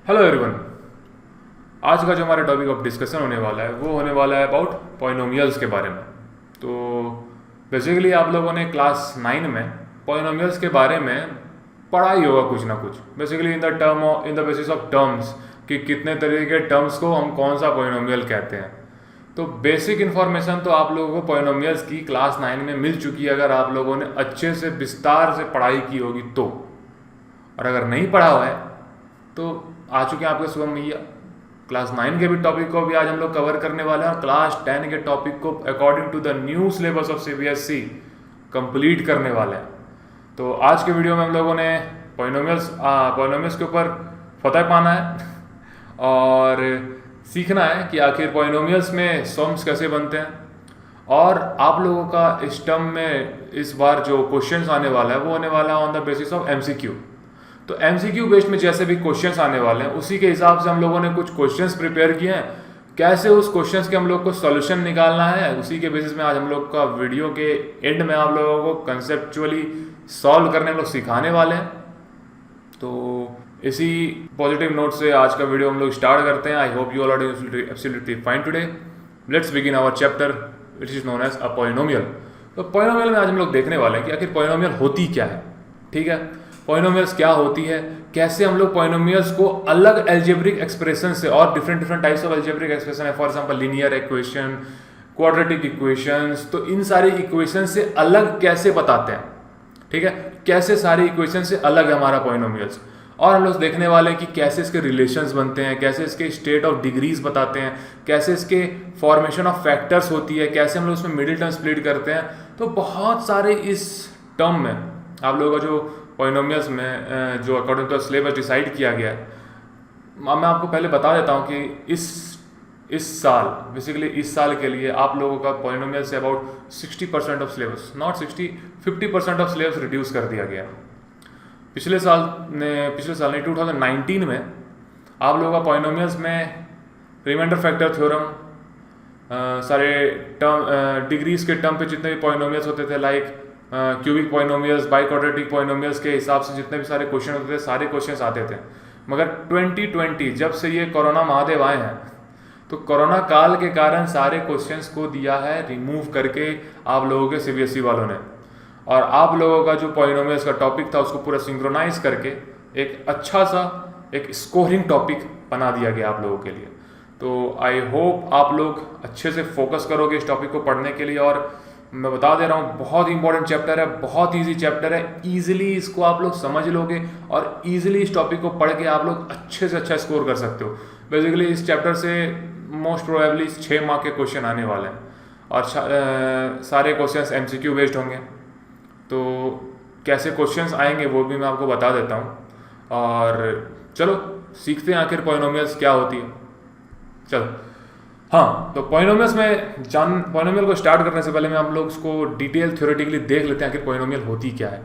Hello everyone. आज का जो हमारा टॉपिक ऑफ डिस्कशन होने वाला है वो होने वाला है अबाउट पॉलिनोमियल्स के बारे में। तो बेसिकली आप लोगों ने क्लास 9 में पॉलिनोमियल्स के बारे में पढ़ा ही होगा कुछ ना कुछ, basically in the basis of terms कि कितने तरीके के टर्म्स को हम कौन सा पॉलिनोमियल कहते हैं। तो बेसिक इन्फॉर्मेशन तो आप लोगों को पॉलिनोमियल्स की क्लास 9 में मिल चुकी है अगर आप लोगों ने अच्छे से विस्तार से पढ़ाई की होगी तो, और अगर नहीं पढ़ा हुआ है तो आ चुके हैं आपके शुभम भैया। क्लास 9 के भी टॉपिक को भी आज हम लोग कवर करने वाले हैं और क्लास 10 के टॉपिक को according to the new syllabus of CBSE complete करने वाले हैं। तो आज के वीडियो में हम लोगों ने पॉलिनोमियल्स के ऊपर फतह पाना है और सीखना है कि आखिर पॉलिनोमियल्स में सम्स कैसे बनते हैं। और आप लोगों का इस टर्म में इस बार जो क्वेश्चंस आने वाला है वो होने वाला है on the basis of MCQ. तो एमसीक्यू बेस्ड में जैसे भी क्वेश्चंस आने वाले हैं उसी के हिसाब से हम लोगों ने कुछ क्वेश्चंस प्रिपेयर किए हैं। कैसे उस क्वेश्चंस के हम लोग को सॉल्यूशन निकालना है उसी के बेसिस में आज हम लोग का वीडियो के एंड में आप लोगों को कंसेप्चुअली सॉल्व करने हम लोग सिखाने वाले हैं। तो इसी पॉजिटिव नोट से आज का वीडियो हम लोग स्टार्ट करते हैं। I hope you all are absolutely fine today. Let's begin our chapter which is known as a polynomial. तो पॉलिनोमियल में आज हम लोग देखने वाले हैं कि आखिर पॉलिनोमियल होती क्या है। ठीक है, पॉलिनोमियल्स क्या होती है, कैसे हम लोग पॉलिनोमियल्स को अलग एल्जेब्रिक एक्सप्रेशन से, और different types of algebraic expression है, for example linear equation, quadratic equations, तो इन सारी इक्वेशन से अलग कैसे बताते हैं। ठीक है, कैसे सारी इक्वेशन से अलग है हमारा पॉलिनोमियल्स। और हम लोग देखने वाले हैं कि कैसे इसके रिलेशंस बनते हैं, कैसे इसके स्टेट ऑफ डिग्रीज बताते हैं, कैसे इसके फॉर्मेशन ऑफ फैक्टर्स होती है, कैसे हम लोग उसमें मिडिल टर्म स्प्लिट करते हैं। तो बहुत सारे इस टर्म में आप लोगों का जो पॉलिनोमियल्स में जो अकॉर्डिंग टू सिलेबस डिसाइड किया गया है, मैं आपको पहले बता देता हूँ कि इस साल बेसिकली इस साल के लिए आप लोगों का polynomial say about 60% of syllabus, not 60, 50% of syllabus reduce कर दिया गया। पिछले साल नहीं 2019 में आप लोगों का पॉलिनोमियल्स में रिमाइंडर फैक्टर थ्योरम, सारे टर्म डिग्रीज के टर्म पे जितने भी पॉलिनोमियल्स होते थे, like cubic polynomials, biquadratic polynomials के हिसाब से जितने भी सारे क्वेश्चन होते थे, सारे क्वेश्चंस आते थे। मगर 2020 जब से ये कोरोना महादेव आए हैं तो कोरोना काल के कारण सारे क्वेश्चंस को दिया है रिमूव करके आप लोगों के सीबीएसई वालों ने, और आप लोगों का जो पॉलिनोमियल्स का टॉपिक था उसको पूरा सिंक्रोनाइज करके एक अच्छा सा एक स्कोरिंग टॉपिक बना दिया गया आप लोगों के लिए। तो आई होप आप लोग अच्छे से फोकस करोगे इस टॉपिक को पढ़ने के लिए। और मैं बता दे रहा हूँ बहुत इंपॉर्टेंट चैप्टर है, बहुत इजी चैप्टर है, इजीली इसको आप लोग समझ लोगे और इजीली इस टॉपिक को पढ़ के आप लोग अच्छे से अच्छा स्कोर कर सकते हो। बेसिकली इस चैप्टर से मोस्ट प्रोबेबली 6 मार्क के क्वेश्चन आने वाले हैं और सारे क्वेश्चंस एमसीक्यू बेस्ड होंगे। तो कैसे क्वेश्चंस आएंगे वो भी मैं आपको बता देता हूँ। और चलो सीखते हैं आखिर पॉलिनोमियल्स क्या होती है। चलो हाँ, तो पॉलिनोमियल्स में पॉलिनोमियल को स्टार्ट करने से पहले मैं हम लोग उसको डिटेल थ्योरेटिकली देख लेते हैं आखिर पॉलिनोमियल होती क्या है।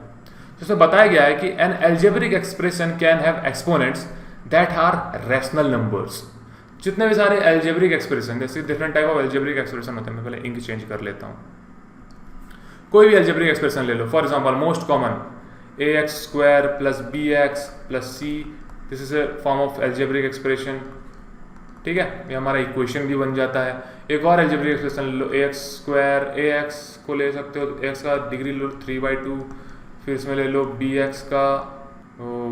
जिसमें बताया गया है कि an algebraic expression can have exponents that are rational numbers. जितने भी सारे एल्जेब्रिक एक्सप्रेशन, जैसे different type of algebraic expression होते हैं, मैं पहले इंक चेंज कर लेता हूँ। कोई भी एल्जेब्रिक एक्सप्रेशन ले लो, for example most common ax² + bx + c, this is a form of algebraic expression. ठीक है, ये हमारा इक्वेशन भी बन जाता है। एक और एल्जेब्रिक एक्सप्रेशन ले लो, ax², ax को ले सकते हो, x का डिग्री लो 3/2, फिर इसमें ले लो bx का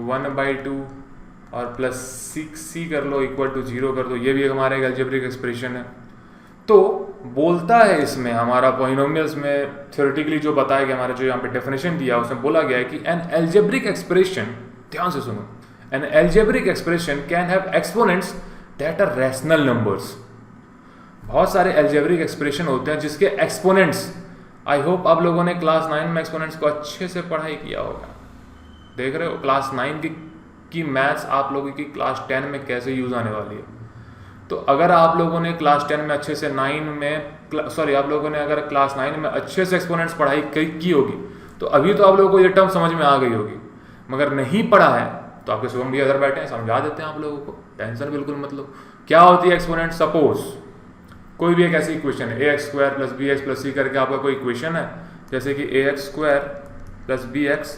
1/2 और प्लस 6c कर लो इक्वल टू 0 कर दो। ये भी हमारा एक एल्जेब्रिक एक्सप्रेशन है। तो बोलता है इसमें हमारा पॉलिनोमियल्स में थ्योरेटिकली जो बताया गया, हमारा जो यहाँ पे डेफिनेशन दिया उसमें बोला गया है कि एन एल्जेब्रिक एक्सप्रेशन, ध्यान से सुनो, an algebraic expression can have exponents that are rational numbers. बहुत सारे एल्जेब्रिक एक्सप्रेशन होते हैं जिसके एक्सपोनेंट्स, आई होप आप लोगों ने क्लास 9 में एक्सपोनेंट्स को अच्छे से पढ़ाई किया होगा। देख रहे हो क्लास 9 की मैथ्स आप लोगों की क्लास 10 में कैसे यूज आने वाली है। तो अगर आप लोगों ने क्लास 10 में अच्छे से आप लोगों ने अगर क्लास 9 में अच्छे से एक्सपोनेंट्स पढ़ाई की होगी तो अभी तो आप लोगों को ये टर्म समझ में आ गई होगी। मगर नहीं पढ़ा है तो आपके शुभम भी अगर बैठे हैं समझा देते हैं आप लोगों को, टेंशन बिल्कुल मत लो। क्या होती है एक्सपोनेंट? सपोज कोई भी एक ऐसी इक्वेशन है ax² + bx + c करके आपका कोई इक्वेशन है, जैसे कि ax² + bx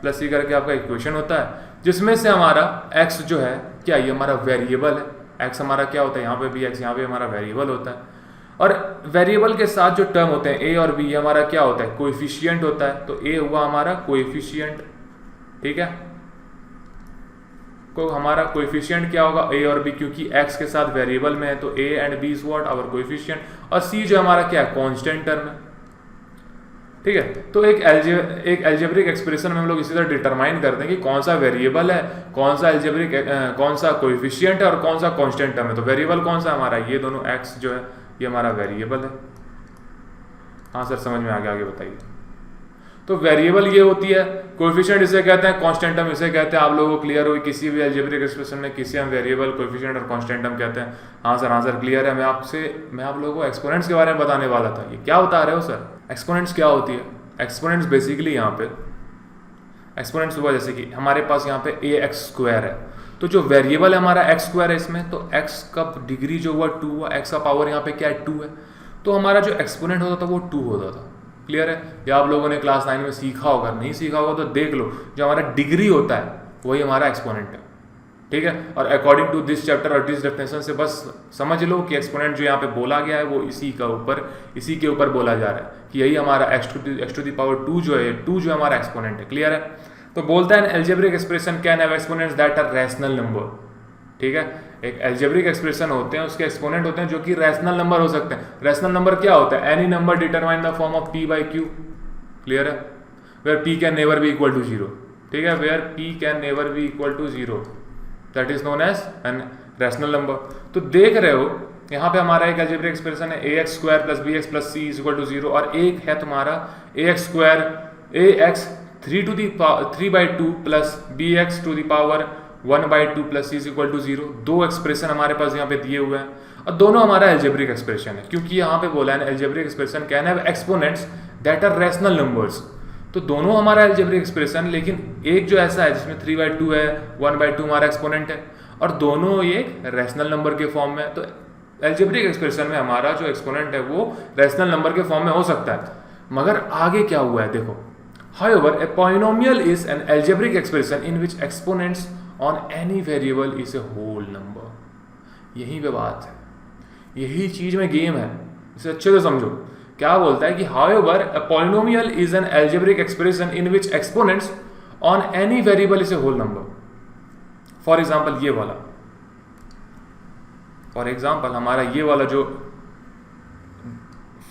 + c करके आपका इक्वेशन होता है, जिसमें से हमारा x जो है क्या ये हमारा वेरिएबल है, एक्स हमारा क्या होता है, यहाँ पे भी एक्स, यहाँ पे हमारा वेरिएबल होता है। और वेरिएबल के साथ जो टर्म होते हैं ए और बी, ये हमारा क्या होता है, कोएफिशिएंट होता है। तो ए हुआ हमारा कोएफिशिएंट, ठीक है। को हमारा कोएफिशिएंट क्या होगा, ए और बी, क्योंकि एक्स के साथ वेरिएबल में है तो A and B is what, our coefficient. और सी जो हमारा क्या है, कांस्टेंट टर्म है, ठीक है। तो एक एल्जेब्रिक एक्सप्रेशन में हम लोग इसी तरह डिटरमाइन करते हैं कि कौन सा वेरिएबल है, कौन सा कौन सा कोएफिशिएंट है और कौन सा कांस्टेंट टर्म है। तो वेरिएबल कौन सा हमारा, ये दोनों एक्स जो है ये हमारा वेरिएबल है। हाँ सर समझ में आ गया, आगे बताइए। तो वेरिएबल ये होती है, कोएफिशिएंट इसे कहते हैं, कांस्टेंट टर्म इसे कहते हैं। आप लोगों को क्लियर हुई, किसी भी एल्जेब्रिक एक्सप्रेशन में किसी हम वेरिएबल, कोएफिशिएंट और कांस्टेंट टर्म कहते हैं। हाँ सर क्लियर है। मैं आप लोगों को एक्सपोनेंट्स के बारे में बताने वाला था। ये क्या बता रहे हो सर, एक्सपोनेंट्स क्या होती है? एक्सपोनेंट्स बेसिकली यहाँ पे एक्सपोनेंट्स हुआ जैसे कि हमारे पास यहाँ पे ए एक्स स्क्वायर है, तो जो वेरिएबल है हमारा एक्स स्क्वायर है इसमें, तो एक्स का डिग्री जो हुआ 2 हुआ, एक्स का पावर यहाँ पे क्या है 2 है, तो हमारा जो एक्सपोनेंट होता था वो 2 होता था। क्लियर है? या आप लोगों ने क्लास 9 में सीखा होगा, नहीं सीखा होगा तो देख लो, जो हमारा डिग्री होता है वही हमारा एक्सपोनेंट है, ठीक है। और अकॉर्डिंग टू दिस चैप्टर और दिस डेफिनेशन से बस समझ लो कि एक्सपोनेंट जो यहाँ पे बोला गया है वो इसी के ऊपर बोला जा रहा है कि यही हमारा x टू द पावर 2 जो है, 2 जो हमारा एक्सपोनेंट है। क्लियर है? तो बोलता है algebraic expression can have exponents that are rational number, ठीक है। एक एल्जेब्रिक एक्सप्रेशन होते हैं, उसके एक्सपोनेंट होते हैं जो कि रैशनल नंबर हो सकते हैं। रैशनल नंबर क्या होता है? Any number determine the form of p by q। Clear है? Where p can never be equal to 0, ठीक है। Where p can never be equal to 0, that is known as an rational number. तो देख रहे हो यहाँ पे हमारा एक एल्जेब्रिक एक्सप्रेशन है A X square plus B X plus C is equal to 0, और एक है तुम्हारा A X square A X 3/2 plus B X to the power 1/2 plus C is equal to 0। दो एक्सप्रेशन हमारे पास यहाँ पे दिए हुए हैं और दोनों हमारा एल्जेब्रिक एक्सप्रेशन है, क्योंकि यहाँ पे बोला है algebraic expression can have exponents that are rational numbers. तो दोनों हमारा एल्जेब्रिक एक्सप्रेशन, लेकिन एक जो ऐसा है जिसमें 3/2 है, 1/2 हमारा एक्सपोनेंट है, और दोनों एक रैशनल नंबर के फॉर्म में। तो एल्जेब्रिक एक्सप्रेशन में हमारा जो एक्सपोनेंट है वो रैशनल नंबर के फॉर्म में हो सकता है। मगर आगे क्या हुआ है देखो, however a polynomial is an algebraic expression in which exponents on any variable is a whole number। यही पे बात है, यही चीज में गेम है, इसे अच्छे से समझो। क्या बोलता है कि however a polynomial is an algebraic expression in which exponents on any variable is a whole number। For example ये वाला, फॉर एग्जाम्पल हमारा ये वाला जो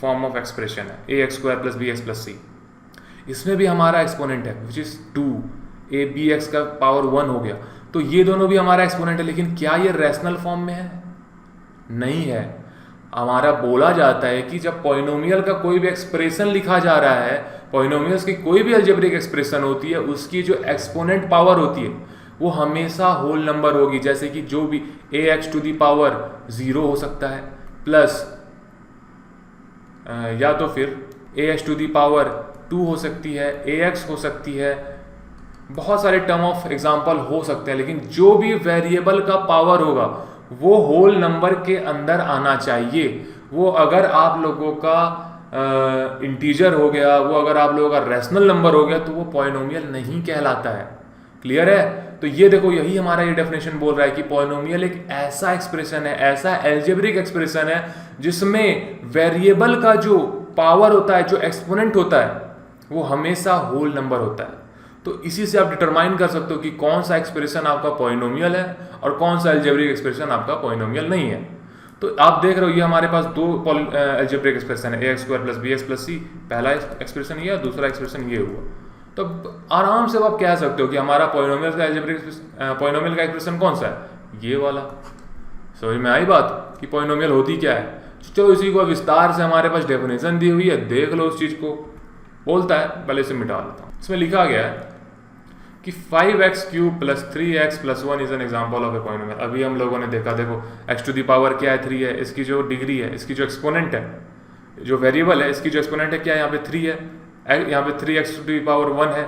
फॉर्म ऑफ एक्सप्रेशन है A X square plus B X plus C, इसमें भी हमारा एक्सपोनेंट है which is 2, A B X का पावर 1 हो गया। तो ये दोनों भी हमारा एक्सपोनेंट है, लेकिन क्या ये रैशनल फॉर्म में है? नहीं है। हमारा बोला जाता है कि जब पॉलिनोमियल का कोई भी एक्सप्रेशन लिखा जा रहा है, पॉलिनोमियल्स की कोई भी अलजेब्रिक एक्सप्रेशन होती है, उसकी जो एक्सपोनेंट पावर होती है वो हमेशा होल नंबर होगी। जैसे कि जो भी ए एक्स टू दी पावर 0 हो सकता है, प्लस या तो फिर ए एक्स टू दी पावर 2 हो सकती है, ए एक्स हो सकती है, बहुत सारे टर्म ऑफ एग्जाम्पल हो सकते हैं, लेकिन जो भी वेरिएबल का पावर होगा वो होल नंबर के अंदर आना चाहिए। वो अगर आप लोगों का इंटीजर हो गया, वो अगर आप लोगों का रैशनल नंबर हो गया, तो वो पॉलिनोमियल नहीं कहलाता है। क्लियर है? तो ये देखो, यही हमारा ये डेफिनेशन बोल रहा है कि पॉलिनोमियल एक ऐसा एक्सप्रेशन है, ऐसा एल्जेब्रिक एक्सप्रेशन है जिसमें वेरिएबल का जो पावर होता है, जो एक्सपोनेंट होता है, वो हमेशा होल नंबर होता है। तो इसी से आप डिटरमाइन कर सकते हो कि कौन सा एक्सप्रेशन आपका पॉलिनोमियल है और कौन सा एल्जेब्रिक एक्सप्रेशन आपका पॉलिनोमियल नहीं है। तो आप देख रहे हो ये हमारे पास दो एल्जेब्रिक एक्सप्रेशन है, A X square plus B X plus C. पहला एक्सप्रेशन ये, दूसरा एक्सप्रेशन ये हुआ। तो आराम से आप कह सकते हो कि हमारा पॉलिनोमियल का एक्सप्रेशन कौन सा है? ये वाला। समझ में आई बात कि पॉलिनोमियल होती क्या है? चलो इसी को विस्तार से हमारे पास डेफिनेशन दी हुई है, देख लो उस चीज को। बोलता है, पहले इसे मिटा लेता हूँ। इसमें लिखा गया है कि 5x³ plus 3x plus 1 is an example of a polynomial. अभी हम लोगों ने देखा, देखो x टू दी पावर क्या है? 3 है। इसकी जो डिग्री है, इसकी जो एक्सपोनेंट है, जो वेरिएबल है, इसकी जो एक्सपोनेंट है क्या है? यहाँ पे 3 है, यहाँ पे 3x टू दी पावर 1 है।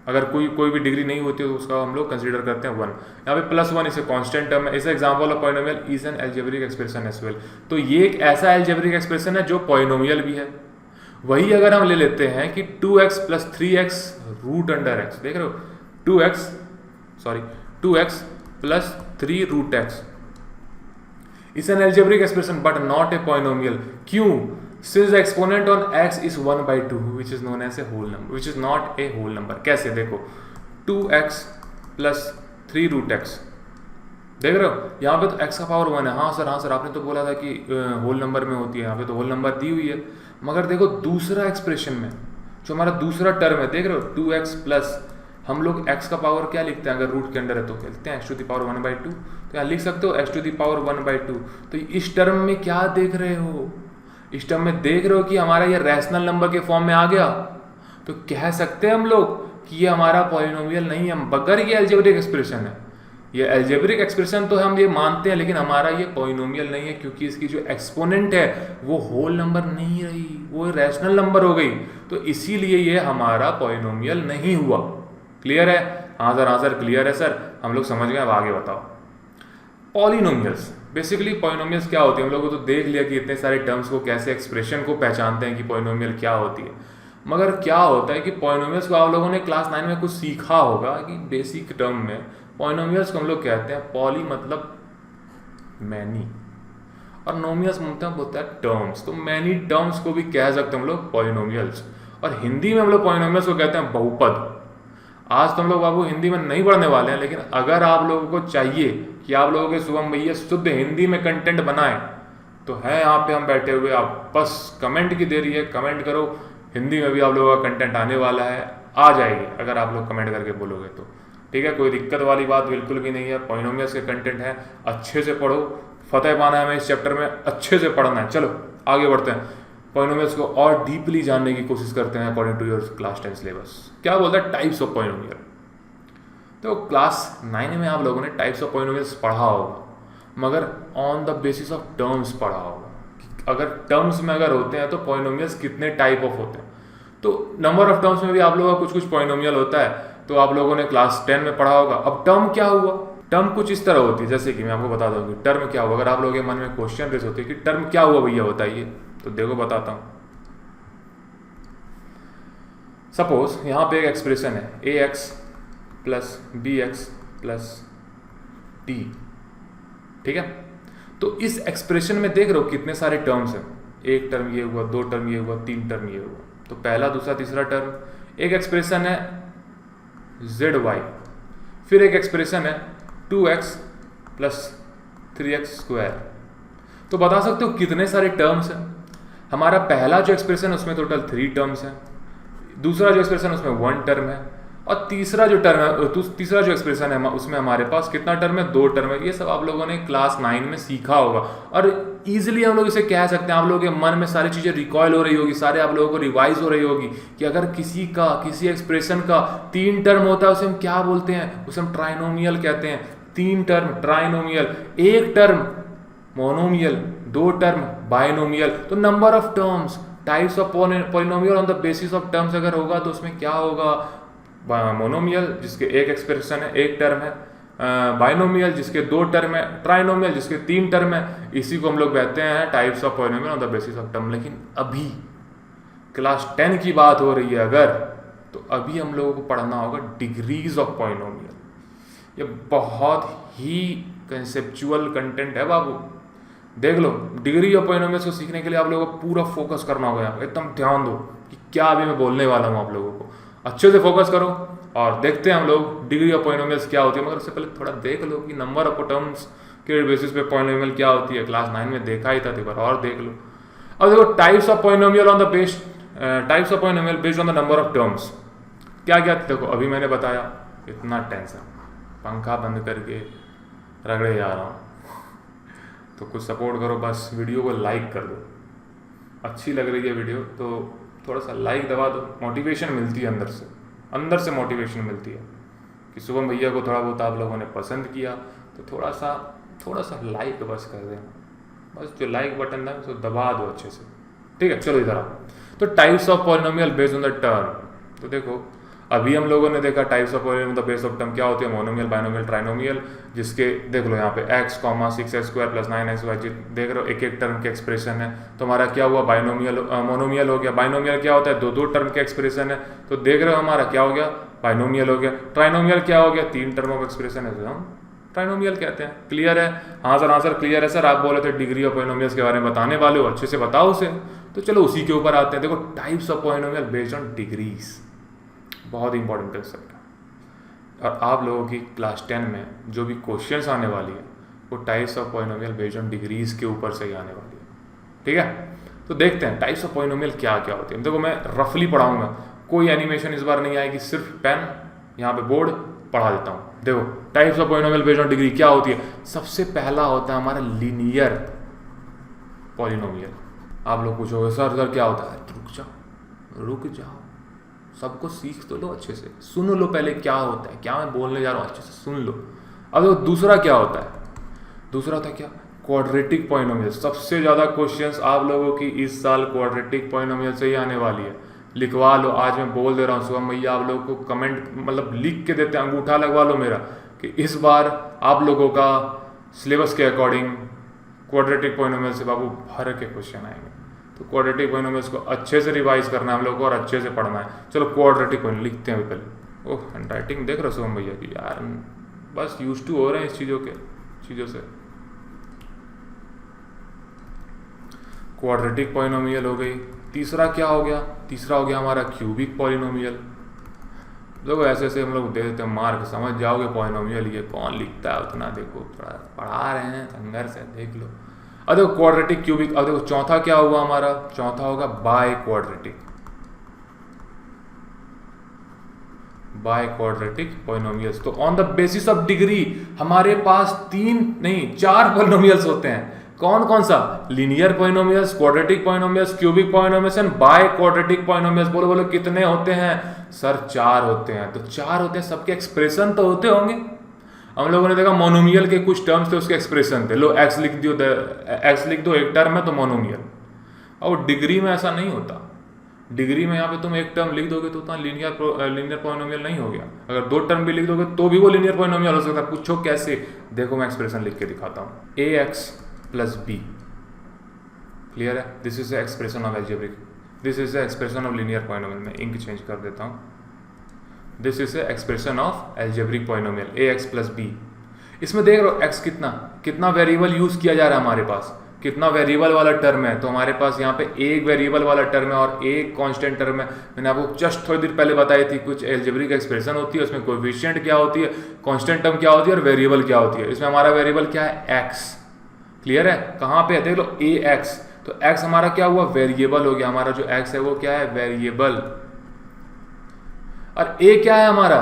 अगर कोई भी डिग्री नहीं होती तो उसका हम लोग कंसीडर करते हैं 1। यहाँ पे +1 इसे कांस्टेंट टर्म है। इस example of polynomial is an algebraic expression as well. तो ये एक ऐसा एल्जेब्रिक एक्सप्रेशन है जो पॉलिनोमियल भी है। वही अगर हम ले लेते हैं कि 2x plus 3x root under x, देख रहे हो, 2x plus 3 root x is an algebraic expression but not a polynomial. क्यों? Since the exponent on x is 1 by 2 which is known as a whole number which is not a whole number. कैसे? देखो 2x plus 3 root x, देख रहे हो यहाँ पे तो x का पावर 1 है। हाँ सर आपने तो बोला था कि होल नंबर में होती है, यहाँ पे तो होल नंबर दी हुई है। मगर देखो दूसरा एक्सप्रेशन में जो हमारा दूसरा टर्म है, देख रहे हो 2x प्लस, हम लोग x का पावर क्या लिखते हैं अगर रूट के अंदर है तो लिखते हैं x to the power 1 by 2। तो यहाँ लिख सकते हो x to the power 1 by 2। तो इस टर्म में क्या देख रहे हो? इस टर्म में देख रहे हो कि हमारा ये रैशनल नंबर के फॉर्म में आ गया। तो कह सकते हैं हम लोग कि ये हमारा पॉलिनोमियल नहीं है, मगर ये अलजेब्रिक एक्सप्रेशन है। ये अलजेब्रिक एक्सप्रेशन तो हम ये मानते हैं, लेकिन हमारा ये पॉलिनोमियल नहीं है क्योंकि इसकी जो एक्सपोनेंट है वो होल नंबर नहीं रही, वो रैशनल नंबर हो गई। तो इसीलिए ये हमारा पॉलिनोमियल नहीं हुआ। क्लियर है? हाँ सर क्लियर है सर, हम लोग समझ गए। अब आगे बताओ। पॉलिनोमियल्स, बेसिकली पॉलिनोमियल्स क्या होती है? हम लोगों को तो देख लिया कि इतने सारे टर्म्स को कैसे, एक्सप्रेशन को पहचानते हैं कि पॉलिनोमियल क्या होती है। मगर क्या होता है कि पॉलिनोमियल्स को आप लोगों ने क्लास 9 में कुछ सीखा होगा कि बेसिक टर्म में पॉलिनोमियल्स को हम लोग कहते हैं, पॉली मतलब मैनी और नोमियल्स मतलब होता है टर्म्स। तो मैनी टर्म्स को भी कह सकते हैं हम लोग पॉलिनोमियल्स। और हिंदी में हम लोग पॉलिनोमियल्स को कहते हैं बहुपद। आज तो हम लोग बाबू हिंदी में नहीं पढ़ने वाले हैं, लेकिन अगर आप लोगों को चाहिए कि आप लोगों के शुभम भैया शुद्ध हिंदी में कंटेंट बनाएं तो है यहाँ पे हम बैठे हुए। आप बस कमेंट की देरी है, कमेंट करो, हिंदी में भी आप लोगों का कंटेंट आने वाला है, आ जाएगी अगर आप लोग कमेंट करके बोलोगे तो। ठीक है, कोई दिक्कत वाली बात बिल्कुल भी नहीं है। पॉलिनोमियल्स के कंटेंट है, अच्छे से पढ़ो, फतेह पाना है हमें इस चैप्टर में, अच्छे से पढ़ना है। चलो आगे बढ़ते हैं, पॉलिनोमियल्स को और डीपली जानने की कोशिश करते हैं according to your class 10 syllabus. क्या बोलता है टाइप्स ऑफ पॉलिनोमियल? तो क्लास 9 में आप लोगों ने टाइप्स ऑफ पॉलिनोमियल्स पढ़ा होगा, मगर on the basis of terms पढ़ा होगा। अगर टर्म्स में अगर होते हैं तो पॉलिनोमियल्स कितने टाइप ऑफ होते हैं। तो नंबर ऑफ टर्म्स में भी आप लोगों का कुछ पॉलिनोमियल होता है, तो आप लोगों ने क्लास 10 में पढ़ा होगा। अब टर्म क्या हुआ? टर्म कुछ इस तरह होती है, जैसे कि मैं आपको बता दूंगी टर्म क्या हुआ। अगर आप लोगों के मन में क्वेश्चन रेस होते हैं कि टर्म क्या हुआ भैया बताइए, तो देखो बताता हूं। सपोज यहां पे एक एक्सप्रेशन है ax plus bx plus t, ठीक है। तो इस एक्सप्रेशन में देख रहे हो कितने सारे टर्म्स हैं। एक टर्म ये हुआ, दो टर्म ये हुआ, तीन टर्म ये हुआ। तो पहला, दूसरा, तीसरा टर्म। एक एक्सप्रेशन है zy, फिर एक एक्सप्रेशन है 2x प्लस 3x स्क्वायर। तो बता सकते हो कितने सारे टर्म्स हैं। हमारा पहला जो एक्सप्रेशन है उसमें टोटल 3 टर्म्स हैं, दूसरा जो एक्सप्रेशन है उसमें 1 टर्म है, और तीसरा जो टर्म है, तीसरा जो एक्सप्रेशन है उसमें हमारे पास कितना टर्म है? 2 टर्म है। ये सब आप लोगों ने क्लास 9 में सीखा होगा और इजीली हम लोग इसे कह सकते हैं। आप लोगों के मन में सारी चीज़ें रिकॉयल हो रही होगी, सारे आप लोगों को रिवाइज हो रही होगी कि अगर किसी एक्सप्रेशन का 3 टर्म होता है उसे हम क्या बोलते हैं? उसे हम ट्राइनोमियल कहते हैं। 3 term trinomial, 1 term monomial, 2 term binomial. तो number of terms, types of polynomial on the basis of terms अगर होगा तो उसमें क्या होगा? मोनोमियल जिसके 1 एक्सप्रेशन है, 1 टर्म है, बाइनोमियल जिसके 2 टर्म है, ट्राइनोमियल जिसके 3 टर्म है। इसी को हम लोग कहते हैं types of polynomial on the basis of term. लेकिन अभी क्लास 10 की बात हो रही है अगर, तो अभी हम लोगों को पढ़ना होगा डिग्रीज ऑफ पॉलिनोमियल। ये बहुत ही कंसेप्चुअल कंटेंट है बाबू, देख लो। डिग्री ऑफ पॉलिनोमियल्स को सीखने के लिए आप लोगों को पूरा फोकस करना होगा, यहाँ एकदम ध्यान दो कि क्या अभी मैं बोलने वाला हूँ। आप लोगों को अच्छे से फोकस करो और देखते हैं हम लोग डिग्री ऑफ पॉलिनोमियल्स क्या होती है। मगर उससे पहले थोड़ा देख लो कि नंबर ऑफ टर्म्स के बेसिस पे पॉलिनोमियल क्या होती है। क्लास 9 में देखा ही था, एक बार और देख लो। अब देखो types of polynomial on the types of polynomial based on the number of terms. क्या क्या? देखो अभी मैंने बताया, इतना टेंशन, पंखा बंद करके रगड़े जा रहा हूँ। तो कुछ सपोर्ट करो, बस वीडियो को लाइक कर दो। अच्छी लग रही है वीडियो तो थोड़ा सा लाइक दबा दो, मोटिवेशन मिलती है अंदर से मोटिवेशन मिलती है कि शुभम भैया को थोड़ा बहुत आप लोगों ने पसंद किया तो थोड़ा सा लाइक बस कर देना। बस जो लाइक बटन है उसको दबा दो अच्छे से, ठीक है। चलो इधर आओ। तो types of polynomial based on the term. तो देखो अभी हम लोगों ने देखा types of polynomial the base of term क्या होती है, मोनोमियल, बाइनोमियल, ट्राइनोमियल, जिसके देख लो यहाँ पे x, 6x square plus 9xy देख रहे हो एक एक टर्म के एक्सप्रेशन है। तो हमारा क्या हुआ? बाइनोमियल, मोनोमियल हो गया। बाइनोमियल क्या होता है? 2 टर्म के एक्सप्रेशन है। तो देख रहे हो हमारा क्या हो गया? बाइनोमियल हो गया। ट्राइनोमियल क्या हो गया? 3 टर्म ऑफ एक्सप्रेशन है, तो हम ट्राइनोमियल कहते हैं। क्लियर है? हाँ सर, हाँ सर क्लियर है सर। आप बोले थे डिग्री ऑफ पॉलिनोमियल्स के बारे में बताने वाले हो, अच्छे से बताओ उसे। तो चलो उसी के ऊपर आते हैं। देखो, types of polynomial based on degrees, बहुत इंपॉर्टेंट कंसेप्ट है। और आप लोगों की क्लास 10 में जो भी क्वेश्चंस आने वाली है वो types of polynomial based on degrees के ऊपर से ही आने वाली है। ठीक है, तो देखते हैं टाइप्स ऑफ पॉलिनोमियल क्या क्या होती है। देखो, मैं रफली पढ़ाऊंगा, कोई एनिमेशन इस बार नहीं आएगी, सिर्फ पेन यहाँ पे बोर्ड पढ़ा देता हूँ। देखो, types of polynomial based on degree क्या होती है। सबसे पहला होता है हमारा लीनियर पॉलिनोमियल। आप लोग पूछोगे सर सर क्या होता है। रुक जाओ, सबको सीख तो लो, अच्छे से सुन लो पहले क्या होता है, क्या मैं बोलने जा रहा हूँ, अच्छे से सुन लो। अब देखो, दूसरा क्या होता है। दूसरा होता है क्या, क्वाड्रेटिक पॉलिनोमियल। सबसे ज़्यादा क्वेश्चंस आप लोगों की इस साल क्वाड्रेटिक पॉलिनोमियल से ही आने वाली है। लिखवा लो, आज मैं बोल दे रहा हूँ शुभम भैया, आप लोगों को कमेंट मतलब लिख के देते हैं, अंगूठा लगवा लो मेरा कि इस बार आप लोगों का सिलेबस के अकॉर्डिंग क्वाड्रेटिक पॉलिनोमियल से बाबू भर के क्वेश्चन आएंगे। तो क्वाड्रेटिक पॉलिनोमियल्स को अच्छे से रिवाइज करना है हम लोग को और अच्छे से पढ़ना है। चलो क्वाड्रेटिक पॉलिनोमियल लिखते हैं पहले। ओह, हैंड राइटिंग देख रहे हो शुभम भैया की, यार बस यूज टू हो रहे हैं इस चीज़ों से। क्वाड्रेटिक पॉलिनोमियल हो गई। तीसरा क्या हो गया, तीसरा हो गया हमारा क्यूबिक पॉलिनोमियल। देखो, ऐसे ऐसे हम लोग दे देते हैं मार्क, समझ जाओगे पॉलिनोमियल ये कौन लिखता है उतना, देखो पढ़ा रहे हैं संघर्ष से, देख लो। अब देखो क्वाड्रेटिक क्यूबिक। अब देखो चौथा क्या हुआ हमारा, चौथा होगा बाय क्वाड्रेटिक पॉलिनोमियल्स। तो on the basis of degree हमारे पास 3 नहीं 4 पॉलिनोमियल्स होते हैं। कौन कौन सा, linear polynomials, quadratic polynomials, cubic polynomials and by quadratic polynomials. बोलो बोलो कितने होते हैं सर, 4 होते हैं। तो 4 होते हैं, सबके एक्सप्रेशन तो होते होंगे। हम लोगों ने देखा मोनोमियल के कुछ टर्म्स थे, उसके एक्सप्रेशन थे। लो एक्स लिख दो, एक टर्म है तो मोनोमियल। और डिग्री में ऐसा नहीं होता। डिग्री में यहाँ पे तुम एक टर्म लिख दोगे तो उतना लीनियर पॉलिनोमियल नहीं हो गया। अगर 2 टर्म भी लिख दोगे तो भी वो लीनियर पॉलिनोमियल हो सकता है। पूछो कैसे, देखो मैं एक्सप्रेशन लिख के दिखाता हूँ। ax plus b, क्लियर है? This is the expression of algebraic, this is the expression of linear polynomial. मैं इंक चेंज कर देता हूँ। This is the expression of algebraic polynomial ax plus b। इसमें देख रहे हो x कितना वेरिएबल यूज किया जा रहा है हमारे पास, कितना वेरिएबल वाला टर्म है। तो हमारे पास यहाँ पे एक वेरिएबल वाला टर्म है और एक कांस्टेंट टर्म है। मैंने आपको जस्ट थोड़ी देर पहले बताई थी, कुछ एल्जेब्रिक एक्सप्रेशन होती है, उसमें कोएफिशिएंट क्या होती है, कांस्टेंट टर्म क्या होती है और वेरिएबल क्या होती है। इसमें हमारा वेरिएबल क्या है, x। क्लियर है? कहाँ पे है, देख लो ax। तो x हमारा क्या हुआ, वेरिएबल हो गया। हमारा जो x है वो क्या है, वेरिएबल। और a क्या है हमारा,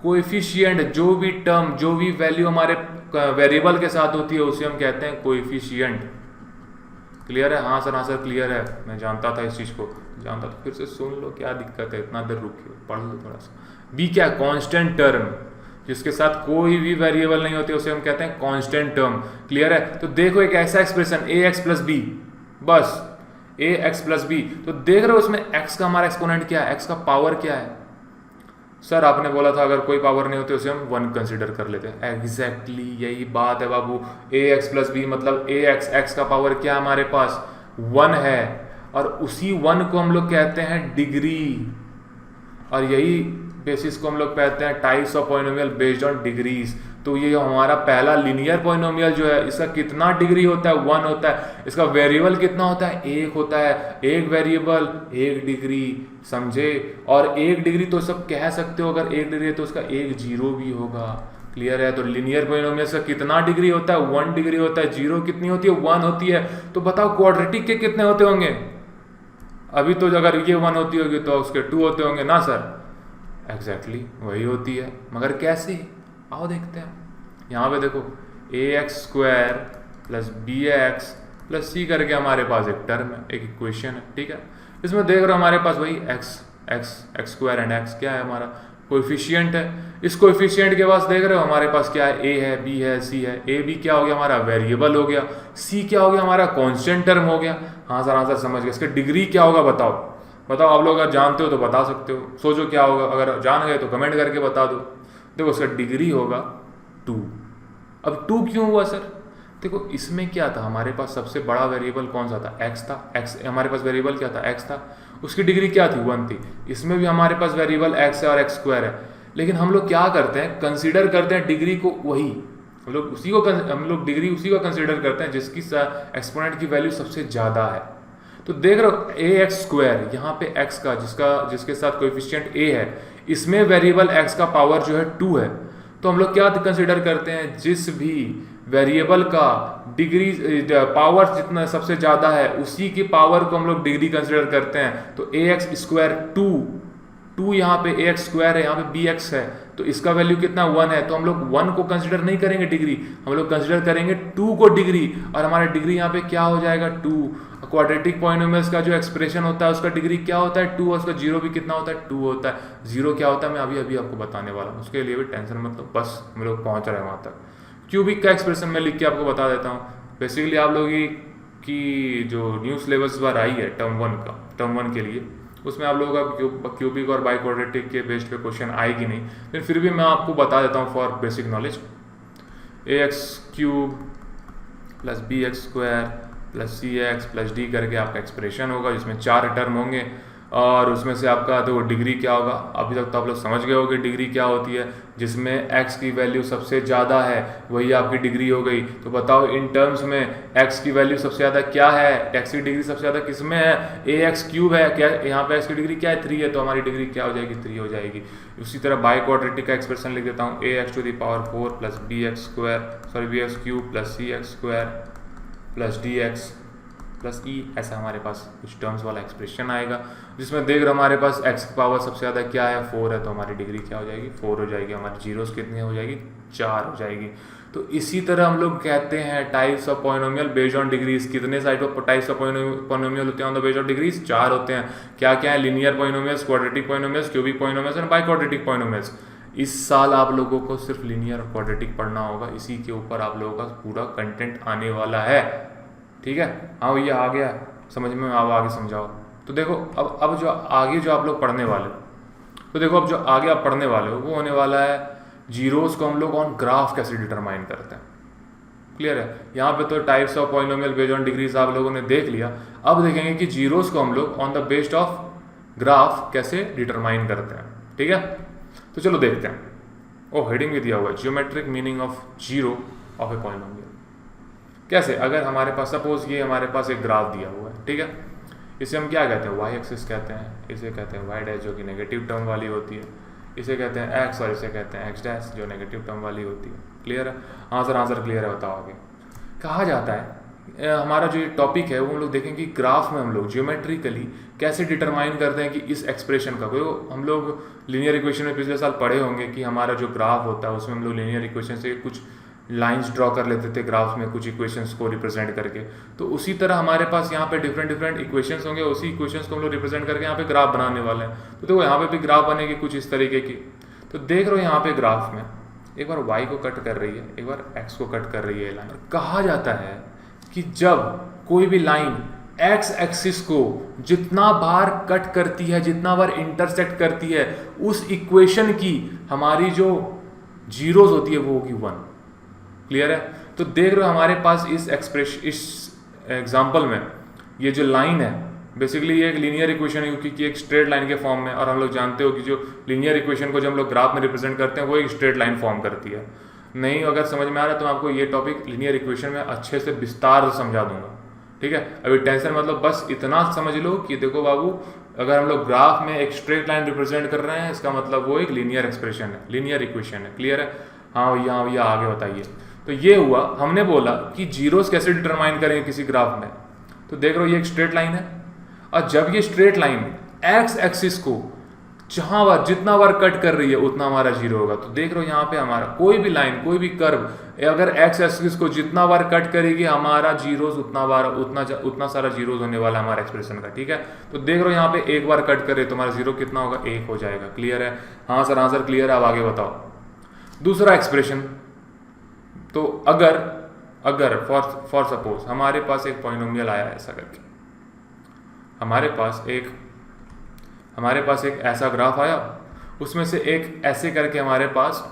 कोएफिशिएंट। जो भी टर्म, जो भी वैल्यू हमारे वेरिएबल के साथ होती है उसे हम कहते हैं कोएफिशिएंट। क्लियर है? हाँ सर, हाँ सर क्लियर है। मैं जानता था इस चीज़ को, जानता था। फिर से सुन लो, क्या दिक्कत है, इतना देर रुकिए, पढ़ लो थोड़ा सा। b क्या, कांस्टेंट टर्म, जिसके साथ कोई भी वेरिएबल नहीं होती उसे हम कहते हैं कांस्टेंट टर्म। क्लियर है? तो देखो एक ऐसा एक्सप्रेशन ax plus b, बस ax plus b। तो देख रहे हो उसमें x का हमारा एक्सपोनेंट क्या है, x का पावर क्या है। सर आपने बोला था अगर कोई पावर नहीं होती उसे हम 1 कंसिडर कर लेते हैं। एग्जैक्टली यही बात है बाबू। ax plus b मतलब x का पावर क्या है हमारे पास, 1 है। और उसी 1 को हम लोग कहते हैं डिग्री। और यही बेसिस को हम लोग कहते हैं types of polynomial based on degrees. तो ये हमारा पहला लीनियर पॉलिनोमियल जो है, इसका कितना डिग्री होता है, 1 होता है। इसका वेरिएबल कितना होता है, 1 होता है। एक वेरिएबल 1 डिग्री, समझे? और 1 डिग्री तो सब कह सकते हो, अगर 1 डिग्री है तो उसका 1 जीरो भी होगा। क्लियर है? तो लीनियर पॉलिनोमियल का कितना डिग्री होता है, 1 डिग्री होता है। जीरो कितनी होती है, 1 होती है। तो बताओ क्वाड्रेटिक के कितने होते होंगे। अभी तो अगर ये 1 होती होगी तो उसके 2 होते होंगे ना सर। एग्जैक्टली वही होती है, मगर कैसे, आओ देखते हैं। यहाँ पे देखो ax² + bx + c करके हमारे पास एक टर्म है, एक इक्वेशन है। ठीक है? इसमें देख रहे हो हमारे पास वही x² एंड x क्या है, हमारा कोएफिशिएंट है। इस कोएफिशिएंट के पास देख रहे हो हमारे पास क्या है, a है, b है, c है। a b क्या हो गया हमारा, वेरिएबल हो गया। c क्या हो गया हमारा, कांस्टेंट टर्म हो गया। हाँ सर समझ गए। इसके डिग्री क्या होगा बताओ आप लोग अगर जानते हो तो बता सकते हो। सोचो क्या होगा, अगर जान गए तो कमेंट करके बता दो। देखो उसका डिग्री होगा 2। अब 2 क्यों हुआ सर? देखो इसमें क्या था, हमारे पास सबसे बड़ा वेरिएबल कौन सा था, x था। x हमारे पास वेरिएबल क्या था, x था। उसकी डिग्री क्या थी, 1 थी। इसमें भी हमारे पास वेरिएबल x है और x² है। लेकिन हम लोग क्या करते हैं, कंसीडर करते हैं डिग्री को वही हम लोग डिग्री उसी को कंसिडर करते हैं जिसकी एक्सपोनेंट की वैल्यू सबसे ज़्यादा है। तो देख रहे हो ए एक्स स्क्वायर, यहाँ पे एक्स का जिसके साथ कोएफिशिएंट ए है, इसमें वेरिएबल एक्स का पावर जो है 2 है। तो हम लोग क्या कंसिडर करते हैं, जिस भी वेरिएबल का डिग्री पावर जितना सबसे ज़्यादा है उसी की पावर को हम लोग डिग्री कंसिडर करते हैं। तो ए एक्स स्क्वायर 2 यहाँ पे ए एक्स स्क्वायर है, यहाँ पे बी एक्स है, तो इसका वैल्यू कितना 1 है। तो हम लोग 1 को कंसिडर नहीं करेंगे डिग्री, हम लोग कंसिडर करेंगे 2 को डिग्री, और हमारा डिग्री यहाँ पे क्या हो जाएगा 2। क्वाड्रेटिक पॉलिनोमियल्स का जो एक्सप्रेशन होता है उसका डिग्री क्या होता है 2, और उसका जीरो भी कितना होता है 2 होता है। जीरो क्या होता है मैं अभी आपको बताने वाला हूँ, उसके लिए भी टेंशन मतलब, बस हम लोग पहुँच रहे हैं वहाँ तक। क्यूबिक का एक्सप्रेशन मैं लिख के आपको बता देता हूँ। बेसिकली आप लोगों की जो न्यू सिलेबस बार आई है टर्म वन के लिए, उसमें आप लोगों का क्यूबिक और बाई क्वाड्रेटिक के बेस्ड पे क्वेश्चन आएगी नहीं, लेकिन फिर भी मैं आपको बता देता हूँ for basic knowledge. A x cube plus B x square plus C x plus D करके आपका एक्सप्रेशन होगा, जिसमें 4 टर्म होंगे, और उसमें से आपका तो डिग्री क्या होगा, अभी तक तो आप लोग समझ गए होंगे डिग्री क्या होती है। जिसमें x की वैल्यू सबसे ज़्यादा है वही आपकी डिग्री हो गई। तो बताओ इन टर्म्स में x की वैल्यू सबसे ज़्यादा क्या है, x की डिग्री सबसे ज़्यादा किस में है, ए एक्स क्यूब है, क्या यहाँ पे x की डिग्री क्या है 3 है, तो हमारी डिग्री क्या हो जाएगी 3 हो जाएगी। उसी तरह बाई क्वाड्रेटिक का एक्सप्रेशन लिख देता हूँ, A X to the power 4 plus B X cube plus C X square plus D X plus E, ऐसा हमारे पास कुछ टर्म्स वाला एक्सप्रेशन आएगा, जिसमें देख रहे हमारे पास x की पावर सबसे ज़्यादा क्या है 4 है, तो हमारी डिग्री क्या हो जाएगी 4 हो जाएगी। हमारी जीरोस कितनी हो जाएगी 4 हो जाएगी। तो इसी तरह हम लोग कहते हैं types of polynomial based on degrees. कितने टाइप्स ऑफ पॉलिनोमियल होते हैं on the based on degrees, 4 होते हैं। क्या क्या है, linear polynomials, quadratic polynomials, cubic polynomials और बाई क्वाड्रेटिक पॉलिनोमियल्स। इस साल आप लोगों को सिर्फ लीनियर और क्वाड्रेटिक पढ़ना होगा, इसी के ऊपर आप लोगों का पूरा कंटेंट आने वाला है, ठीक है। हाँ भैया आ गया समझ में, आप आगे समझाओ। तो देखो अब जो आगे जो आप लोग पढ़ने वाले हो, तो देखो अब जो आगे आप पढ़ने वाले हो वो होने वाला है जीरोस को हम लोग ऑन ग्राफ कैसे डिटरमाइन करते हैं। क्लियर है, यहाँ पे तो types of polynomial based on degrees आप लोगों ने देख लिया। अब देखेंगे कि जीरोस को हम लोग on the based of graph कैसे डिटरमाइन करते हैं, ठीक है। तो चलो देखते हैं। हेडिंग भी दिया हुआ है, geometric meaning of zero of a polynomial. कैसे, अगर हमारे पास सपोज ये हमारे पास एक ग्राफ दिया हुआ है, ठीक है, इसे हम क्या कहते हैं वाई एक्सिस कहते हैं, इसे कहते हैं वाई डैश जो कि नेगेटिव टर्म वाली होती है, इसे कहते हैं एक्स और इसे कहते हैं एक्स डैश जो नेगेटिव टर्म वाली होती है। क्लियर है, आंसर क्लियर है, बताओ आगे। कहा जाता है हमारा जो ये टॉपिक है वो हम लोग देखेंगे कि ग्राफ में हम लोग जियोमेट्रिकली कैसे डिटरमाइन करते हैं कि इस एक्सप्रेशन का कोई, हम लोग लीनियर इक्वेशन में पिछले साल पढ़े होंगे कि हमारा जो ग्राफ होता है उसमें हम लोग लीनियर इक्वेशन से कुछ लाइंस ड्रॉ कर लेते थे ग्राफ में कुछ इक्वेशंस को रिप्रेजेंट करके। तो उसी तरह हमारे पास यहाँ पे डिफरेंट इक्वेशंस होंगे, उसी इक्वेशंस को हम लोग रिप्रेजेंट करके यहाँ पे ग्राफ बनाने वाले हैं। तो देखो यहाँ पे भी ग्राफ बनेगी कुछ इस तरीके की। तो देख रहे हो यहाँ पे ग्राफ में एक बार y को कट कर रही है, एक बार x को कट कर रही है लाइन। कहा जाता है कि जब कोई भी लाइन x एक्सिस को जितना बार कट करती है, जितना बार इंटरसेक्ट करती है, उस इक्वेशन की हमारी जो जीरोस होती है वो होगी 1। क्लियर है, तो देख रहे हो हमारे पास इस एग्जाम्पल में ये जो लाइन है बेसिकली ये एक लीनियर इक्वेशन है क्योंकि एक स्ट्रेट लाइन के फॉर्म में, और हम लोग जानते हो कि जो लीनियर इक्वेशन को जब हम लोग ग्राफ में रिप्रेजेंट करते हैं वो एक स्ट्रेट लाइन फॉर्म करती है। नहीं अगर समझ में आ रहा है तो मैं आपको ये टॉपिक लीनियर इक्वेशन में अच्छे से विस्तार से समझा दूंगा, ठीक है। अभी टेंशन मतलब बस इतना समझ लो कि देखो बाबू, अगर हम लोग ग्राफ में एक स्ट्रेट लाइन रिप्रेजेंट कर रहे हैं इसका मतलब वो एक लीनियर एक्सप्रेशन है, लीनियर इक्वेशन है। क्लियर है, हाँ भैया आगे बताइए। तो ये हुआ, हमने बोला कि जीरोस कैसे डिटरमाइन करेंगे किसी ग्राफ में। तो देख रहे हो ये एक स्ट्रेट लाइन है, और जब ये स्ट्रेट लाइन एक्स एक्सिस को जहां बार जितना बार कट कर रही है उतना हमारा जीरो होगा। तो देख रहे हो यहाँ पे हमारा कोई भी लाइन कोई भी कर्व अगर एक्स एक्सिस को जितना बार कट करेगी हमारा जीरोस उतना सारा जीरोस होने वाला हमारा एक्सप्रेशन का, ठीक है। तो देख रहे हो यहाँ पे एक बार कट करे तो हमारा जीरो कितना होगा 1 हो जाएगा। क्लियर है, हाँ सर आंसर क्लियर है। अब आगे बताओ दूसरा एक्सप्रेशन। तो अगर फॉर सपोज हमारे पास एक पॉलिनोमियल आया ऐसा करके, हमारे पास एक ऐसा ग्राफ आया, उसमें से एक ऐसे करके हमारे पास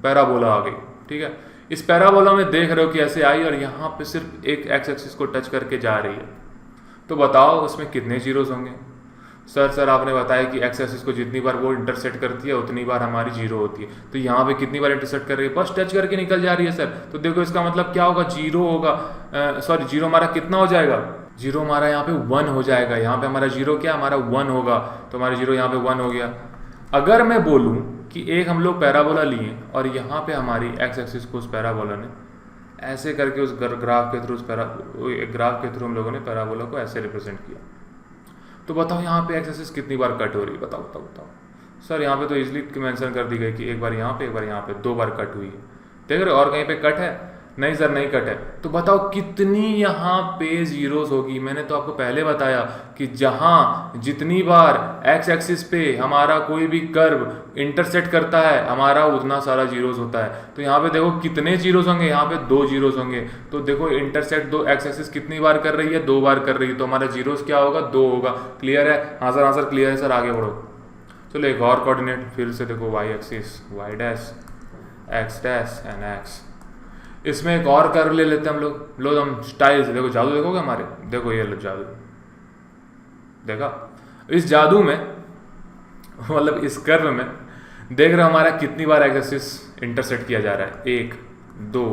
पैराबोला आ गई, ठीक है। इस पैराबोला में देख रहे हो कि ऐसे आई और यहाँ पे सिर्फ एक एक्स एक्सिस को टच करके जा रही है। तो बताओ उसमें कितने जीरोस होंगे। सर आपने बताया कि एक्स एक्सिस को जितनी बार वो इंटरसेक्ट करती है उतनी बार हमारी जीरो होती है, तो यहाँ पे कितनी बार इंटरसेक्ट कर रही है? बस टच करके निकल जा रही है सर। तो देखो इसका मतलब क्या होगा, जीरो होगा, सॉरी जीरो हमारा कितना हो जाएगा, जीरो हमारा यहाँ पे 1 हो जाएगा। यहाँ पे हमारा जीरो क्या, हमारा 1 होगा, तो हमारा जीरो यहाँ पे 1 हो गया। अगर मैं बोलूँ कि एक हम लोग पैराबोला लिए और यहाँ पे हमारी एक्स एक्सिस को उस पैराबोला ने ऐसे करके उस ग्राफ के थ्रू ग्राफ के थ्रू हम लोगों ने पैराबोला को ऐसे रिप्रेजेंट किया, तो बताओ यहाँ पे एक्स एक्सिस कितनी बार कट हो रही है? बताओ बताओ बताओ सर। यहाँ पे तो इजीली मेंशन कर दी गई कि एक बार यहाँ पे, एक बार यहाँ पे, 2 बार कट हुई है। देख रहे हो और कहीं पे कट है? नहीं सर नहीं कट है। तो बताओ कितनी यहाँ पे जीरोस होगी? मैंने तो आपको पहले बताया कि जहाँ जितनी बार एक्स एक्सिस पे हमारा कोई भी कर्व इंटरसेक्ट करता है हमारा उतना सारा जीरोस होता है। तो यहाँ पे देखो कितने जीरोस होंगे, यहाँ पे 2 जीरोस होंगे। तो देखो इंटरसेक्ट 2 एक्स एक्सिस कितनी बार कर रही है, 2 बार कर रही है, तो हमारा जीरोस क्या होगा, 2 होगा। क्लियर है? हाँ सर क्लियर है सर, आगे बढ़ो। चलो एक और कोऑर्डिनेट फिर से देखो, Y axis, Y dash, X dash and X. इसमें एक और कर्व ले लेते हैं हम लोग। लो हम स्टाइल से देखो, जादू देखोगे हमारे, देखो ये लो जादू देखा। इस जादू में मतलब इस कर्व में देख रहे हो हमारा कितनी बार एक्स एक्सिस इंटरसेक्ट किया जा रहा है, 1 2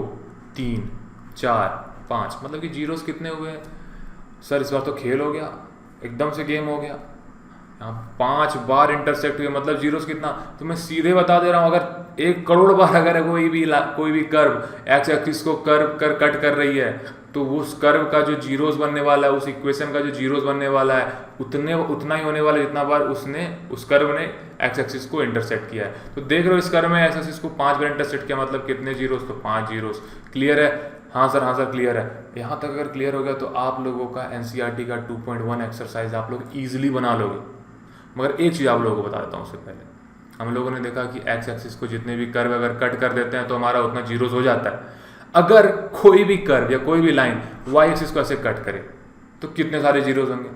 3 4 5, मतलब कि जीरोस कितने हुए हैं सर? इस बार तो खेल हो गया, एकदम से गेम हो गया। यहाँ 5 बार इंटरसेक्ट हुए, मतलब जीरोस कितना? तो मैं सीधे बता दे रहा हूँ, अगर 1 करोड़ बार अगर कोई भी कर्व एक्स एक्सिस को कट कर रही है, तो उस कर्व का जो जीरोस बनने वाला है, उस इक्वेशन का जो जीरोस बनने वाला है, उतना ही होने वाला है जितना बार उस कर्व ने एक्स एक्सिस को इंटरसेक्ट किया है। तो देख रहे हो इस कर्व में एक्स एक्सिस को 5 बार इंटरसेक्ट किया, मतलब कितने जीरोस? तो 5 जीरोस। क्लियर है? हाँ सर क्लियर है। यहाँ तक अगर क्लियर हो गया तो आप लोगों का एनसीईआरटी का 2.1 एक्सरसाइज आप लोग ईजिली बना लोगे। मगर एक चीज़ आप लोगों को बता देता हूँ उससे पहले, हम लोगों ने देखा कि एक्स एक्सिस को जितने भी कर्व अगर कट कर देते हैं तो हमारा उतना जीरोस हो जाता है। अगर कोई भी कर्व या कोई भी लाइन वाई एक्सिस को ऐसे कट करे तो कितने सारे जीरोस होंगे?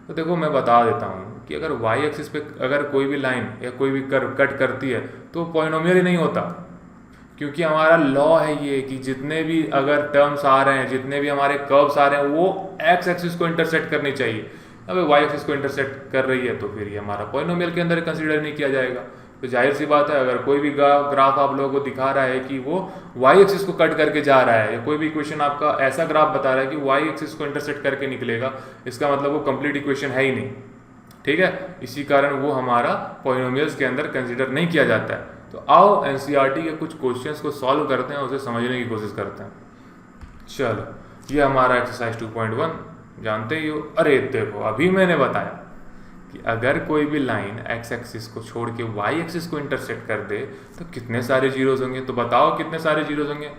तो देखो मैं बता देता हूँ कि अगर वाई एक्सिस पे अगर कोई भी लाइन या कोई भी कर्व कट करती है तो पॉलिनोमियल ही नहीं होता, क्योंकि हमारा लॉ है ये कि जितने भी अगर टर्म्स आ रहे हैं, जितने भी हमारे कर्व्स आ रहे हैं, वो एक्स एक्सिस को इंटरसेक्ट करनी चाहिए। अगर वाई एक्सिस को इंटरसेक्ट कर रही है तो फिर ये हमारा पॉलिनोमियल के अंदर कंसीडर नहीं किया जाएगा। तो जाहिर सी बात है, अगर कोई भी ग्राफ आप लोगों को दिखा रहा है कि वो वाई एक्सिस को कट करके जा रहा है, या कोई भी इक्वेशन आपका ऐसा ग्राफ बता रहा है कि वाई एक्सिस को इंटरसेक्ट करके निकलेगा, इसका मतलब वो कंप्लीट इक्वेशन है ही नहीं। ठीक है, इसी कारण वो हमारा पॉलिनोमियल्स के अंदर कंसिडर नहीं किया जाता है। तो आओ एनसीईआरटी के कुछ क्वेश्चंस को सॉल्व करते हैं, उसे समझने की कोशिश करते हैं। चलो ये हमारा एक्सरसाइज 2.1 जानते ही हो। अरे देखो अभी मैंने बताया कि अगर कोई भी लाइन एक्स एक्सिस को छोड़ के वाई एक्सिस को इंटरसेक्ट कर दे तो कितने सारे जीरोस होंगे? तो बताओ कितने सारे जीरोस होंगे?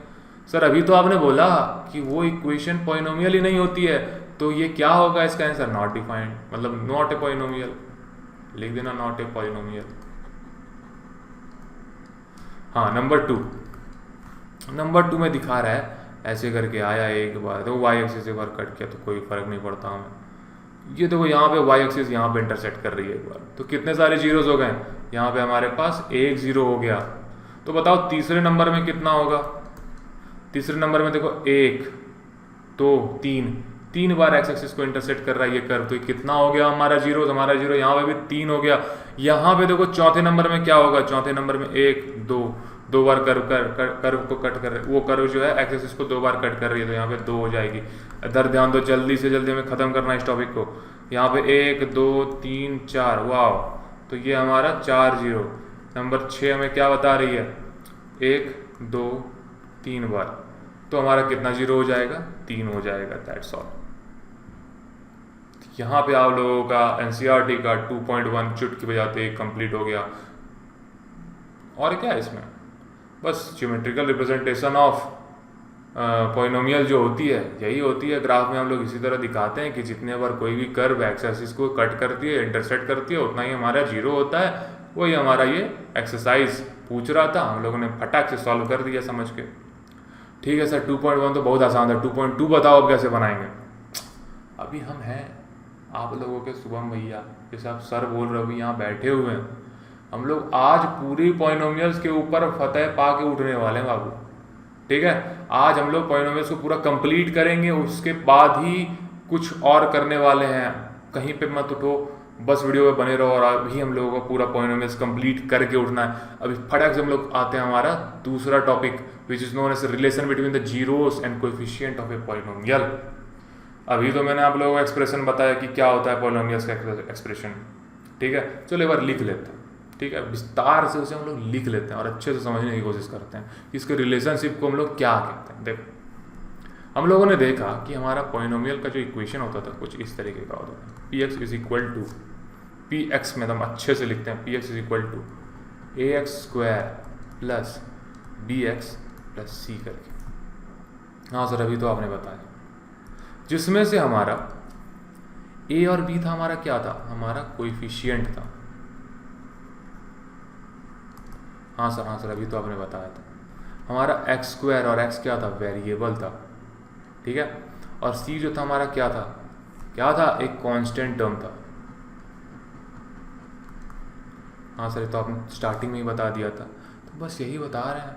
सर अभी तो आपने बोला कि वो इक्वेशन पॉलिनोमियल ही नहीं होती है, तो ये क्या होगा इसका आंसर? नॉट डिफाइंड, मतलब नॉट ए पॉलिनोमियल। लिख देना नॉट ए पॉलिनोमियल। हाँ नंबर 2 में दिखा रहा है ऐसे करके आया एक बार, देखो वाई एक्सिस एक बार कट किया तो कोई फर्क नहीं पड़ता हमें। ये देखो यहाँ पे वाई एक्सिस यहाँ पे इंटरसेक्ट कर रही है एक बार, तो कितने सारे जीरोस हो गए? यहाँ पे हमारे पास 1 जीरो हो गया। तो बताओ तीसरे नंबर में कितना होगा? तीसरे नंबर में देखो 1 2 3 बार एक्स एक्सिस को इंटरसेक्ट कर रहा है ये कर्व, तो कितना हो गया हमारा जीरो? हमारा जीरो यहाँ पे भी 3 हो गया। यहाँ पे देखो चौथे नंबर में क्या होगा? चौथे नंबर में 1 2 बार कर्व को कट कर रहे, वो कर्व जो है एक्स एक्सिस को 2 बार कट कर रही है, तो यहाँ पे 2 हो जाएगी। इधर ध्यान दो, जल्दी से जल्दी हमें खत्म करना है इस टॉपिक को। यहाँ पे 1 2 3 4, वाह, तो ये हमारा 4 जीरो। नंबर 6 हमें क्या बता रही है? 1 2 3 बार, तो हमारा कितना जीरो हो जाएगा? 3 हो जाएगा। That's all. यहाँ पे आप लोगों का एनसीईआरटी का 2.1 चुटकी बजाते कंप्लीट हो गया। और क्या है इसमें? बस ज्योमेट्रिकल रिप्रेजेंटेशन ऑफ पॉलिनोमियल जो होती है यही होती है। ग्राफ में हम लोग इसी तरह दिखाते हैं कि जितने बार कोई भी कर्व एक्स एक्सिस को कट करती है, इंटरसेक्ट करती है, उतना ही हमारा जीरो होता है। वही हमारा ये एक्सरसाइज पूछ रहा था, हम लोगों ने फटाक से सॉल्व कर दिया समझ के। ठीक है सर 2.1 तो बहुत आसान था, 2.2 बताओ अब कैसे बनाएंगे? अभी हम हैं आप लोगों के शुभम भैया, जैसे आप सर बोल रहे हो, अभी यहाँ बैठे हुए हैं हम लोग। आज पूरी पॉलिनोमियल्स के ऊपर फतेह पा के उठने वाले हैं बाबू। ठीक है, आज हम लोग पॉलिनोमियल्स को पूरा कंप्लीट करेंगे, उसके बाद ही कुछ और करने वाले हैं। कहीं पे मत उठो, बस वीडियो पे बने रहो और अभी हम लोगों को पूरा पॉलिनोमियल्स कंप्लीट करके उठना है। अभी फटाक से हम लोग आते हैं हमारा दूसरा topic which is known as relation between the zeros and coefficient of a polynomial. अभी तो मैंने आप लोगों को एक्सप्रेशन बताया कि क्या होता है पॉलिनोमियल्स का एक्सप्रेशन, ठीक है। चलो एक बार लिख लेते हैं, ठीक है, विस्तार से उसे हम लोग लिख लेते हैं और अच्छे से समझने की कोशिश करते हैं कि इसके रिलेशनशिप को हम लोग क्या कहते हैं। देखो हम लोगों ने देखा कि हमारा पॉलिनोमियल का जो इक्वेशन होता था कुछ इस तरीके का होता था, P X is equal to P X में हम अच्छे से लिखते हैं, P X is equal to A X square plus B X plus C करके। हाँ सर अभी तो आपने बताया, जिसमें से हमारा ए और बी था, हमारा क्या था, हमारा कोएफिशिएंट था। हाँ सर अभी तो आपने बताया था। हमारा एक्स स्क्वायर और एक्स क्या था, वेरिएबल था, ठीक है। और सी जो था हमारा क्या था, एक कांस्टेंट टर्म था। हाँ सर तो आपने स्टार्टिंग में ही बता दिया था, तो बस यही बता रहे हैं।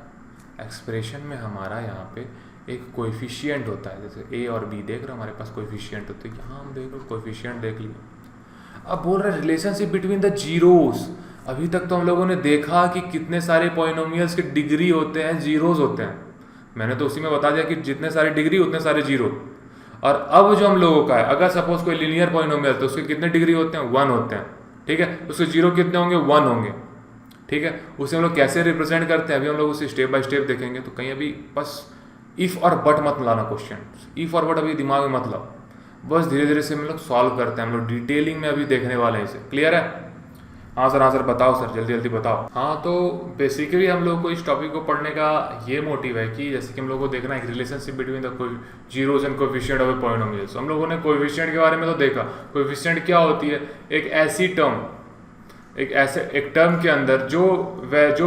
एक्सप्रेशन में हमारा यहाँ पे एक कोएफिशिएंट होता है, जैसे ए और बी देख रहे हो हमारे पास कोएफिशिएंट होते हैं, यहाँ हम देख रहे हो कोएफिशिएंट देख लिया। अब बोल रहे हैं रिलेशनशिप बिटवीन द जीरोस। अभी तक तो हम लोगों ने देखा कि कितने सारे पॉलिनोमियल्स के डिग्री होते हैं, जीरोस होते हैं। मैंने तो उसी में बता दिया कि जितने सारे डिग्री उतने सारे जीरो। और अब जो हम लोगों का है, अगर सपोज कोई लीनियर पॉलिनोमियल तो उसके कितने डिग्री होते हैं, 1 होते हैं, ठीक है। उसके जीरो कितने होंगे, 1 होंगे, ठीक है। उसे हम लोग कैसे रिप्रेजेंट करते हैं अभी हम लोग उसे स्टेप बाय स्टेप देखेंगे। तो कहीं अभी बस इफ़ और बट मत लाना क्वेश्चन, इफ़ और बट अभी दिमाग में मत लाओ, बस धीरे धीरे से हम लोग सॉल्व करते हैं। हम लोग डिटेलिंग में अभी देखने वाले हैं इसे, क्लियर है। हाँ सर बताओ सर, जल्दी जल्दी बताओ। हाँ तो बेसिकली हम लोग को इस टॉपिक को पढ़ने का ये मोटिव है कि जैसे कि हम लोग को देखना है relationship between the zeros and coefficient of A polynomials. हम लोगों ने कोएफिशिएंट के बारे में तो देखा, कोएफिशिएंट क्या होती है, एक ऐसी टर्म, एक टर्म के अंदर जो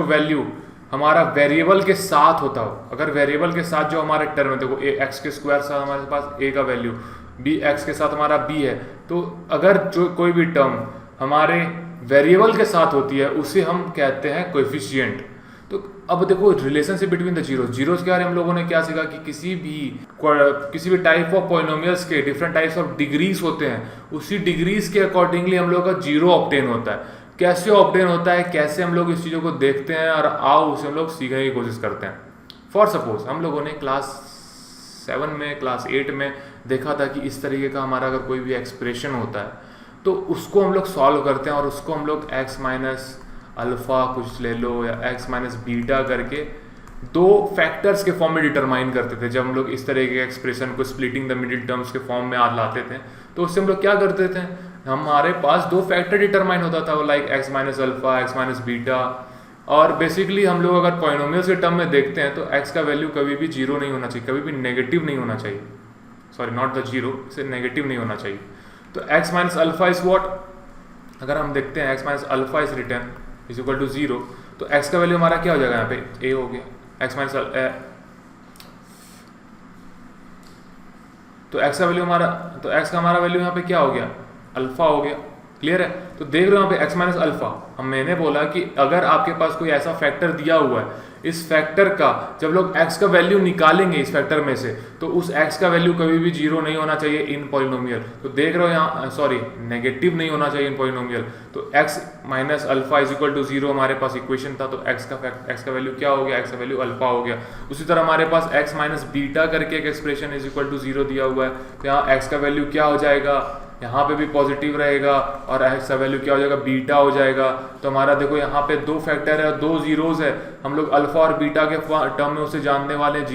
वैल्यू हमारा वेरिएबल के साथ होता हो। अगर वेरिएबल के साथ जो हमारे टर्म है, देखो ए एक्स के स्क्वायर साथ हमारे पास ए का वैल्यू, बी एक्स के साथ हमारा बी है, तो अगर जो कोई भी टर्म हमारे वेरिएबल के साथ होती है उसे हम कहते हैं कोएफिशिएंट। तो अब देखो रिलेशनशिप बिटवीन द जीरोस के बारे में हम लोगों ने क्या सीखा कि किसी भी टाइप ऑफ पॉलिनोमियल्स के डिफरेंट टाइप्स ऑफ डिग्रीज होते हैं, उसी डिग्रीज के अकॉर्डिंगली हम लोग का जीरो ऑब्टेन होता है। कैसे ऑब्टेन होता है, कैसे हम लोग इस चीज़ों को देखते हैं, और आओ उसे हम लोग सीखने की कोशिश करते हैं। फॉर सपोज हम लोगों ने क्लास 7 में, क्लास 8 में देखा था कि इस तरीके का हमारा अगर कोई भी एक्सप्रेशन होता है तो उसको हम लोग सॉल्व करते हैं और उसको हम लोग एक्स माइनस अल्फ़ा कुछ ले लो या एक्स माइनस बीटा करके 2 फैक्टर्स के फॉर्म में डिटरमाइन करते थे। जब हम लोग इस तरह के एक्सप्रेशन को स्प्लिटिंग द मिडिल टर्म्स के फॉर्म में लाते थे तो उससे हम लोग क्या करते थे, हमारे पास 2 फैक्टर डिटरमाइन होता था, वो like x minus alpha, x minus beta. और बेसिकली हम लोग अगर पॉलिनोमियल्स के टर्म में देखते हैं तो एक्स का वैल्यू कभी भी जीरो नहीं होना चाहिए, कभी भी नेगेटिव नहीं होना चाहिए, सॉरी नॉट द जीरो, से नेगेटिव नहीं होना चाहिए। तो x minus alpha is what, अगर हम देखते हैं x minus alpha is return is equal to 0, तो x का वैल्यू हमारा क्या हो जाएगा, यहाँ पे a हो गया, x माइनस तो x का वैल्यू हमारा, तो x का हमारा वैल्यू यहाँ पे क्या हो गया, अल्फा हो गया, क्लियर है। तो देख रहे हो यहाँ पे x माइनस अल्फा, मैंने बोला कि अगर आपके पास कोई ऐसा फैक्टर दिया हुआ है, इस फैक्टर का जब लोग x का वैल्यू निकालेंगे इस फैक्टर में से, तो उस x का वैल्यू कभी भी जीरो नहीं होना चाहिए इन पॉलिनोमियल। तो देख रहे हो यहाँ, सॉरी नेगेटिव नहीं होना चाहिए इन पॉलिनोमियल। तो x minus alpha is equal to 0 हमारे पास इक्वेशन था, तो x का वैल्यू क्या हो गया, x का वैल्यू अल्फा हो गया। उसी तरह हमारे पास x माइनस बीटा करके एक एक्सप्रेशन इज इक्वल टू 0 दिया हुआ है, तो यहाँ x का वैल्यू क्या हो जाएगा, यहाँ पे भी पॉजिटिव रहेगा और x का वैल्यू क्या हो जाएगा, बीटा हो जाएगा। तो हमारा देखो यहाँ पे 2 फैक्टर है और 2 जीरोस है, हम लोग अल्फा और बीटा के टर्म में उसे जानने वाले हैं।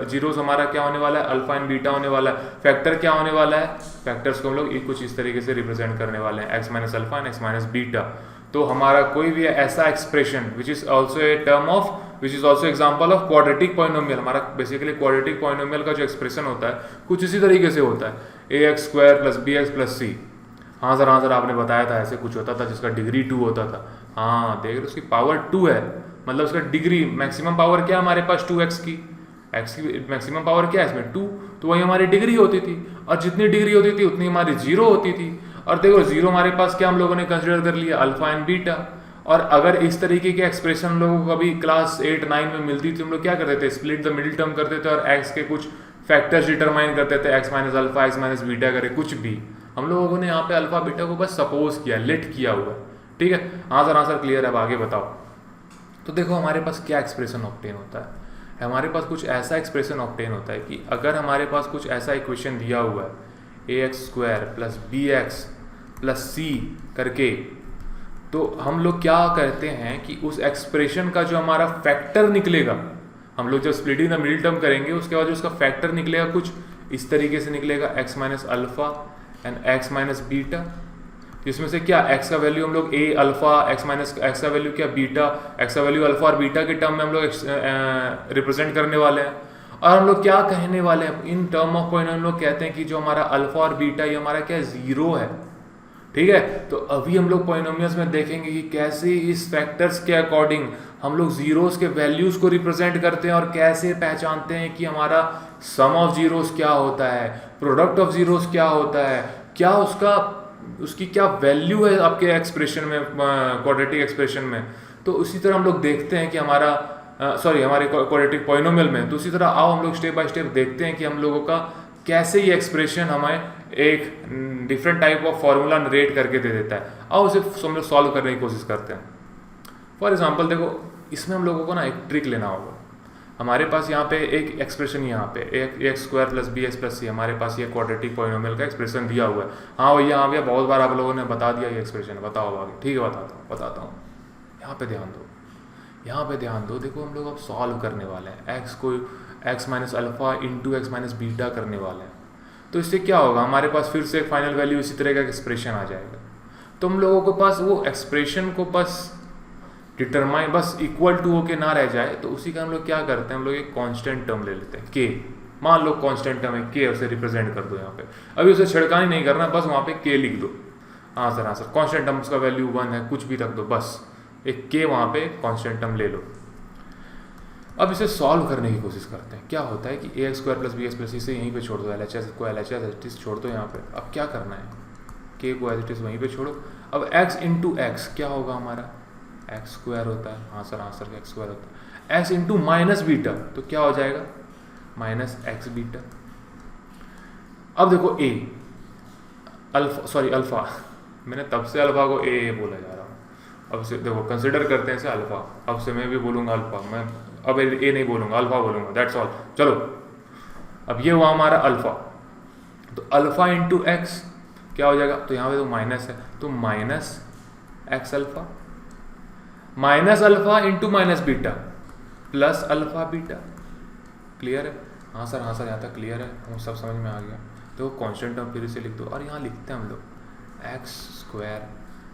जीरोस हमारा क्या होने वाला है, अल्फा एंड बीटा होने वाला है। फैक्टर क्या होने वाला है, फैक्टर्स को हम लोग कुछ इस तरीके से रिप्रेजेंट करने वाले हैं, x minus alpha and x minus beta. तो हमारा कोई भी ऐसा expression which is also a term of, which is also example of quadratic polynomial, हमारा बेसिकली क्वाड्रेटिक पॉलिनोमियल का जो एक्सप्रेशन होता है कुछ इसी तरीके से होता है, A X square plus B X plus C. हाँ सर आपने बताया था ऐसे कुछ होता था जिसका डिग्री 2 होता था। हाँ देख रहे उसकी पावर 2 है, मतलब उसका डिग्री मैक्सिमम पावर क्या है हमारे पास 2x की, x की मैक्सिमम पावर क्या है इसमें 2, तो वही हमारी डिग्री होती थी, और जितनी डिग्री होती थी उतनी हमारी जीरो होती थी। और देखो जीरो हमारे पास क्या हम लोगों ने कंसिडर कर लिया, अल्फा एंड बीटा। और अगर इस तरीके के एक्सप्रेशन हम लोगों को कभी क्लास 8-9 में मिलती थी, हम लोग क्या करते थे, स्प्लिट द मिडिल टर्म करते थे और x के कुछ फैक्टर्स डिटरमाइन करते थे, x minus alpha, x minus beta करे कुछ भी, हम लोगों ने यहाँ पे अल्फा बीटा को बस सपोज किया, लेट किया हुआ है, ठीक है। आंसर क्लियर है, अब आगे बताओ। तो देखो हमारे पास क्या एक्सप्रेशन ऑब्टेन होता है, हमारे पास कुछ ऐसा एक्सप्रेशन ऑब्टेन होता है कि अगर हमारे पास कुछ ऐसा इक्वेशन दिया हुआ है ax² plus bx plus c करके, तो हम लोग क्या करते हैं कि उस एक्सप्रेशन का जो हमारा फैक्टर निकलेगा, हम लोग जब स्प्लिटिंग द मिडिल टर्म करेंगे उसके बाद जो उसका फैक्टर निकलेगा कुछ इस तरीके से निकलेगा, x minus alpha and x minus beta, जिसमें से क्या x का वैल्यू हम लोग a अल्फा, x का वैल्यू क्या बीटा, x का वैल्यू अल्फा और बीटा के टर्म में हम लोग रिप्रेजेंट करने वाले हैं। और हम लोग क्या कहने वाले हैं इन टर्म ऑफ पॉइंट, हम लोग कहते हैं कि जो हमारा अल्फा और बीटा ये हमारा क्या जीरो है, ठीक है। तो अभी हम लोग पॉलिनोमियल्स में देखेंगे कि कैसे इस फैक्टर्स के अकॉर्डिंग हम लोग जीरोस के वैल्यूज को रिप्रेजेंट करते हैं और कैसे पहचानते हैं कि हमारा सम ऑफ जीरोस क्या होता है, प्रोडक्ट ऑफ जीरोस क्या होता है, क्या उसकी क्या वैल्यू है आपके एक्सप्रेशन में, क्वाड्रेटिक एक्सप्रेशन में। तो उसी तरह हम लोग देखते हैं कि हमारे क्वाड्रेटिक पॉलिनोमियल में, तो उसी तरह आओ हम लोग स्टेप बाय स्टेप देखते हैं कि हम लोगों का कैसे ये एक्सप्रेशन हमें एक different type of formula narrate करके दे देता है। आओ उसे हम लोग सॉल्व करने की कोशिश करते हैं। फॉर एग्जांपल देखो, इसमें हम लोगों को ना एक ट्रिक लेना होगा। हमारे पास यहाँ पे एक एक्सप्रेशन, यहाँ पे ax² plus bx plus c, हमारे पास ये क्वाड्रेटिक पॉलिनोमियल का एक्सप्रेशन दिया हुआ है। हाँ भैया बहुत बार आप लोगों ने बता दिया ये एक्सप्रेशन, बताओ आगे, ठीक है बताता हूँ। यहाँ पे ध्यान दो, देखो हम लोग अब सॉल्व करने वाले हैं, x minus alpha into x minus beta करने वाले हैं। तो इससे क्या होगा, हमारे पास फिर से एक फाइनल वैल्यू इसी तरह का एक्सप्रेशन आ जाएगा। तो हम लोगों के पास वो एक्सप्रेशन को बस डिटरमाइन, बस इक्वल टू होके ना रह जाए, तो उसी का हम लोग क्या करते हैं, हम लोग एक कांस्टेंट टर्म ले लेते हैं k। मान लो कांस्टेंट टर्म है k, उसे रिप्रेजेंट कर दो यहाँ पे। अभी उसे छिड़कानी नहीं करना, बस वहाँ पे k लिख दो। हाँ सर कांस्टेंट टर्म उसका वैल्यू 1 है, कुछ भी रख दो, बस एक k वहाँ पे कांस्टेंट टर्म ले लो। अब इसे सॉल्व करने की कोशिश करते हैं। क्या होता है कि ax² प्लस bx प्लस इसे यहीं पे छोड़ दो, LHS को LHS एज इट इज छोड़ दो यहाँ पे। अब क्या करना है, k को एज इट इज वहीं पे छोड़ो। अब x इंटू एक्स क्या होगा हमारा, x² होता है, हाँ सर x² होता है। x इंटू माइनस बीटा तो क्या हो जाएगा, माइनस x बीटा। अब देखो अल्फा, मैंने तब से अल्फा को a बोला जा रहा हूँ। अब से देखो कंसिडर करते हैं इसे अल्फा, अब से मैं भी बोलूँगा अल्फा, मैं अब ए नहीं बोलूँगा, अल्फा बोलूँगा, दैट्स ऑल। चलो अब ये हुआ हमारा अल्फा, तो अल्फा इंटू एक्स क्या हो जाएगा, तो यहाँ पे तो माइनस है, तो minus x alpha, minus alpha into minus beta plus alpha beta. Clear है, हाँ सर यहाँ तक क्लियर है, हम सब समझ में आ गया। तो कांस्टेंट टर्म फिर से लिख दो, और यहाँ लिखते हैं हम लोग x²।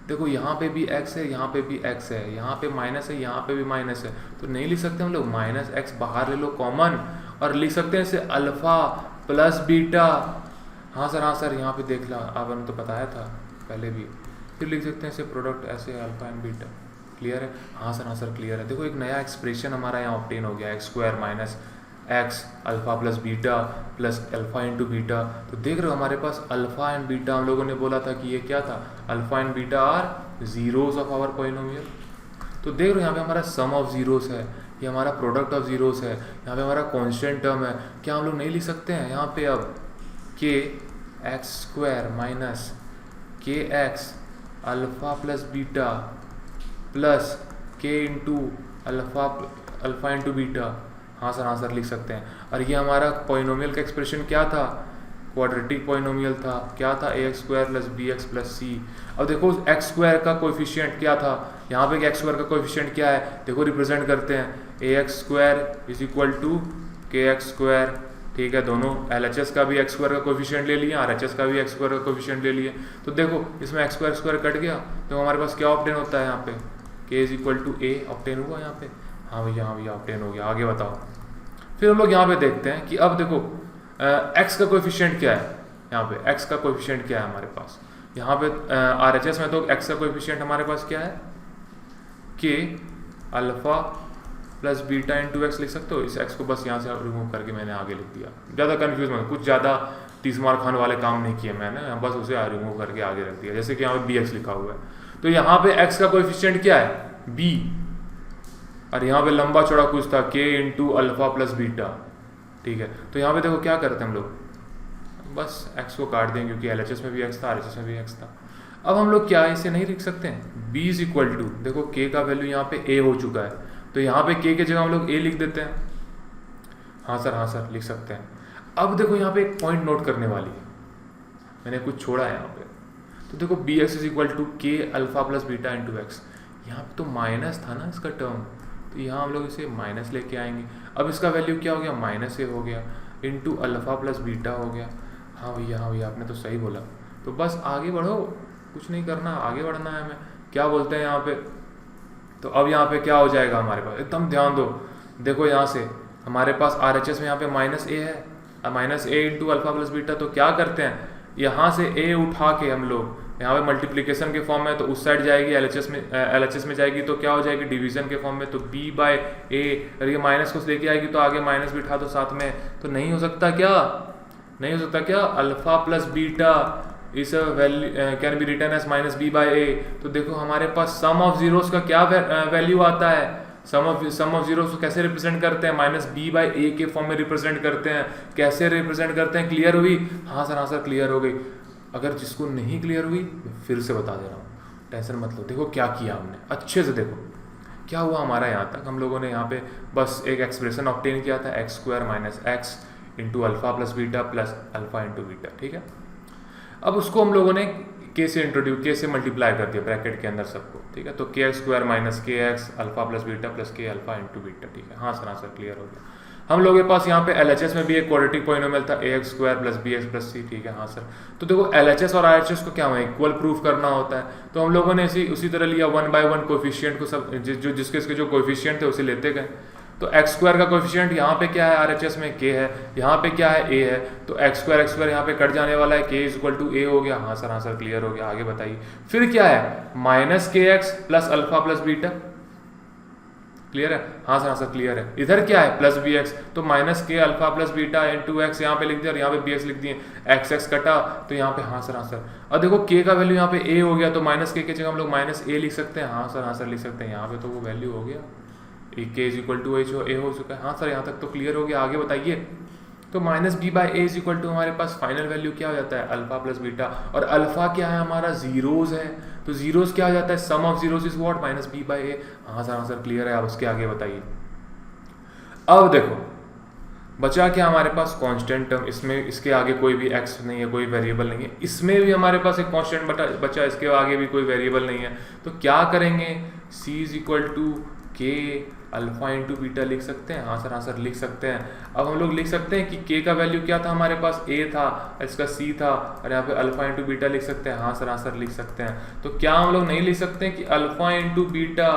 देखो यहाँ पे भी x है, यहाँ पे भी x है, यहाँ पे माइनस है, यहाँ पे भी माइनस है, तो नहीं लिख सकते हम लोग, माइनस x बाहर ले लो कॉमन, और लिख सकते हैं इसे अल्फा प्लस बीटा। हाँ सर यहाँ पे देख ला, आपने तो बताया था पहले भी। फिर लिख सकते हैं इसे प्रोडक्ट ऐसे अल्फा एंड बीटा। क्लियर है, हाँ सर क्लियर है। देखो एक नया एक्सप्रेशन हमारा यहाँ ऑब्टेन हो गया, x² minus x alpha plus beta plus alpha into beta. तो देख रहे हो हमारे पास अल्फा एंड बीटा, हम लोगों ने बोला था कि ये क्या था, alpha and beta are zeros of our polynomial. तो देख रहे हो यहाँ पे हमारा सम ऑफ जीरोस है, ये हमारा प्रोडक्ट ऑफ जीरोस है, यहाँ पे हमारा कांस्टेंट टर्म है। क्या हम लोग नहीं लिख सकते हैं यहाँ पे अब kx² minus kx alpha plus beta plus k into alpha into beta. हाँ सर लिख सकते हैं। और ये हमारा पॉलिनोमियल का एक्सप्रेशन क्या था, क्वाड्रेटिक पॉलिनोमियल था, क्या था ax² plus bx plus c। अब देखो x² का कोएफिशिएंट क्या था, यहाँ पे x² का कोएफिशिएंट क्या है, देखो रिप्रेजेंट करते हैं ax² is equal to kx²। ठीक है, दोनों LHS का भी x² का कोएफिशिएंट ले लिए, RHS का भी x² का कोएफिशिएंट ले लिए। तो देखो इसमें x² कट गया, तो हमारे पास क्या ऑब्टेन होता है यहाँ पे, k is equal to a obtain हुआ यहाँ पे। हाँ भैया ऑब्टेन हो गया, आगे बताओ। फिर हम लोग यहाँ पे देखते हैं कि अब देखो x का कोएफिशिएंट क्या है, यहाँ पे x का कोएफिशिएंट क्या है हमारे पास, यहाँ पे RHS में तो x का कोएफिशिएंट हमारे पास क्या है, k alpha plus beta into x लिख सकते हो। इस x को बस यहाँ से रिमूव करके मैंने आगे लिख दिया, ज़्यादा कन्फ्यूज मत, कुछ ज़्यादा 30 मार खाने वाले काम नहीं किए मैंने, बस उसे रिमूव करके आगे रख दिया। जैसे कि यहाँ पे bx लिखा हुआ है, तो यहाँ पे x का कोएफिशिएंट क्या है, b, और यहाँ पे लंबा चौड़ा कुछ था k into alpha plus beta. ठीक है, तो यहाँ पे देखो क्या करते हैं हम लोग, बस x को काट देंगे क्योंकि LHS में भी x था, RHS में भी x था। अब हम लोग क्या इसे नहीं लिख सकते हैं, b इज इक्वल टू, देखो k का वैल्यू यहाँ पे a हो चुका है, तो यहाँ पे k की जगह हम लोग a लिख देते हैं। हाँ सर लिख सकते हैं। अब देखो यहाँ पे एक पॉइंट नोट करने वाली है, मैंने कुछ छोड़ा है यहाँ पे। तो देखो B X is equal to के alpha plus beta into X, यहाँ पे तो माइनस था ना इसका टर्म, तो यहाँ हम लोग इसे माइनस लेके आएंगे। अब इसका वैल्यू क्या हो गया, माइनस ए हो गया इंटू अल्फा प्लस बीटा हो गया। हाँ भैया आपने तो सही बोला। तो बस आगे बढ़ो, कुछ नहीं करना, आगे बढ़ना है हमें। क्या बोलते हैं यहाँ पे, तो अब यहाँ पे क्या हो जाएगा हमारे पास, एकदम ध्यान दो। देखो यहाँ से हमारे पास RHS में यहाँ पे माइनस ए है, माइनस ए इंटू अल्फा प्लस बीटा। तो क्या करते हैं, यहाँ से ए उठा के हम लोग यहाँ पे मल्टीप्लिकेशन के फॉर्म में, तो उस साइड जाएगी LHS में जाएगी तो क्या हो जाएगी, डिवीजन के फॉर्म में, तो b बाय ए। और ये माइनस को लेके आएगी तो आगे माइनस भी उठा दो साथ में। तो नहीं हो सकता क्या, नहीं हो सकता क्या, अल्फा प्लस बीटा इस value can be written as minus B by A. तो देखो हमारे पास सम ऑफ जीरोस का क्या वैल्यू आता है, सम ऑफ जीरोस को कैसे रिप्रेजेंट करते हैं, माइनस बी बाई ए के फॉर्म में रिप्रेजेंट करते हैं। कैसे रिप्रेजेंट करते हैं, क्लियर हुई? हाँ सर क्लियर हो गई। अगर जिसको नहीं क्लियर हुई फिर से बता दे रहा हूँ, टेंशन मत लो। देखो क्या किया हमने, अच्छे से देखो क्या हुआ हमारा। यहाँ तक हम लोगों ने यहाँ पे बस एक एक्सप्रेशन ऑब्टेन किया था, x square minus x into alpha plus beta plus alpha into beta, ठीक है। अब उसको हम लोगों ने के से मल्टीप्लाई कर दिया ब्रैकेट के अंदर सबको, ठीक है। तो के एक्स स्क्वायर माइनस के x alpha plus beta plus के अल्फा इंटू बीटा, ठीक है। हाँ सर क्लियर हो गया। हम लोगों के पास यहाँ पे LHS में भी एक क्वाड्रेटिक पॉलिनोमियल था, A X square plus B X plus C, ठीक है। हाँ सर, तो देखो LHS और RHS को क्या हुआ, इक्वल प्रूफ करना होता है। तो हम लोगों ने उसी तरह लिया 1 बाय 1 कोफिशिएंट को, सब जिसके जो कोफिशिएंट थे उसे लेते गए। तो एक्स स्क्वायर का कोफिशिएंट यहाँ पे क्या है, RHS में के है, यहाँ पे क्या है, ए है। तो एक्स स्क्वायर यहाँ पे कट जाने वाला है, के इज इक्वल टू ए हो गया। हाँ सर क्लियर हो गया। आगे बताइए फिर क्या है, माइनस के x plus alpha plus beta, clear है? हाँ सर क्लियर है। इधर क्या है, प्लस बी एक्स, तो माइनस के alpha plus beta into X यहाँ पे लिख दिया और यहाँ पे बी एक्स लिख दिए, एक्स एक्स कटा तो यहाँ पे हाँ सर। और देखो के का वैल्यू यहाँ पे ए हो गया, तो माइनस के जगह हम लोग माइनस ए लिख सकते हैं। हाँ सर लिख सकते हैं। यहाँ पे तो वो वैल्यू हो गया, के इज इक्वल टू ए हो चुका है। हाँ सर यहाँ तक तो क्लियर हो गया। आगे बताइए। तो minus B by A is equal to हमारे पास फाइनल वैल्यू क्या हो जाता है, अल्फा प्लस बीटा। और अल्फा क्या है हमारा, जीरोज है, तो जीरोज क्या हो जाता है, sum of zeros is what, minus B by A. हाँ सर क्लियर है। आप उसके आगे बताइए। अब देखो बचा क्या हमारे पास, कांस्टेंट टर्म। इसमें इसके आगे कोई भी एक्स नहीं है, कोई वेरिएबल नहीं है। इसमें भी हमारे पास एक कांस्टेंट बचा, इसके आगे भी कोई वेरिएबल नहीं है। तो क्या करेंगे, सी इज इक्वल टू के अल्फा इंटू बीटा लिख सकते हैं। हाँ सर लिख सकते हैं। अब हम लोग लिख सकते हैं कि के का वैल्यू क्या था हमारे पास, ए था, इसका सी था, और यहाँ पे अल्फा इंटू बीटा लिख सकते हैं। हाँ सर लिख सकते हैं। तो क्या हम लोग नहीं लिख सकते हैं कि अल्फा इंटू बीटा,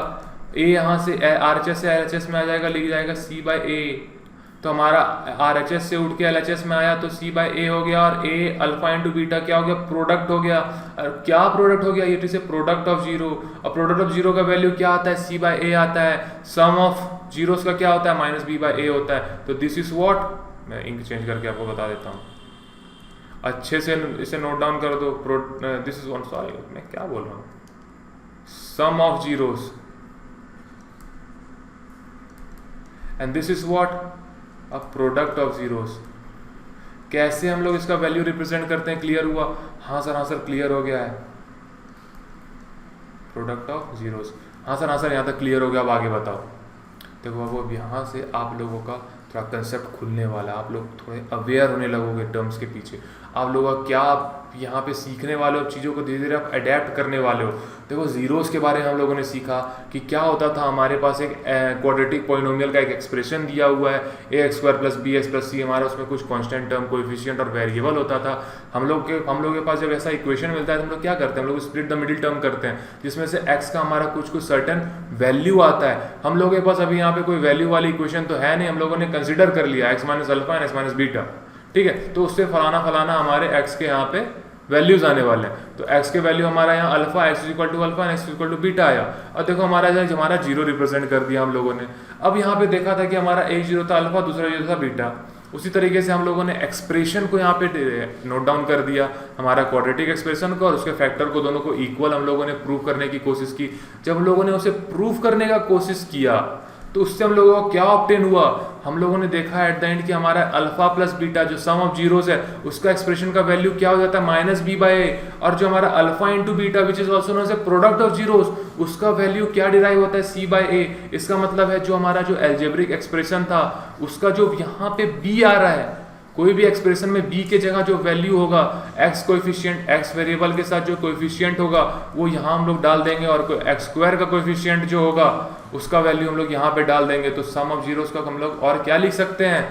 ए यहाँ से RHS से LHS में आ जाएगा, लिख जाएगा सी बाई ए। तो हमारा RHS से उठ के LHS में आया तो सी बाई ए हो गया, और ए अल्फा इंटू बीटा क्या हो गया, प्रोडक्ट हो गया। क्या प्रोडक्ट हो गया, ये से प्रोडक्ट ऑफ जीरो। और प्रोडक्ट ऑफ जीरो का वैल्यू क्या आता है, सी बाई ए आता है। सम ऑफ जीरोस का क्या होता है, माइनस बी बाई ए होता है। तो दिस इज व्हाट, मैं इंक चेंज करके आपको बता देता हूँ, अच्छे से इसे नोट डाउन कर दो। दिस इज वन, सॉरी मैं क्या बोल रहा हूँ, sum of zeros and this is what, a product of zeros. कैसे हम लोग इसका वैल्यू रिप्रेजेंट करते हैं, क्लियर हुआ? हाँ सर क्लियर हो गया है, प्रोडक्ट ऑफ जीरोस। हाँ सर यहाँ तक क्लियर हो गया। अब आगे बताओ। देखो अब यहाँ से आप लोगों का थोड़ा कंसेप्ट खुलने वाला, आप लोग थोड़े अवेयर होने लगोगे टर्म्स के पीछे। आप लोग का क्या यहाँ पे सीखने वाले हो, चीज़ों को धीरे धीरे आप अडेप्ट करने वाले हो। देखो जीरोस के बारे में हम लोगों ने सीखा कि क्या होता था, हमारे पास एक क्वाड्रेटिक पॉलिनोमियल का एक एक्सप्रेशन दिया हुआ है, A X square plus B X plus C. हमारा उसमें कुछ कांस्टेंट टर्म, कोएफिशिएंट और वेरिएबल होता था। हम लोग के पास जब ऐसा इक्वेशन मिलता है तो हम लोग क्या करते हैं, हम लोग स्प्लिट द मिडिल टर्म करते हैं, जिसमें से एक्स का हमारा कुछ सर्टेन वैल्यू आता है। हम लोगों के पास अभी यहाँ पे कोई वैल्यू वाली इक्वेशन तो है नहीं, हम लोगों ने कंसिडर कर लिया x minus alpha and x minus beta, ठीक है। तो उससे फलाना हमारे एक्स के यहाँ पे वैल्यूज आने वाले हैं। तो एक्स के वैल्यू हमारा यहाँ alpha, X equal to alpha and X equal to beta आया। और देखो हमारा जीरो रिप्रेजेंट कर दिया हम लोगों ने। अब यहाँ पे देखा था कि हमारा एक जीरो था अल्फा, दूसरा जीरो था बीटा। उसी तरीके से हम लोगों ने एक्सप्रेशन को यहाँ पे नोट डाउन कर दिया, हमारा क्वाड्रेटिक एक्सप्रेशन को और उसके फैक्टर को, दोनों को इक्वल हम लोगों ने प्रूव करने की कोशिश की। जब हम लोगों ने उसे प्रूव करने का कोशिश किया तो उससे हम लोगों को क्या ऑब्टेन हुआ, हम लोगों ने देखा एट द एंड कि हमारा अल्फा प्लस बीटा जो सम ऑफ जीरोस है उसका एक्सप्रेशन का वैल्यू क्या हो जाता है माइनस बी बाई ए, और जो हमारा alpha into beta which is also known as product of zeros उसका वैल्यू क्या डिराइव होता है सी बाई ए। इसका मतलब है जो हमारा जो एल्जेब्रिक एक्सप्रेशन था उसका जो यहाँ पे बी आ रहा है, कोई भी एक्सप्रेशन में b के जगह जो वैल्यू होगा x कोएफिशिएंट, x वेरिएबल के साथ जो कोएफिशिएंट होगा वो यहाँ हम लोग डाल देंगे, और x स्क्वायर का कोएफिशिएंट जो होगा उसका वैल्यू हम लोग यहाँ पे डाल देंगे। तो सम ऑफ जीरोस का हम लोग और क्या लिख सकते हैं,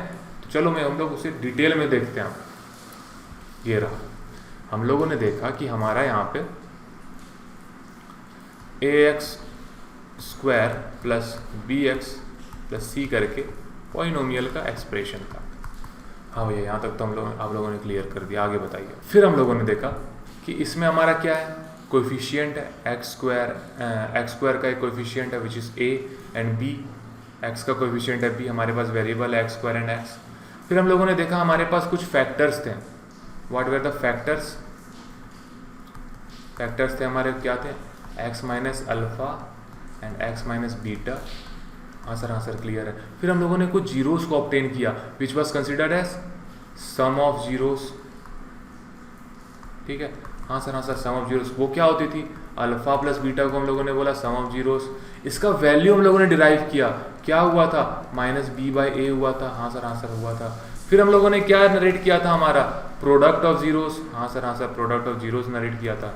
तो चलो मैं हम लोग उसे डिटेल में देखते हैं। ये रहा, हम लोगों ने देखा कि हमारा यहाँ पे ax square plus bx plus c करके पॉलिनोमियल का एक्सप्रेशन था। हाँ भैया यहाँ तक तो आप लोगों ने क्लियर कर दिया, आगे बताइए। फिर हम लोगों ने देखा कि इसमें हमारा क्या है, कोएफिशिएंट है एक्स स्क्वायर का एक कोएफिशिएंट है which is a and b, x का कोएफिशिएंट है b, हमारे पास वेरिएबल है एक्स स्क्वायर एंड x। फिर हम लोगों ने देखा हमारे पास कुछ फैक्टर्स थे। What were the factors, factors थे हमारे क्या थे, x minus alpha and x minus beta. हाँ सर क्लियर है। फिर हम लोगों ने कुछ जीरोस को ऑब्टेन किया which was considered as sum of zeros, ठीक है। हाँ सर सम ऑफ जीरोस वो क्या होती थी, अल्फा प्लस बीटा को हम लोगों ने बोला सम ऑफ जीरोस, इसका वैल्यू हम लोगों ने डिराइव किया, क्या हुआ था माइनस बी बाई ए हुआ था। हाँ सर हुआ था। फिर हम लोगों ने क्या नरेट किया था, हमारा प्रोडक्ट ऑफ जीरोस। हाँ sir product of zeros narrate किया था।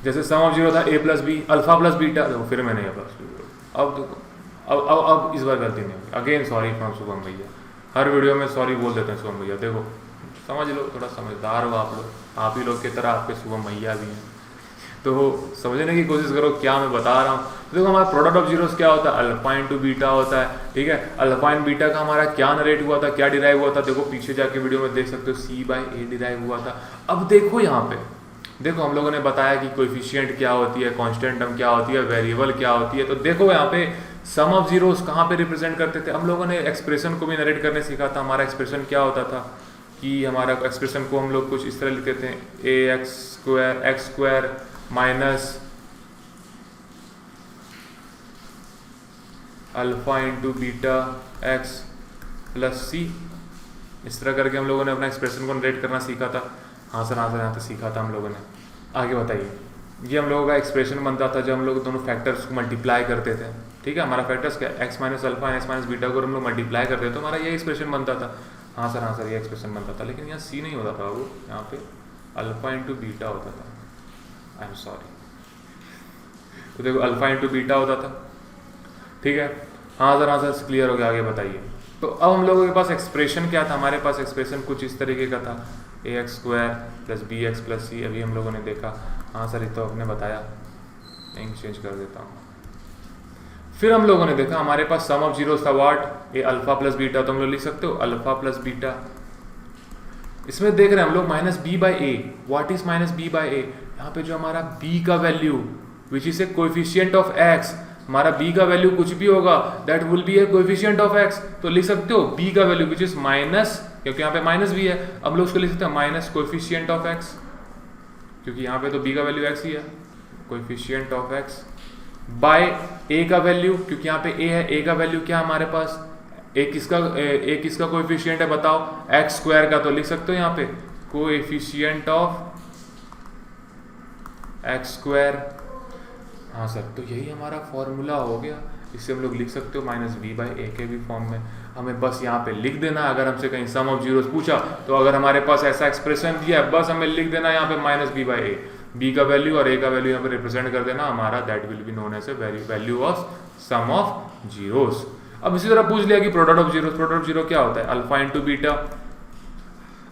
जैसे सम ऑफ जीरो था a plus B, alpha plus beta, देखो फिर मैंने a प्लस बी, अब देखो अब इस बार गलती नहीं होगी। अगेन सॉरी फ्रॉम शुभम भैया, हर वीडियो में सॉरी बोल देते हैं शुभम भैया, देखो समझ लो, थोड़ा समझदार हो आप लोग, आप ही लोग की तरह आपके शुभम भैया भी हैं, तो समझने की कोशिश करो क्या मैं बता रहा हूँ। देखो हमारा प्रोडक्ट ऑफ जीरोस क्या होता है, अल्फा इंटू बीटा होता है, ठीक है। अल्फा इन बीटा का हमारा क्या नरेट हुआ था, क्या डिराइव हुआ था, देखो पीछे जाके वीडियो में देख सकते हो, सी बाई ए डिराइव हुआ था। अब देखो यहाँ पे, देखो हम लोगों ने बताया कि कोएफिशिएंट क्या होती है, कांस्टेंट टर्म क्या होती है, वेरिएबल क्या होती है। तो देखो यहाँ पे सम ऑफ जीरोस कहाँ पे रिप्रेजेंट करते थे, हम लोगों ने एक्सप्रेशन को भी नरेट करने सीखा था। हमारा एक्सप्रेशन क्या होता था कि हमारा एक्सप्रेशन को हम लोग कुछ इस तरह लिखते थे, A X square minus alpha into beta X plus C, इस तरह करके हम लोगों ने अपना एक्सप्रेशन को नरेट करना सीखा था। हाँ सर यहाँ तक सीखा था हम लोगों ने। आगे बताइए, ये हम लोगों का एक्सप्रेशन बनता था जब हम लोग दोनों फैक्टर्स को मल्टीप्लाई करते थे, ठीक है। हमारा फैक्टर्स क्या, x minus alpha x minus beta को हम लोग मल्टीप्लाई करते थे तो हमारा ये एक्सप्रेशन बनता था। हाँ सर ये एक्सप्रेशन बनता था, लेकिन यहाँ सी नहीं होता था, वो यहाँ पे अल्फा इंटू बीटा होता था। आई एम सॉरी, तो देखो अल्फा इंटू बीटा होता था, ठीक है। हाँ सर क्लियर हो गया, आगे बताइए। तो अब हम लोगों के पास एक्सप्रेशन क्या था, हमारे पास एक्सप्रेशन कुछ इस तरीके का था, A X square plus B X plus C, अभी हम लोगों ने देखा। हाँ सर ये तो आपने बताया, नहीं चेंज कर देता हूँ। फिर हम लोगों ने देखा हमारे पास सम ऑफ जीरोस था, what, A alpha plus beta, तो हम लोग लिख सकते हो अल्फा प्लस बीटा। इसमें देख रहे हैं हम लोग minus B by A, what is minus B by A, यहाँ पे जो हमारा b का value which is a coefficient of x, हमारा b का वैल्यू कुछ भी होगा that will be a coefficient of x, तो लिख सकते हो b का वैल्यू विच इज माइनस, क्योंकि यहाँ पे माइनस भी है, अब लोग उसको लिख सकते हैं माइनस कोएफिशिएंट ऑफ x, क्योंकि यहाँ पे तो b का वैल्यू x ही है, coefficient of x by a का वैल्यू, क्योंकि यहाँ पे a है, a का वैल्यू क्या है हमारे पास, एक किसका कोएफिशिएंट है बताओ, एक्स स्क्वायर का, तो लिख सकते हो यहाँ पे कोएफिशिएंट ऑफ एक्स स्क्वायर। हाँ सर, तो यही हमारा फॉर्मूला हो गया, इससे हम लोग लिख सकते हो माइनस बी बाई ए के भी फॉर्म में। हमें बस यहाँ पे लिख देना, अगर हमसे कहीं सम ऑफ जीरोस पूछा तो अगर हमारे पास ऐसा एक्सप्रेशन दिया है बस हमें लिख देना यहाँ पे minus B by A, B का वैल्यू और ए का वैल्यू यहाँ पे रिप्रेजेंट कर देना हमारा, that will be known as a value of sum of zeros. अब इसी तरह पूछ लिया कि product of zero, product of zero क्या होता है, अल्फा इंटू बीटा।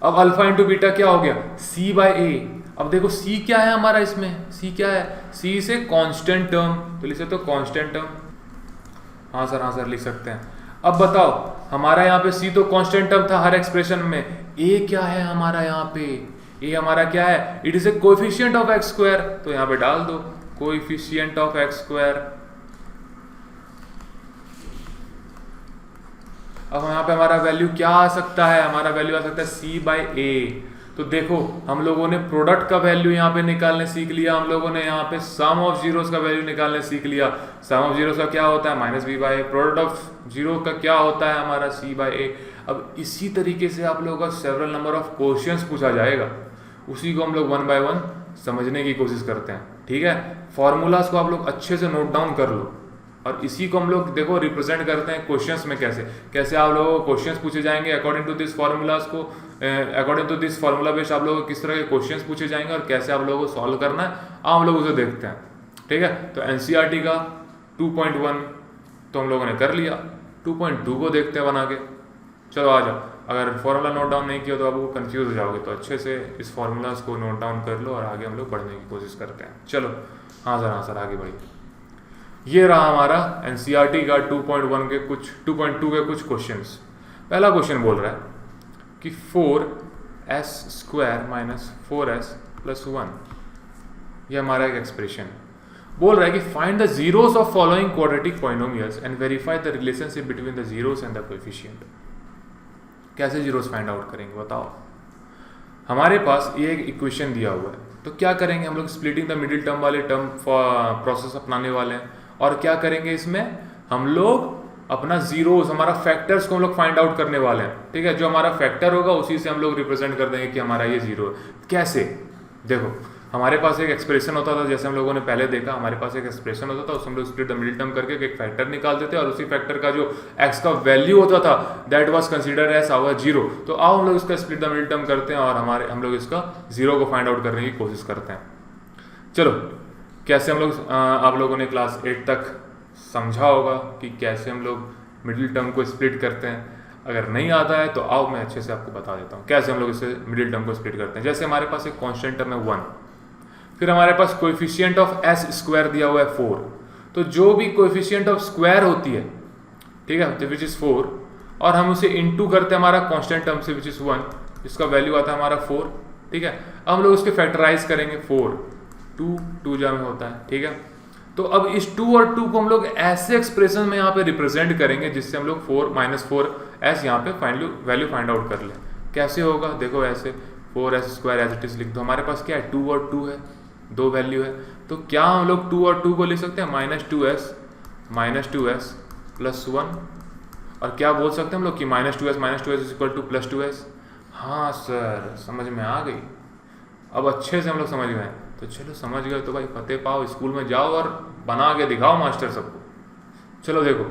अब अल्फा इंटू बीटा क्या हो गया, सी बाई ए। अब देखो सी क्या है हमारा, इसमें सी क्या है, सी से कांस्टेंट टर्म, तो लिख सकते हो कांस्टेंट टर्म। हाँ सर लिख सकते हैं। अब बताओ हमारा यहाँ पे सी तो कांस्टेंट टर्म था हर एक्सप्रेशन में, ए क्या है हमारा यहाँ पे, ए हमारा क्या है, it is a coefficient of x square, तो यहाँ पे डाल दो कोएफिशिएंट ऑफ एक्स स्क्वायर। अब यहाँ पे हमारा वैल्यू क्या आ सकता है, हमारा वैल्यू आ सकता है सी बाई ए। तो देखो हम लोगों ने प्रोडक्ट का वैल्यू यहाँ पे निकालने सीख लिया, हम लोगों ने यहाँ पे सम ऑफ जीरोस का वैल्यू निकालने सीख लिया। सम ऑफ जीरोस का क्या होता है minus B by A, product of zero का क्या होता है हमारा सी बाई ए। अब इसी तरीके से आप लोगों का सेवरल नंबर ऑफ क्वेश्चंस पूछा जाएगा, उसी को हम लोग वन बाय वन समझने की कोशिश करते हैं। ठीक है, फॉर्मूलाज को आप लोग अच्छे से नोट डाउन कर लो और इसी को हम लोग देखो रिप्रेजेंट करते हैं क्वेश्चंस में। कैसे कैसे आप लोगों को क्वेश्चंस पूछे जाएंगे अकॉर्डिंग टू दिस फॉर्मूलाज को, according to this formula based आप लोगों को किस तरह के क्वेश्चंस पूछे जाएंगे और कैसे आप लोगों को सॉल्व करना है, हम लोग उसे देखते हैं। ठीक है, तो एनसीईआरटी का 2.1 तो हम लोगों ने कर लिया, 2.2 को देखते हैं बना के। चलो आ जाओ, अगर फॉर्मूला नोट डाउन नहीं किया तो आप कंफ्यूज हो जाओगे, तो अच्छे से इस फॉर्मूलाज को नोट डाउन कर लो और आगे हम लोग बढ़ने की कोशिश करते हैं। चलो हाँ सर आगे बढ़िए। ये रहा हमारा एनसीईआरटी का 2.1 के कुछ 2.2 के कुछ क्वेश्चंस। पहला क्वेश्चन बोल रहा है कि 4s² माइनस 4s प्लस 1, ये हमारा एक एक्सप्रेशन बोल रहा है कि find the zeros of following quadratic polynomials and verify the relationship between the zeros and the coefficient. कैसे जीरोस फाइंड आउट करेंगे बताओ। हमारे पास ये एक इक्वेशन दिया हुआ है, तो क्या करेंगे हम लोग स्प्लिटिंग द मिडिल टर्म वाले टर्म प्रोसेस अपनाने वाले हैं और क्या करेंगे इसमें हम लोग अपना जीरोस, हमारा फैक्टर्स को हम लोग फाइंड आउट करने वाले हैं। ठीक है, जो हमारा फैक्टर होगा उसी से हम लोग रिप्रेजेंट कर देंगे कि हमारा ये जीरो है। कैसे देखो, हमारे पास एक एक्सप्रेशन होता था, जैसे हम लोगों ने पहले देखा, हमारे पास एक एक्सप्रेशन होता था, उसमें हम लोग स्प्लिट द मिडिल टर्म करके एक फैक्टर निकाल देते और उसी फैक्टर का जो एक्स का वैल्यू होता था that was considered as our zero. तो आओ हम लोग इसका स्प्लिट द मिडिल टर्म करते हैं और हम लोग इसका जीरो को फाइंड आउट करने की कोशिश करते हैं। चलो कैसे हम लोग आप लोगों ने क्लास 8 तक समझा होगा कि कैसे हम लोग मिडिल टर्म को स्प्लिट करते हैं। अगर नहीं आता है तो आओ मैं अच्छे से आपको बता देता हूँ कैसे हम लोग इसे मिडिल टर्म को स्प्लिट करते हैं। जैसे हमारे पास एक कांस्टेंट टर्म है 1, फिर हमारे पास कोएफिशिएंट ऑफ s स्क्वायर दिया हुआ है 4, तो जो भी कोएफिशिएंट ऑफ स्क्वायर होती है, ठीक है, विच इज 4, और हम उसे इनटू करते हैं हमारा कांस्टेंट टर्म से विच इज 1, जिसका वैल्यू आता है हमारा 4। ठीक है, अब हम लोग उसके फैक्टराइज करेंगे, 4 2 जा में होता है। ठीक है, तो अब इस 2 और 2 को हम लोग ऐसे एक्सप्रेशन में यहाँ पे रिप्रेजेंट करेंगे जिससे हम लोग 4-4s यहाँ पे वैल्यू फाइंड आउट कर लें। कैसे होगा देखो, ऐसे 4s² एज इट इज लिख दो। हमारे पास क्या है 2 और 2 है, 2 वैल्यू है, तो क्या हम लोग 2 और 2 को लिख सकते हैं -2s प्लस 1, और क्या बोल सकते हैं हम लोग कि -2s is equal two plus 2s। हाँ सर समझ में आ गई, अब अच्छे से हम लोग समझ गए। तो चलो समझ गए तो भाई फतेह पाओ, स्कूल में जाओ और बना के दिखाओ मास्टर सबको। चलो देखो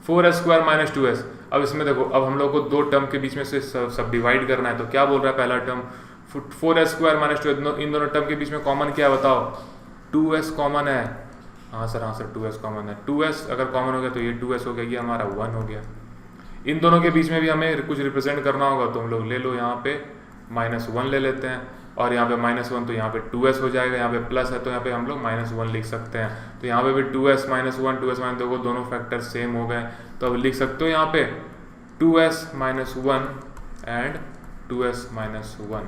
4s² - 2s, अब इसमें देखो, अब हम लोग को दो टर्म के बीच में से सब डिवाइड करना है, तो क्या बोल रहा है पहला टर्म 4s² - 2s, इन दोनों टर्म के बीच में कॉमन क्या है बताओ, 2s कॉमन है। हाँ सर 2s कॉमन है, 2s अगर कॉमन हो गया तो ये 2s हो गया, ये हमारा 1 हो गया। इन दोनों के बीच में भी हमें कुछ रिप्रेजेंट करना होगा, तो हम लोग ले लो यहाँ पे -1 ले लेते हैं, और यहाँ पे -1 तो यहाँ पे 2s हो जाएगा, यहाँ पे प्लस है तो यहाँ पे हम लोग -1 लिख सकते हैं। तो यहाँ पे भी 2s - 1 2s - 2 दोनों फैक्टर सेम हो गए, तो अब लिख सकते हो यहाँ पे 2s - 1 एंड 2s - 1।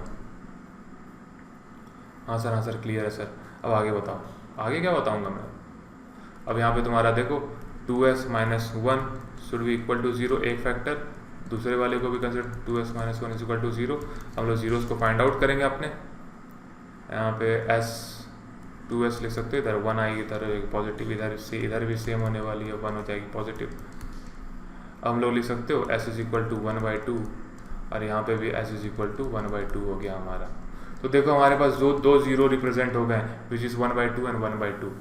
हाँ सर क्लियर है सर। अब आगे बताओ, आगे क्या बताऊँगा मैं। अब यहाँ पे तुम्हारा देखो 2s - 1 should be equal to 0, एक फैक्टर, दूसरे वाले को भी consider 2s - 1 is equal to 0। हम लोग जीरोस को फाइंड आउट करेंगे अपने। यहाँ पे s 2s लिख सकते हो, इधर 1 आएगी, इधर पॉजिटिव, इधर भी सेम होने वाली है, 1 हो जाएगी पॉजिटिव। हम लोग लिख सकते हो s इज इक्वल टू 1/2, और यहाँ पे भी s इज इक्वल टू 1/2 हो गया हमारा। तो देखो हमारे पास दो जीरो रिप्रेजेंट हो गए, विच इज़ 1/2 एंड 1/2।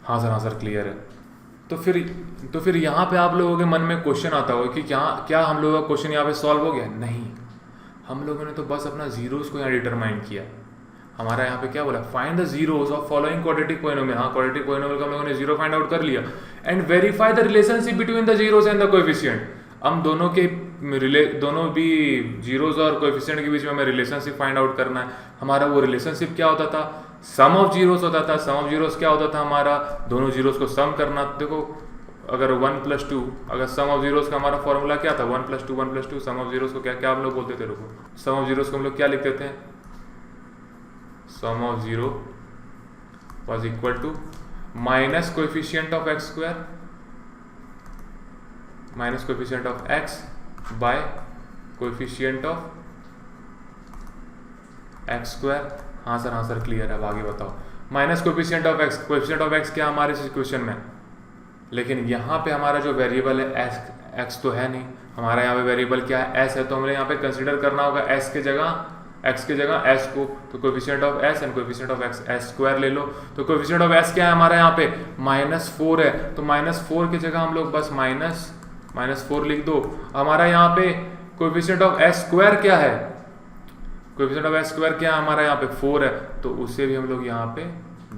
हाँ सर क्लियर है। तो फिर यहाँ पे आप लोगों के मन में क्वेश्चन आता होगा कि क्या हम लोगों का क्वेश्चन यहाँ पे सॉल्व हो गया? नहीं, हम लोगों ने तो बस अपना जीरोस को यहाँ डिटरमाइन किया। हमारा यहाँ पे क्या बोला, find the zeros of following quadratic polynomial. हाँ, क्वाड्रेटिक पॉलिनोमियल का हम लोगों ने जीरो फाइंड आउट कर लिया, and verify the relationship between the zeros and the coefficient. हम दोनों भी जीरोस और कोएफिशिएंट के बीच में हमें रिलेशनशिप फाइंड आउट करना है। हमारा वो रिलेशनशिप क्या होता था, सम ऑफ जीरोस होता था। सम ऑफ जीरोस क्या होता था हमारा, दोनों जीरोस को सम करना। देखो अगर 1 + 2, अगर सम ऑफ जीरोस का हमारा फॉर्मूला क्या था, 1 + 2 1 + 2। सम ऑफ जीरोस को क्या हम लोग बोलते थे, रुको, सम ऑफ जीरोस को हम लोग क्या लिखते थे, sum of zero was equal to minus coefficient of x² minus coefficient of x by coefficient of x squared. हाँ सर क्लियर है। अब आगे बताओ। Minus coefficient of x, coefficient of x क्या हमारे इस इक्वेशन में, लेकिन यहाँ पे हमारा जो वेरिएबल है एक्स तो है नहीं, हमारा यहाँ पे वेरिएबल क्या है, एस है। तो हमें यहाँ पे कंसीडर करना होगा एक्स के जगह एस को। तो coefficient of S and coefficient of x S square ले लो। तो कोएफिशिएंट ऑफ एस क्या है हमारा यहाँ पे, -4 है। तो -4 की जगह हम लोग बस -4 लिख दो। हमारा यहाँ पे कोएफिशिएंट ऑफ एस स्क्वायर क्या है, कोएफिशिएंट ऑफ एस स्क्वायर क्या है हमारा यहाँ पे 4 है, तो उसे भी हम लोग यहाँ पे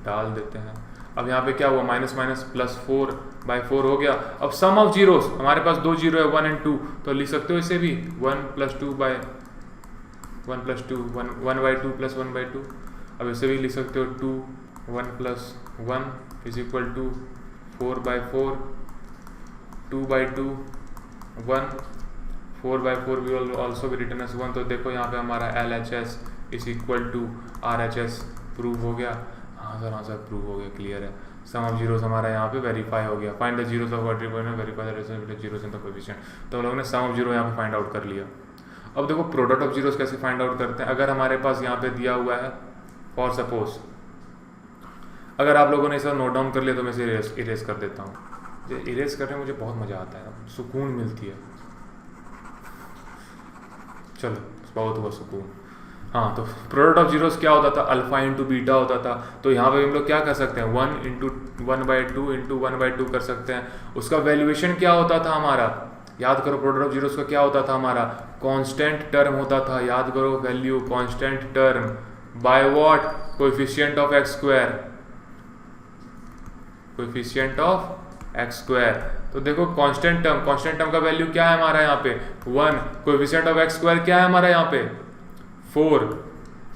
डाल देते हैं। अब यहाँ पे क्या हुआ, माइनस प्लस 4/4 हो गया। अब सम ऑफ जीरोस, हमारे पास 2 जीरो है 1 और 2, तो लिख सकते हो इसे भी 1 + 2 प्लस 1/2। अब इसे भी लिख सकते हो 2 1 + 1 = 4/4 2/2 1 4/4 will also be written as 1। तो देखो यहाँ पे हमारा LHS = RHS प्रूव हो गया। हाँ सर प्रूव हो गया, क्लियर है। सम ऑफ जीरोस हमारा यहाँ पे वेरीफाई हो गया। Find the zeros of quadratic polynomial, verify the relationship between zeros in the coefficient. तो हम लोगों ने सम ऑफ जीरो यहाँ पे फाइंड आउट कर लिया। अब देखो प्रोडक्ट ऑफ जीरोस कैसे फाइंड आउट करते हैं। अगर हमारे पास यहाँ पे दिया हुआ है, फॉर सपोज अगर आप लोगों ने इसे नोट डाउन कर लिया तो मैं इसे इरेज कर देता हूँ। इरेज करने में मुझे बहुत मज़ा आता है, सुकून मिलती है। चलो बहुत हुआ सुकून। हाँ, तो प्रोडक्ट ऑफ जीरोस क्या होता था, अल्फा इंटू बीटा होता था। तो यहाँ पे हम लोग क्या कर सकते हैं, 1 × 1/2 × 1/2 कर सकते हैं। उसका वैल्यूएशन क्या होता था हमारा, याद करो प्रोडक्ट ऑफ जीरोस का क्या होता था हमारा, कांस्टेंट टर्म होता था। याद करो value constant term by what, coefficient of x square, coefficient of x square. तो देखो कांस्टेंट टर्म का वैल्यू क्या है हमारा यहाँ पे 1, कोएफिशिएंट ऑफ एक्स स्क्वायर क्या है हमारा यहाँ पे 4।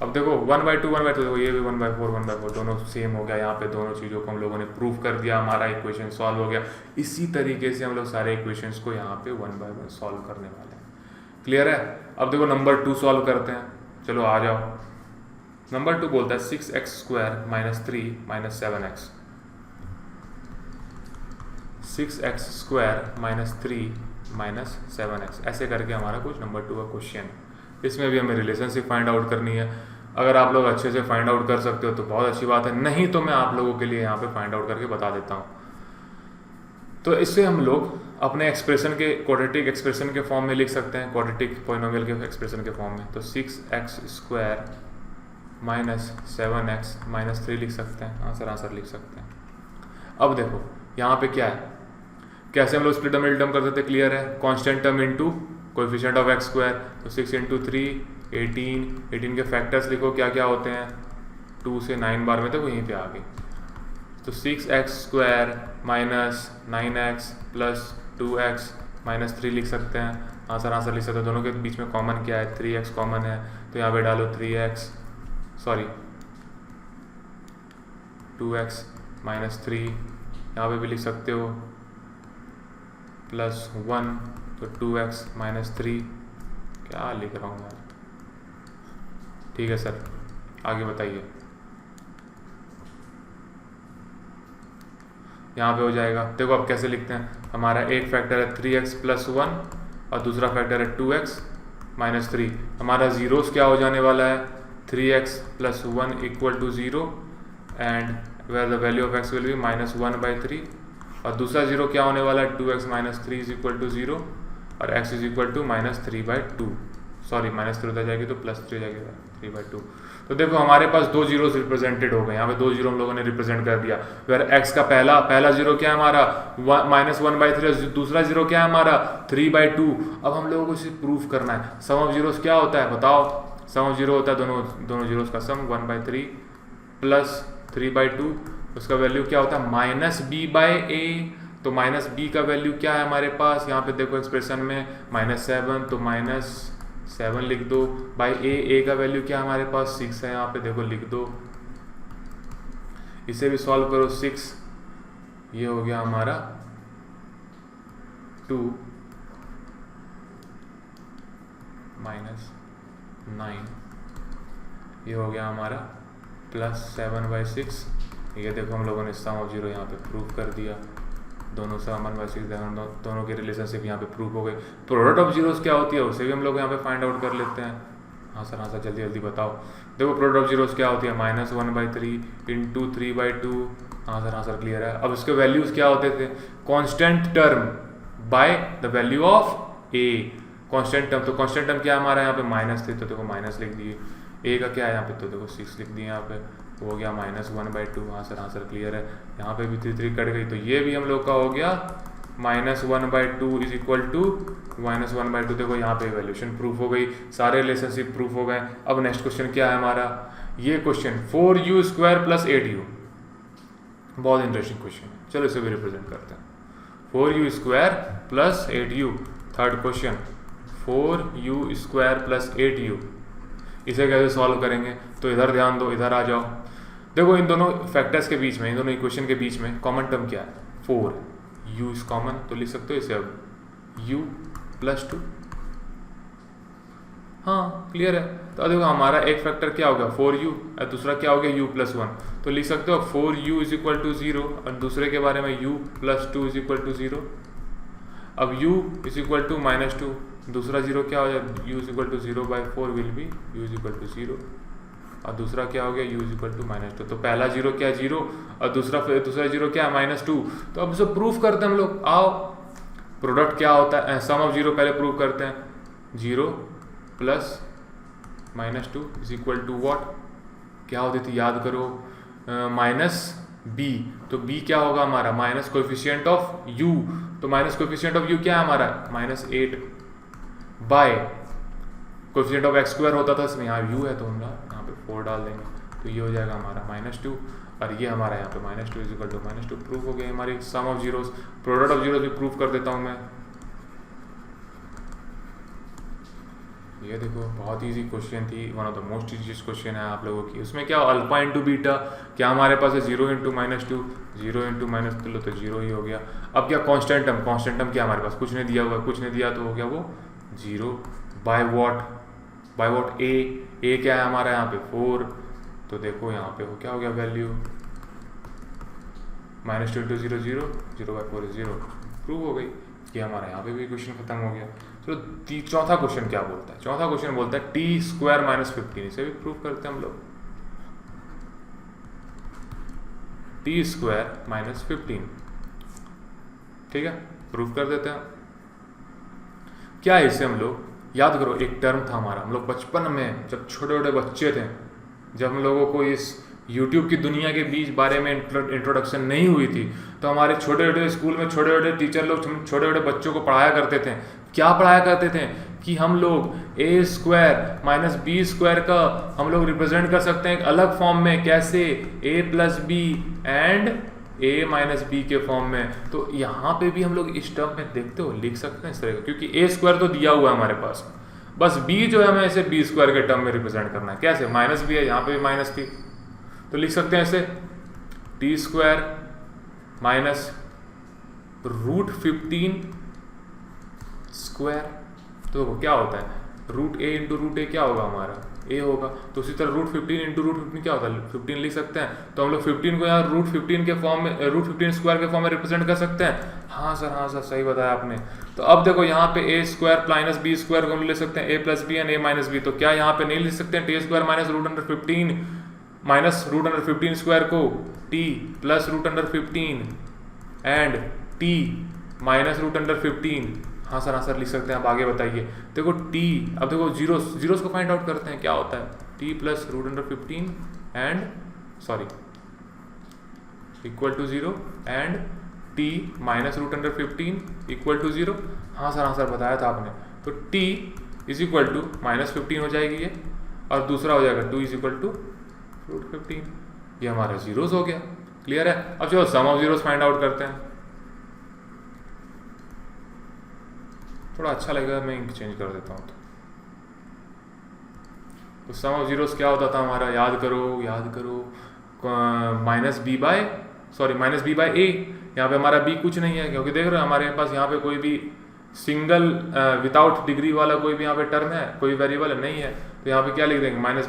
अब देखो 1/2 देखो ये भी 1/4 दोनों सेम हो गया। यहाँ पे दोनों चीज़ों को हम लोगों ने प्रूव कर दिया, हमारा इक्वेशन सॉल्व हो गया। इसी तरीके से हम लोग सारे इक्वेशंस को यहाँ पे 1 by 1 सॉल्व करने वाले हैं। क्लियर है। अब देखो नंबर 2 सॉल्व करते हैं। चलो आ जाओ। नंबर 2 बोलता है 6x² - 3 - 7x, 6x² - 3 - 7x, ऐसे करके हमारा कुछ नंबर 2 का क्वेश्चन। इसमें भी हमें रिलेशनशिप फाइंड आउट करनी है। अगर आप लोग अच्छे से फाइंड आउट कर सकते हो तो बहुत अच्छी बात है, नहीं तो मैं आप लोगों के लिए यहाँ पे फाइंड आउट करके बता देता हूँ। तो इससे हम लोग अपने एक्सप्रेशन के क्वाड्रेटिक एक्सप्रेशन के फॉर्म में लिख सकते हैं, क्वाड्रेटिक पॉलिनोमियल के एक्सप्रेशन के फॉर्म में। तो 6x² - 7x - 3 लिख सकते हैं। आंसर लिख सकते हैं। अब देखो यहाँ पे क्या है, कैसे हम लोग स्प्लिट द मिडिल टर्म कर सकते हैं, क्लियर है। Constant term into coefficient of x square, तो 6 × 3 18 के फैक्टर्स लिखो क्या क्या होते हैं, 2 से 9 बार में, देखो यहीं पे आ गए। तो 6x² - 9x + 2x - 3 लिख सकते हैं। आंसर लिख सकते हैं। दोनों के बीच में कॉमन क्या है, 3x कॉमन है, तो यहाँ पे डालो 2x - 3, यहाँ पे भी लिख सकते हो +1, तो 2x - 3, क्या लिख रहा हूँ यार। ठीक है सर, आगे बताइए। यहाँ पे हो जाएगा। देखो अब कैसे लिखते हैं, हमारा एक फैक्टर है 3x + 1 और दूसरा फैक्टर है 2x - 3। हमारा जीरोस क्या हो जाने वाला है, 3x + 1 = 0 and where the value of x will be -1/3। और दूसरा जीरो क्या होने वाला है, 2x - 3 = 0 और x = -3/2। सॉरी -3 उधर जाएगी तो +3 जाएगी 3/2। तो देखो हमारे पास 2 जीरोस रिप्रेजेंटेड हो गए। यहाँ पे 2 जीरो हम लोगों ने रिप्रेजेंट कर दिया। वेयर x का पहला जीरो क्या है हमारा -1/3 और दूसरा जीरो क्या है हमारा 3/2। अब हम लोगों को इसे प्रूफ करना है। सम ऑफ जीरोस क्या होता है बताओ, सम ऑफ जीरो होता है दोनों जीरोस का सम 1/3 + 3/2। उसका वैल्यू क्या होता है -b/a। तो -b का वैल्यू क्या है हमारे पास, यहाँ पे देखो एक्सप्रेशन में -7, तो -7 लिख दो बाई a का वैल्यू क्या है हमारे पास 6 है, यहाँ पे देखो लिख दो। इसे भी सॉल्व करो, 6 ये हो गया हमारा 2 - 9 ये हो गया हमारा +7/6। ये देखो हम लोगों ने सम ऑफ जीरो यहाँ पे प्रूव कर दिया। दोनों सम 1/6 दोनों के रिलेशनशिप यहाँ पे प्रूव हो गए। प्रोडक्ट ऑफ जीरोस क्या होती है उसे भी हम लोग यहाँ पे फाइंड आउट कर लेते हैं। हाँ सर जल्दी जल्दी बताओ। देखो प्रोडक्ट ऑफ जीरोस क्या होती है, -1/3 इंटू 3/2। हाँ सर क्लियर है। अब इसके वैल्यूज़ क्या होते थे, constant term by the value of A. Constant term, तो कांस्टेंट टर्म क्या है हमारा यहाँ पे माइनस थे, तो देखो माइनस लिख दिए। ए का क्या है यहाँ पे, तो देखो 6 लिख दिए यहाँ पे, हो गया -1/2। हाँ सर क्लियर है। यहाँ पे भी 3 कट गई, तो ये भी हम लोग का हो गया -1/2 इज इक्वल टू -1/2। देखो यहाँ पे इवैल्यूएशन प्रूफ हो गई, सारे रिलेशनशिप प्रूफ हो गए। अब नेक्स्ट क्वेश्चन क्या है हमारा, ये क्वेश्चन 4u² + 8u, बहुत इंटरेस्टिंग क्वेश्चन है। चलो इसे भी रिप्रेजेंट करते हैं, 4u² + 8u। Third question 4u² + 8u, इसे कैसे सॉल्व करेंगे, तो इधर ध्यान दो, इधर आ जाओ। देखो इन दोनों फैक्टर्स के बीच में, इन दोनों इक्वेशन के बीच में कॉमन टर्म क्या है, 4, u इज कॉमन, तो लिख सकते हो इसे अब u + 2। हाँ क्लियर है। तो देखो हमारा एक फैक्टर क्या हो गया 4u और दूसरा क्या हो गया u + 1, तो लिख सकते हो 4u = 0 और दूसरे के बारे में u + 2 = 0। अब u = -2, दूसरा 0 क्या हो जाए, u = 0/4 विल बी u = 0, और दूसरा क्या हो गया u = -2। तो पहला 0 क्या है 0 और दूसरा 0 क्या है -2। तो अब इसे प्रूफ करते हैं हम लोग, आओ। प्रोडक्ट क्या होता है, सम ऑफ 0 पहले प्रूफ करते हैं, 0 + -2 इज इक्वल टू वॉट, क्या होती थी याद करो, -b। तो b क्या होगा हमारा, माइनस कोएफिशिएंट ऑफ u, तो माइनस कोएफिशिएंट ऑफ u क्या है हमारा -8 बाय कोएफिशिएंट ऑफ x² होता था, इसमें यहाँ u है तो हम यहाँ पे 4 डाल देंगे, तो ये हो जाएगा हमारा -2 और ये हमारा यहाँ पे -2 इज इक्वल टू -2। प्रूफ हो गई हमारी sum of zeros. Product of zeros भी प्रूफ कर देता हूँ मैं। ये देखो बहुत इजी क्वेश्चन थी, one of the most easiest question है आप लोगों की। उसमें क्या अल्फा इंटू बीटा, क्या हमारे पास है 0 × -2, 0 × -2 लो तो 0 ही हो गया। अब क्या कांस्टेंट टर्म क्या हमारे पास कुछ नहीं दिया हुआ, कुछ नहीं दिया तो हो गया वो 0 बाय वॉट ए क्या है हमारा यहाँ पे 4, तो देखो यहाँ पे हो क्या हो गया वैल्यू -2 × 0 0, 0/4 is 0। प्रूव हो गई, ये हमारा यहाँ पे भी क्वेश्चन खत्म हो गया। चलो चौथा क्वेश्चन क्या बोलता है, चौथा क्वेश्चन बोलता है t² - 15, इसे भी प्रूव करते हैं हम लोग। t² - 15, ठीक है, प्रूव कर देते हैं। क्या है इसे हम लोग याद करो, एक टर्म था हमारा, हम लोग बचपन में जब छोटे छोटे बच्चे थे, जब हम लोगों को इस यूट्यूब की दुनिया के बीच बारे में इंट्रोडक्शन नहीं हुई थी, तो हमारे छोटे छोटे स्कूल में छोटे छोटे टीचर लोग छोटे छोटे बच्चों को पढ़ाया करते थे। क्या पढ़ाया करते थे कि हम लोग a² - b² का हम लोग रिप्रेजेंट कर सकते हैं एक अलग फॉर्म में, कैसे, a + b and a - b के फॉर्म में। तो यहाँ पे भी हम लोग इस टर्म में देखते हो लिख सकते हैं इस तरह का, क्योंकि a² तो दिया हुआ है हमारे पास, बस b जो है हमें इसे b² के टर्म में रिप्रेजेंट करना है। कैसे, -b है, यहाँ पे भी -b, तो लिख सकते हैं इसे t² - √15²। तो क्या होता है √a × √a क्या होगा हमारा a होगा, तो उसी तरह √15 × √15 क्या होता है 15 लिख सकते हैं। तो हम लोग 15 को यहाँ √15 के फॉर्म में √15² के फॉर्म में रिप्रेजेंट कर सकते हैं। हाँ सर सही बताया आपने। तो अब देखो यहाँ पे a² - b² को हम ले सकते हैं a + b and a - b, तो क्या यहाँ पे नहीं लिख सकते हैं t² - √15 माइनस √15² को t + √15 एंड t - √15। हाँ सर लिख सकते हैं। अब आगे बताइए, देखो t, अब देखो जीरोस को फाइंड आउट करते हैं, क्या होता है t + √15 and equal to 0 and t - √15 = 0। हाँ सर बताया था आपने। तो t = -15 हो जाएगी ये, और दूसरा हो जाएगा 2 = √15। ये हमारा जीरोस हो गया, क्लियर है। अब चलो सम ऑफ जीरोस फाइंड आउट करते हैं। थोड़ा अच्छा लगेगा, मैं इंक चेंज कर देता हूँ। तो सम ऑफ जीरोस क्या होता था हमारा, याद करो -b/a। यहाँ पे हमारा b कुछ नहीं है, क्योंकि देख रहे हो हमारे पास यहाँ पे कोई भी सिंगल विदाउट डिग्री वाला कोई भी यहाँ पे टर्म है, कोई वेरिएबल नहीं है। तो यहाँ पे क्या लिख देंगे -b/a,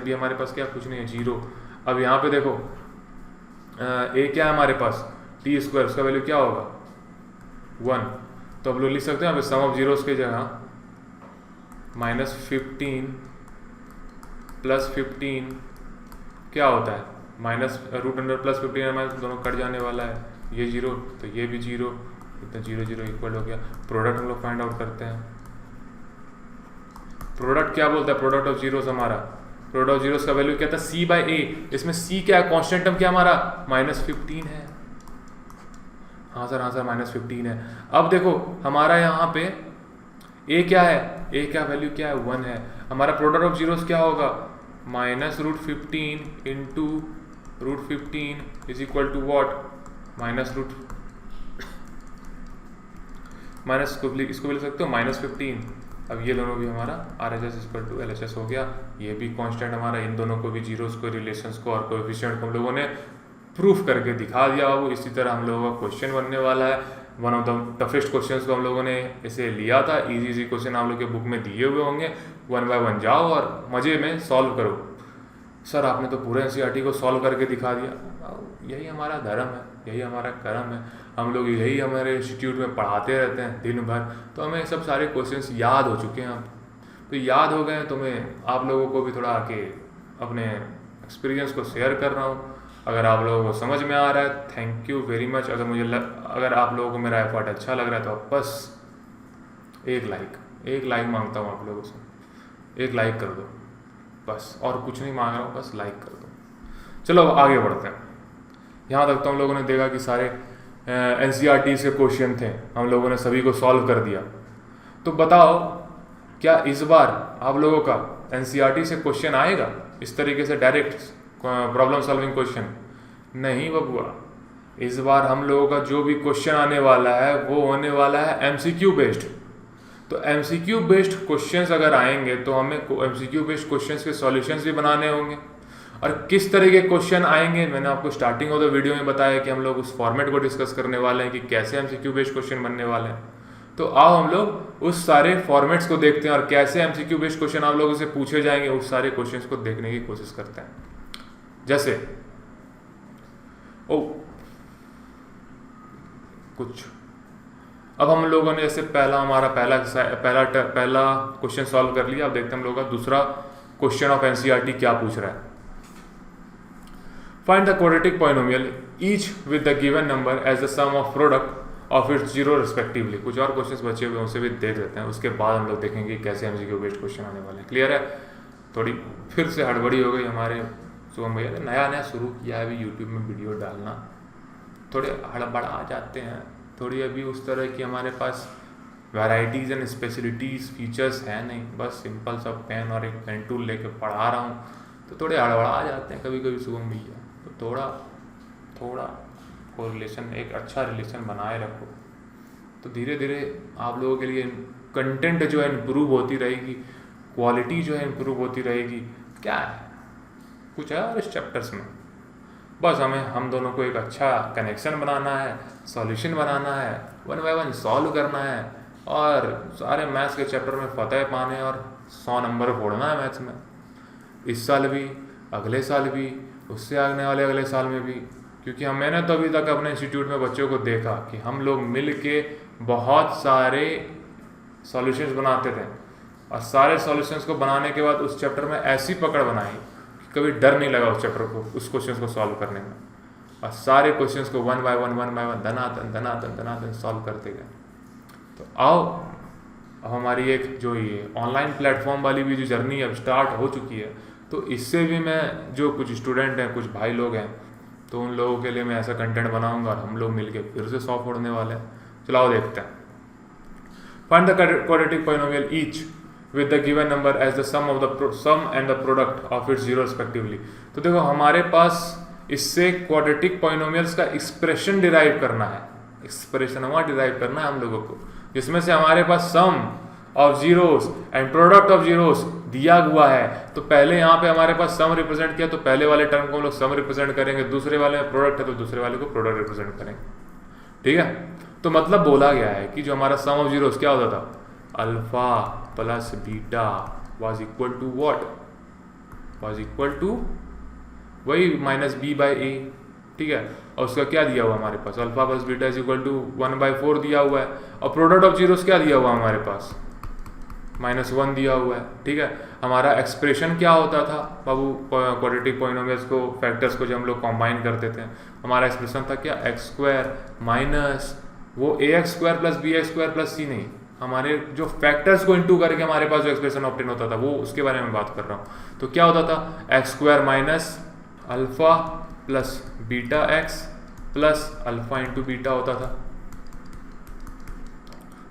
-b हमारे पास क्या कुछ नहीं है 0। अब यहाँ पे देखो a क्या है हमारे पास t², उसका वैल्यू क्या होगा 1। तो अब लोग लिख सकते हैं सम ऑफ जीरोस की जगह -15 +15 क्या होता है, माइनस रूट अंडर +15 माइनस दोनों कट जाने वाला है, ये 0 तो ये भी 0, इतना 0 0 इक्वल हो गया। प्रोडक्ट हम लोग फाइंड आउट करते हैं। प्रोडक्ट क्या बोलता है, प्रोडक्ट ऑफ जीरोस हमारा, प्रोडक्ट ऑफ जीरोस का वैल्यू क्या था, C/A। इसमें C क्या है, कांस्टेंट टर्म क्या हमारा -15 है। हाँ सर -15 है। अब देखो हमारा यहाँ पे A क्या है, A क्या वैल्यू क्या है, 1 है। हमारा प्रोडक्ट ऑफ जीरोस क्या होगा, -√15 into √15 is equal to what, इसको भी लिख सकते हो -15। अब ये दोनों भी हमारा RHS इक्वल टू LHS हो गया। ये भी कांस्टेंट हमारा, इन दोनों को भी जीरोस को, रिलेशंस को और कोएफिशिएंट को हम लोगों ने प्रूफ करके दिखा दिया। वो इसी तरह हम लोगों का क्वेश्चन बनने वाला है। One of the toughest questions को हम लोगों ने इसे लिया था। इजी क्वेश्चन आप लोग के बुक में दिए हुए होंगे, 1 बाय 1 जाओ और मज़े में सॉल्व करो। सर आपने तो पूरे NCERT को सॉल्व करके दिखा दिया। यही हमारा धर्म है, यही हमारा कर्म है। हम लोग यही हमारे इंस्टीट्यूट में पढ़ाते रहते हैं दिन भर, तो हमें सब सारे क्वेश्चंस याद हो चुके हैं। अब तो याद हो गए तो मैं आप लोगों को भी थोड़ा आके अपने एक्सपीरियंस को शेयर कर रहा हूँ। अगर आप लोगों को समझ में आ रहा है, थैंक यू वेरी मच। अगर आप लोगों को मेरा एफर्ट अच्छा लग रहा है तो आप बस एक लाइक मांगता हूँ आप लोगों से, एक लाइक कर दो बस, और कुछ नहीं मांग रहा हूँ, बस लाइक कर दो। चलो आगे बढ़ते हैं। यहाँ तक तो हम लोगों ने देखा कि सारे NCERT से क्वेश्चन थे, हम लोगों ने सभी को सॉल्व कर दिया। तो बताओ क्या इस बार आप लोगों का NCERT से क्वेश्चन आएगा इस तरीके से डायरेक्ट प्रॉब्लम सॉल्विंग क्वेश्चन? नहीं बबुआ, इस बार हम लोगों का जो भी क्वेश्चन आने वाला है वो होने वाला है MCQ बेस्ड। तो MCQ बेस्ड क्वेश्चंस अगर आएंगे तो हमें MCQ बेस्ड क्वेश्चंस के सॉल्यूशंस भी बनाने होंगे। और किस तरह के क्वेश्चन आएंगे, मैंने आपको स्टार्टिंग ऑफ द वीडियो में बताया कि हम लोग उस फॉर्मेट को डिस्कस करने वाले हैं कि कैसे MCQ बेस्ड क्वेश्चन बनने वाले हैं। तो आओ हम लोग उस सारे फॉर्मेट्स को देखते हैं और कैसे MCQ बेस्ड क्वेश्चन आप लोगों से पूछे जाएंगे, उस सारे क्वेश्चंस को देखने की कोशिश करते हैं। जैसे कुछ अब हम लोगों ने जैसे हमारा पहला क्वेश्चन सॉल्व कर लिया। अब देखते हैं हम लोगों का दूसरा क्वेश्चन ऑफ NCERT क्या पूछ रहा है। Find the quadratic polynomial each with the given number as the sum of product of its zero respectively. कुछ और क्वेश्चंस बचे हुए उनसे भी देख लेते हैं, उसके बाद हम लोग देखेंगे कैसे MCQ बेस्ड क्वेश्चन आने वाले हैं। क्लियर है? थोड़ी फिर से हड़बड़ी हो गई हमारे शुभम भैया ने, नया शुरू किया है अभी यूट्यूब में वीडियो डालना, थोड़े हड़बड़ा जाते हैं। थोड़ी अभी उस तरह की हमारे पास वैराइटीज़ एंड स्पेशलिटीज़ फीचर्स हैं नहीं, बस सिंपल सा पेन और एक पेन टूल लेके पढ़ा रहा हूँ, तो थोड़े हड़बड़ा जाते हैं कभी कभी शुभम भैया। तो थोड़ा कोरिलेशन, एक अच्छा रिलेशन बनाए रखो, तो धीरे धीरे आप लोगों के लिए कंटेंट जो है इम्प्रूव होती रहेगी, क्वालिटी जो है इम्प्रूव होती रहेगी। क्या है, कुछ है और इस चैप्टर्स में बस हम दोनों को एक अच्छा कनेक्शन बनाना है, सॉल्यूशन बनाना है, 1 बाय 1 सॉल्व करना है और सारे मैथ्स के चैप्टर में फतेह पाने और 100 नंबर फोड़ना है मैथ्स में, इस साल भी, अगले साल भी, उससे आने वाले अगले साल में भी। क्योंकि मैंने तो अभी तक अपने इंस्टीट्यूट में बच्चों को देखा कि हम लोग मिल के बहुत सारे सॉल्यूशंस बनाते थे और सारे सॉल्यूशंस को बनाने के बाद उस चैप्टर में ऐसी पकड़ बनाई कि कभी डर नहीं लगा उस चैप्टर को, उस क्वेश्चन को सॉल्व करने में, और सारे क्वेश्चंस को 1 बाय 1 धनातन सॉल्व करते गए। तो आओ अब हमारी एक जो ये ऑनलाइन प्लेटफॉर्म वाली भी जो जर्नी अब स्टार्ट हो चुकी है, तो इससे भी मैं जो कुछ स्टूडेंट हैं, कुछ भाई लोग हैं, तो उन लोगों के लिए मैं ऐसा कंटेंट बनाऊंगा और हम लोग मिलके फिर से 100 फोड़ने वाले हैं। चलाओ देखते हैं। Find the quadratic polynomial each with the given number as the sum and the product of its zero respectively. तो देखो हमारे पास इससे क्वाड्रेटिक पॉलिनोमियल्स का एक्सप्रेशन डिराइव करना है, हम लोगों को, जिसमें से हमारे पास sum of zeros and product of zeros दिया हुआ है। तो पहले यहाँ पे हमारे पास सम रिप्रेजेंट किया, तो पहले वाले टर्म को हम लोग सम रिप्रेजेंट करेंगे, दूसरे वाले में प्रोडक्ट है तो दूसरे वाले को प्रोडक्ट रिप्रेजेंट करेंगे। ठीक है, तो मतलब बोला गया है कि जो हमारा सम ऑफ जीरोस क्या होता था, alpha plus beta was equal to what, was equal to वही -b/a। ठीक है, और उसका क्या दिया हुआ हमारे पास, alpha plus beta is equal to 1/4 दिया हुआ है। और प्रोडक्ट ऑफ जीरोस क्या दिया हुआ हमारे पास, -1 दिया हुआ है, ठीक है। हमारा एक्सप्रेशन क्या होता था बाबू क्वाड्रेटिक पॉलिनोमियल्स को, फैक्टर्स को जब हम लोग कंबाइन करते थे, हमारा एक्सप्रेशन था क्या, x² माइनस वो ax² plus bx² plus c, नहीं, हमारे जो फैक्टर्स को इंटू करके हमारे पास जो एक्सप्रेशन ऑब्टेन होता था वो उसके बारे में बात कर रहा हूँ। तो क्या होता था, x² minus alpha plus beta x plus alpha into beta होता था।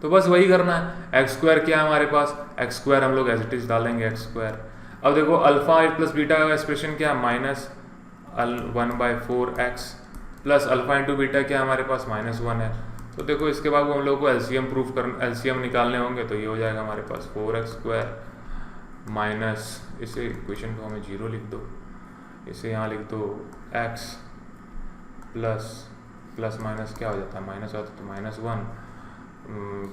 तो बस वही करना है। x² क्या है हमारे पास, x² हम लोग एज इट इज डालेंगे x²। अब देखो अल्फ़ा प्लस बीटा का एक्सप्रेशन क्या है, -1/4x plus alpha into beta क्या है हमारे पास, -1 है। तो देखो इसके बाद हम लोग को एलसीएम निकालने होंगे, तो ये हो जाएगा हमारे पास 4x² माइनस, इसे इक्वेशन को हमें 0 लिख दो, इसे यहाँ लिख दो x प्लस माइनस क्या हो जाता है, माइनस आता तो -1,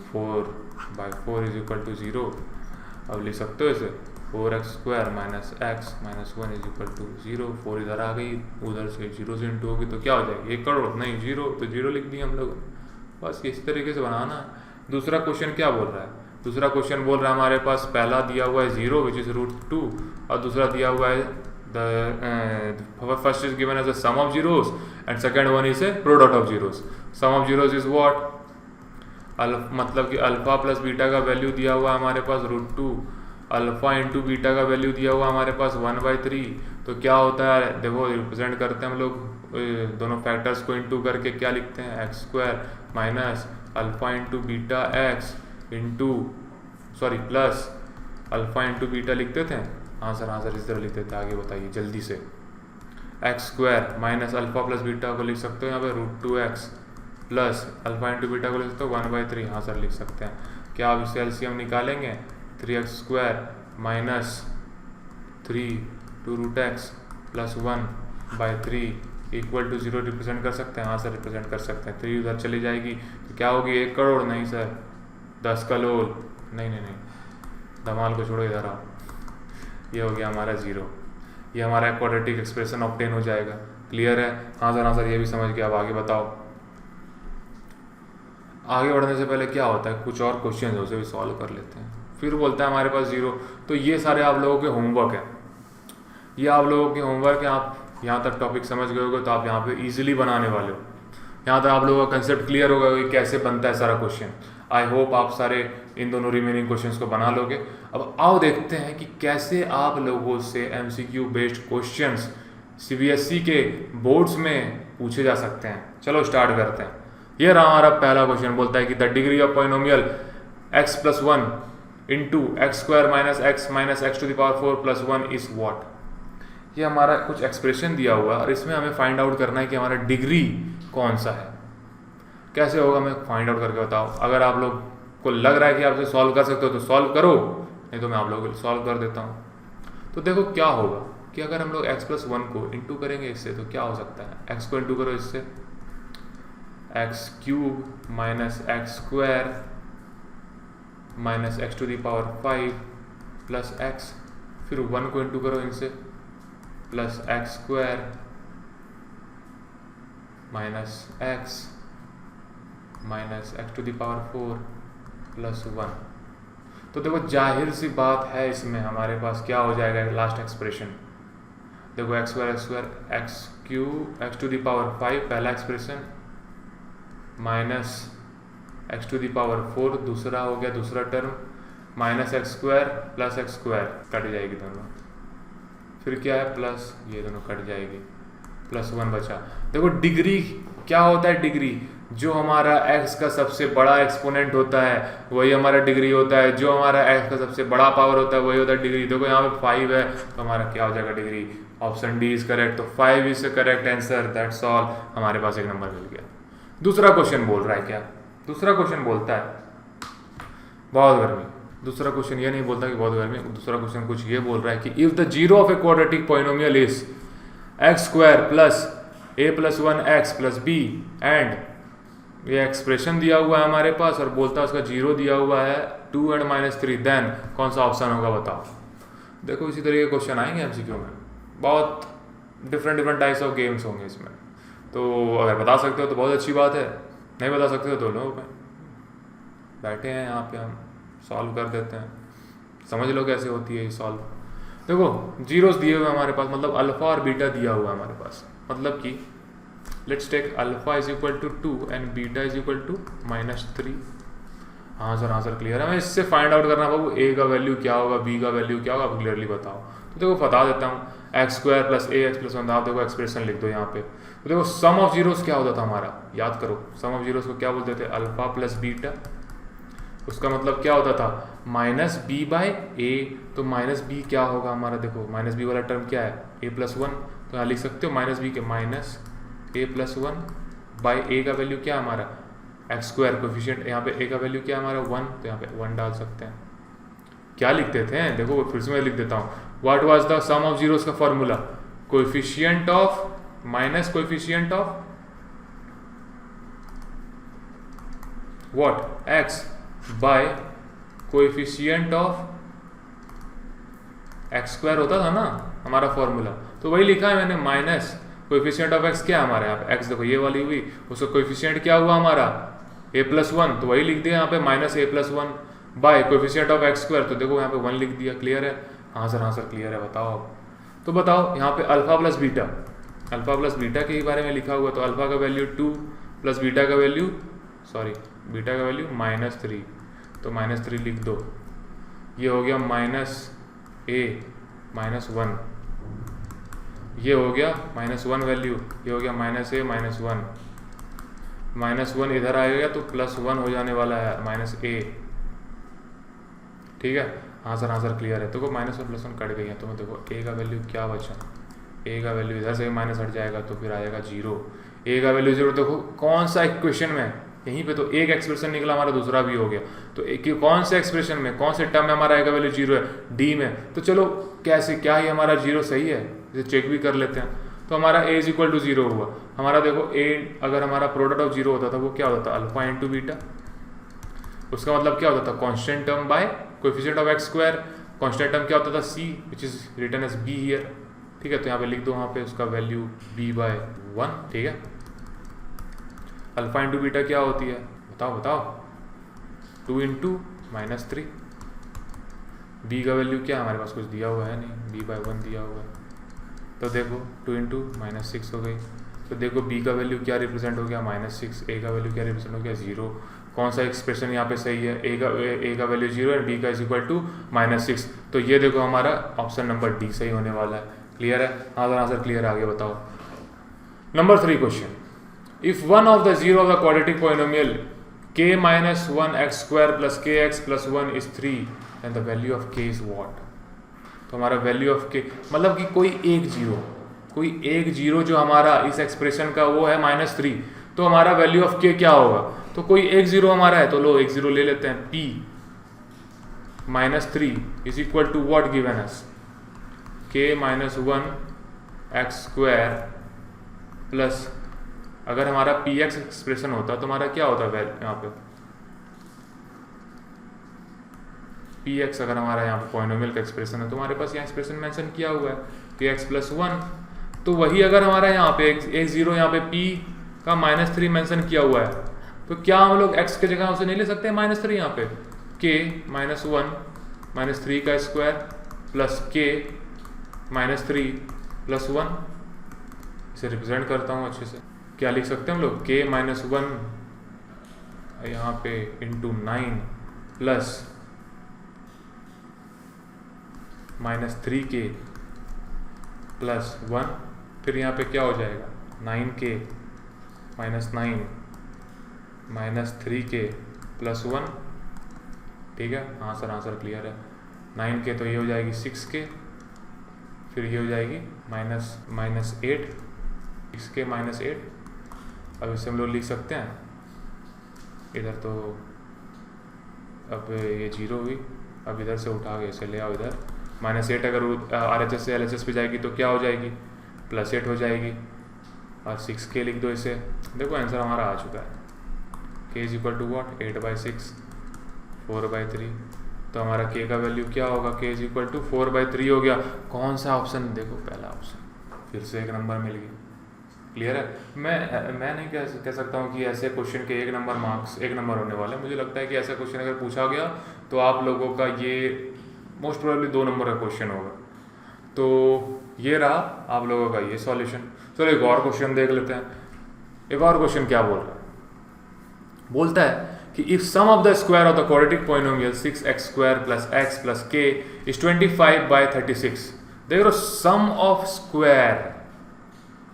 4/4 इज इक्वल टू 0। अब लिख सकते हो इसे 4x² minus x minus 1 is equal to 0। 4 इधर आ गई, उधर से 0 से इंटू होगी तो क्या हो जाएगी, 1 करोड़, नहीं 0, तो 0 लिख दिया हम लोग। बस इस तरीके से बनाना है। दूसरा क्वेश्चन क्या बोल रहा है, दूसरा क्वेश्चन बोल रहा है हमारे पास पहला दिया हुआ है 0 विच इज √2, और दूसरा दिया हुआ है first is given as a sum of zeros and second one is a product of zeros. Sum of zeros is what, मतलब कि अल्फ़ा प्लस बीटा का वैल्यू दिया हुआ है हमारे पास √2, अल्फ़ा इंटू बीटा का वैल्यू दिया हुआ हमारे पास 1/3। तो क्या होता है, देखो रिप्रेजेंट करते हैं हम लोग दोनों फैक्टर्स को इंटू करके, क्या लिखते हैं, x² minus alpha into beta x into plus alpha into beta लिखते थे। हाँ सर इस तरह लिखते थे, आगे बताइए जल्दी से। x² minus alpha plus beta को लिख सकते हो यहाँ पे √2x plus alpha into beta को लिख सकते हो 1/3। हाँ सर लिख सकते हैं। क्या आप इससे एलसीएम निकालेंगे, 3x² minus 3 2√x plus 1/3 equal to 0 represent कर सकते हैं। हाँ सर रिप्रेजेंट कर सकते हैं। 3 उधर चली जाएगी तो क्या होगी, 1 करोड़, नहीं सर 10 करोड़, नहीं, धमाल को छोड़ो, इधर आओ, ये हो गया हमारा 0। ये हमारा क्वाड्रेटिक एक्सप्रेशन ऑब्टेन हो जाएगा। क्लियर है, हाँ सर ये भी समझ गया। अब आगे बताओ। आगे बढ़ने से पहले क्या होता है, कुछ और क्वेश्चन है उसे भी सॉल्व कर लेते हैं, फिर बोलता है हमारे पास 0। तो ये सारे आप लोगों के होमवर्क है, ये आप लोगों के होमवर्क है। आप यहाँ तक टॉपिक समझ गए होगे तो आप यहाँ पे इजीली बनाने वाले हो। यहाँ तक आप लोगों का कंसेप्ट क्लियर होगा कि कैसे बनता है सारा क्वेश्चन। आई होप आप सारे इन दोनों रिमेनिंग क्वेश्चंस को बना लोगे। अब आओ देखते हैं कि कैसे आप लोगों से एमसीक्यू बेस्ड क्वेश्चंस सीबीएसई के बोर्ड्स में पूछे जा सकते हैं। चलो स्टार्ट करते हैं। ये रहा हमारा पहला क्वेश्चन, बोलता है कि the degree of polynomial x+1 into x² minus x to the power 4 + 1 is what. ये हमारा कुछ एक्सप्रेशन दिया हुआ है और इसमें हमें फाइंड आउट करना है कि हमारा डिग्री कौन सा है। कैसे होगा, मैं फाइंड आउट करके बताओ। अगर आप लोग को लग रहा है कि आप इसे सॉल्व कर सकते हो तो सॉल्व करो, नहीं तो मैं आप लोगों को सॉल्व कर देता हूँ। तो देखो क्या होगा कि अगर हम लोग x+1 को इंटू करेंगे इससे तो क्या हो सकता है, x को इंटू करो इससे, x³ minus x² minus x to the power 5 plus x, फिर 1 को इंटू करो इनसे, plus x² minus x minus x to the power 4 plus 1। तो देखो जाहिर सी बात है, इसमें हमारे पास क्या हो जाएगा लास्ट एक्सप्रेशन। देखो x² x to the power 5 पहला expression minus x to the power 4 दूसरा हो गया, दूसरा term, minus x² plus x² cut जाएगी दोनों, फिर क्या है प्लस, ये दोनों कट जाएगी, प्लस 1 बचा। देखो डिग्री क्या होता है, डिग्री जो हमारा x का सबसे बड़ा एक्सपोनेंट होता है वही हमारा डिग्री होता है, जो हमारा x का सबसे बड़ा पावर होता है वही होता है डिग्री। देखो यहाँ पे 5 है तो हमारा क्या हो जाएगा degree, option D is correct. तो 5 is correct answer, that's all, हमारे पास एक नंबर मिल गया। दूसरा क्वेश्चन बोल रहा है क्या, दूसरा क्वेश्चन बोलता है बहुत गर्मी। दूसरा क्वेश्चन ये नहीं बोलता कि बहुत गर्मी, दूसरा क्वेश्चन कुछ ये बोल रहा है कि if the zero of a quadratic polynomial is x² plus a + 1x + b and, ये एक्सप्रेशन दिया हुआ है हमारे पास और बोलता है उसका जीरो दिया हुआ है 2 and -3, देन कौन सा ऑप्शन होगा बताओ। देखो इसी तरह के क्वेश्चन आएंगे एमसीक्यू में, बहुत डिफरेंट टाइप्स ऑफ गेम्स होंगे इसमें। तो अगर बता सकते हो तो बहुत अच्छी बात है, नहीं बता सकते हो तो लो, बैठे हैं यहाँ पे हम सॉल्व कर देते हैं। समझ लो कैसे होती है ये सॉल्व। देखो जीरोस दिए हुए हमारे पास, मतलब अल्फा और बीटा दिया हुआ है हमारे पास, मतलब कि let's take alpha is equal to 2 and beta is equal to -3। हाँ सर क्लियर है। हमें इससे फाइंड आउट करना बाबू ए का वैल्यू क्या होगा, बी का वैल्यू क्या होगा, आप क्लियरली बताओ। तो देखो बता देता हूँ, x² + ax+1, आप देखो एक्सप्रेशन लिख दो यहाँ पे। तो देखो सम ऑफ जीरोस क्या होता था हमारा, याद करो सम ऑफ जीरोस को क्या बोलते थे, अल्फा प्लस बीटा। उसका मतलब क्या होता था -b/a। तो -b क्या होगा हमारा, देखो -b वाला टर्म क्या है, a+1। तो यहाँ लिख सकते हो -b के -a+1/a का वैल्यू क्या है हमारा x², कोफिशिएंट यहाँ पे a का वैल्यू क्या है हमारा 1, तो यहाँ पे 1 डाल सकते हैं। क्या लिखते थे, देखो फिर से मैं लिख देता हूँ, what was the sum of zeros का formula, coefficient of minus coefficient of what x by coefficient of x² होता था ना हमारा फॉर्मूला। तो वही लिखा है मैंने, माइनस कोएफिशिएंट ऑफ x क्या है हमारे यहाँ पे x, देखो ये वाली हुई, उसका कोएफिशिएंट क्या हुआ हमारा a+1, तो वही लिख दिया यहाँ पे -a+1 bye coefficient of x²। तो देखो यहाँ पे 1 लिख दिया। क्लियर है? हाँ सर क्लियर है। बताओ अब, तो बताओ यहाँ पे अल्फा प्लस बीटा के ही बारे में लिखा हुआ। तो अल्फा का वैल्यू 2 प्लस बीटा का वैल्यू -3, तो -3 लिख दो। ये हो गया -a-1, ये हो गया -1 वैल्यू, ये हो गया -a-1, -1 इधर आएगा तो +1 हो जाने वाला है -a। ठीक है? हाँ सर क्लियर है। तो -1 +1 कट गई है, तो देखो a का वैल्यू क्या बचा, a का वैल्यू इधर से माइनस हट जाएगा तो फिर आएगा 0। a का वैल्यू 0, देखो कौन सा इक्वेशन में, यहीं पे तो एक एक्सप्रेशन निकला हमारा, दूसरा भी हो गया। तो कौन से एक्सप्रेशन में, कौन से टर्म में हमारा a का वैल्यू 0 है, d में। तो चलो कैसे, क्या ये हमारा 0 सही है, इसे चेक भी कर लेते हैं। तो हमारा a = 0 हुआ हमारा। देखो a अगर हमारा प्रोडक्ट ऑफ 0 होता था वो क्या होता था, अल्फा इंटू बीटा। उसका मतलब क्या होता था, constant term by coefficient of x²। Constant term क्या होता था, c, which is written as b here. ठीक है? तो यहाँ पे लिख दो, यहाँ पे उसका वैल्यू b/1। ठीक है? अल्फा इंटू बीटा क्या होती है, बताओ 2 × -3। b का वैल्यू क्या है हमारे पास, कुछ दिया हुआ है नहीं, b/1 दिया हुआ है। तो देखो 2 × -6 हो गई। तो देखो b का वैल्यू क्या रिप्रेजेंट हो गया, -6। a का वैल्यू क्या रिप्रेजेंट हो गया, 0। कौन सा एक्सप्रेशन यहाँ पे सही है, a का वैल्यू 0 है, b का = -6। तो ये देखो हमारा ऑप्शन नंबर डी सही होने वाला है। क्लियर है? हाँ सर क्लियर है। आगे बताओ number 3 question. If one of the zero of the quadratic polynomial k - 1x² + kx + 1 is 3 and the value of k is what. तो हमारा वैल्यू ऑफ k मतलब कि कोई एक जीरो जो हमारा इस एक्सप्रेशन का वो है -3, तो हमारा वैल्यू ऑफ k क्या होगा। तो कोई एक जीरो हमारा है, तो लो एक जीरो ले लेते हैं, p -3 is equal to what given us, k - 1x² plus, अगर हमारा px एक्सप्रेशन होता तो हमारा क्या होता है यहाँ पे, px अगर हमारा यहाँ पे पॉलिनोमियल का एक्सप्रेशन है तो हमारे पास यहाँ एक्सप्रेशन मेंशन किया हुआ है kx + 1। तो वही अगर हमारा यहाँ पे एक जीरो यहाँ पे p का -3 मेंशन किया हुआ है, तो क्या हम लोग x के जगह उसे नहीं ले सकते -3 यहाँ पे, k - 1 -3 का स्क्वायर प्लस k -3 + 1। इसे रिप्रेजेंट करता हूँ अच्छे से, क्या लिख सकते हैं हम लोग, k - 1 यहाँ पे × 9 प्लस -3k + 1। फिर यहाँ पे क्या हो जाएगा, 9k - 9 -3k + 1। ठीक है? हाँ सर क्लियर है। 9k तो ये हो जाएगी 6k, फिर ये हो जाएगी -8, 6k - 8। अब इसे हम लोग लिख सकते हैं इधर, तो अब ये 0 हुई, अब इधर से उठा के इसे ले आओ इधर, -8 अगर RHS से LHS पे जाएगी तो क्या हो जाएगी, +8 हो जाएगी, और 6k लिख दो इसे। देखो आंसर हमारा आ चुका है, k = व्हाट, 8/6 4/3। तो हमारा k का वैल्यू क्या होगा, k = 4/3 हो गया। कौन सा ऑप्शन, देखो पहला ऑप्शन, फिर से 1 नंबर मिल गया। क्लियर है? मैं नहीं कह सकता हूँ कि ऐसे क्वेश्चन के 1 नंबर मार्क्स 1 नंबर होने वाले हैं। मुझे लगता है कि ऐसा क्वेश्चन अगर पूछा गया तो आप लोगों का ये मोस्ट प्रोबेबली 2 नंबर का क्वेश्चन होगा। तो ये रहा आप लोगों का ये सॉल्यूशन। चलो एक और क्वेश्चन देख लेते हैं। एक और क्वेश्चन क्या बोल रहा है, बोलता है कि if sum of the square of the quadratic polynomial 6x² + x + k is 25/36। देख लो sum of square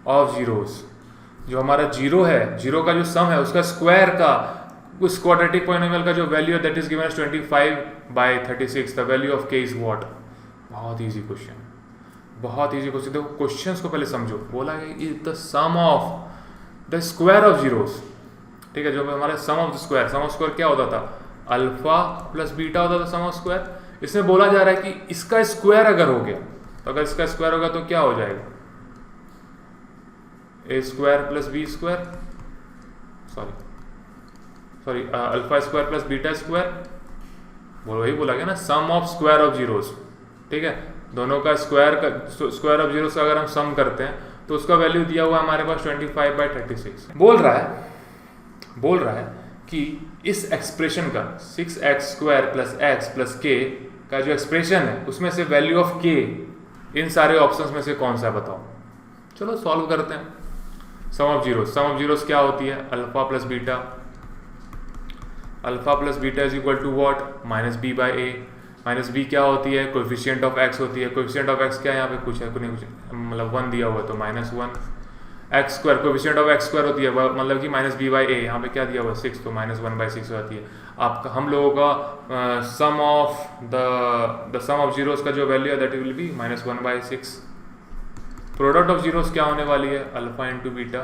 of zeros, जो हमारा जीरो है, जीरो का जो सम है उसका स्क्वायर का उस क्वाड्रेटिक पॉलिनोमियल का जो वैल्यू है that is given as 25/36। The value of k is what. बहुत इजी क्वेश्चन, बहुत इजी क्वेश्चन। देखो क्वेश्चंस को पहले समझो। बोला है is the sum of the square of zeros, ठीक है, जो हमारा sum of the square, sum of square क्या होता था, अल्फा प्लस बीटा होता था सम ऑफ स्क्वायर। इसमें बोला जा रहा है कि इसका स्क्वायर अगर हो गया, तो अगर इसका स्क्वायर होगा तो क्या हो जाएगा, a² + b², sorry alpha square plus beta square, वही बोला गया ना, सम ऑफ स्क्वायर ऑफ जीरोस। ठीक है, दोनों का स्क्वायर ऑफ जीरोस का अगर हम सम करते हैं तो उसका वैल्यू दिया हुआ है हमारे पास 25/36। बोल रहा है कि इस एक्सप्रेशन का 6x² + x + k का जो एक्सप्रेशन है उसमें से वैल्यू ऑफ k इन सारे ऑप्शंस में से कौन सा बताओ। चलो सॉल्व करते हैं। सम ऑफ जीरोस क्या होती है, alpha plus beta. Alpha plus beta is equal to what, -b/a। -b क्या होती है, कोएफिशिएंट ऑफ x होती है। कोएफिशिएंट ऑफ x क्या है यहाँ पे, कुछ है कुछ नहीं, मतलब 1 दिया हुआ है तो -1। x², कोएफिशिएंट ऑफ x² होती है, मतलब कि -b/a। यहाँ पे क्या दिया हुआ है 6, तो -1/6 होती है। आपका हम लोगों का सम ऑफ जीरोस का जो वैल्यू है that will be -1/6। Product of zeros क्या होने वाली है, alpha into beta,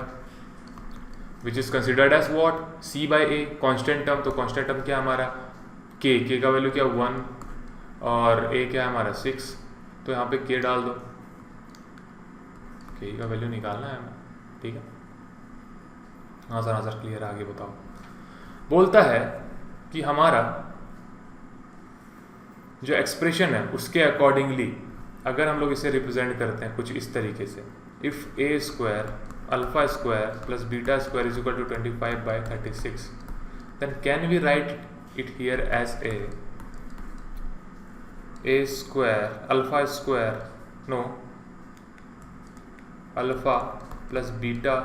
which is considered as what, c/a। Constant term, तो कांस्टेंट टर्म क्या हमारा k का वैल्यू क्या 1 और a क्या है हमारा 6, तो यहाँ पे k डाल दो, k का वैल्यू निकालना है हमें। ठीक है, आंसर क्लियर, आगे बताओ। बोलता है कि हमारा जो एक्सप्रेशन है उसके अकॉर्डिंगली अगर हम लोग इसे रिप्रेजेंट करते हैं कुछ इस तरीके से, if a² alpha + beta is equal to 25/36, then can we write it here as alpha plus beta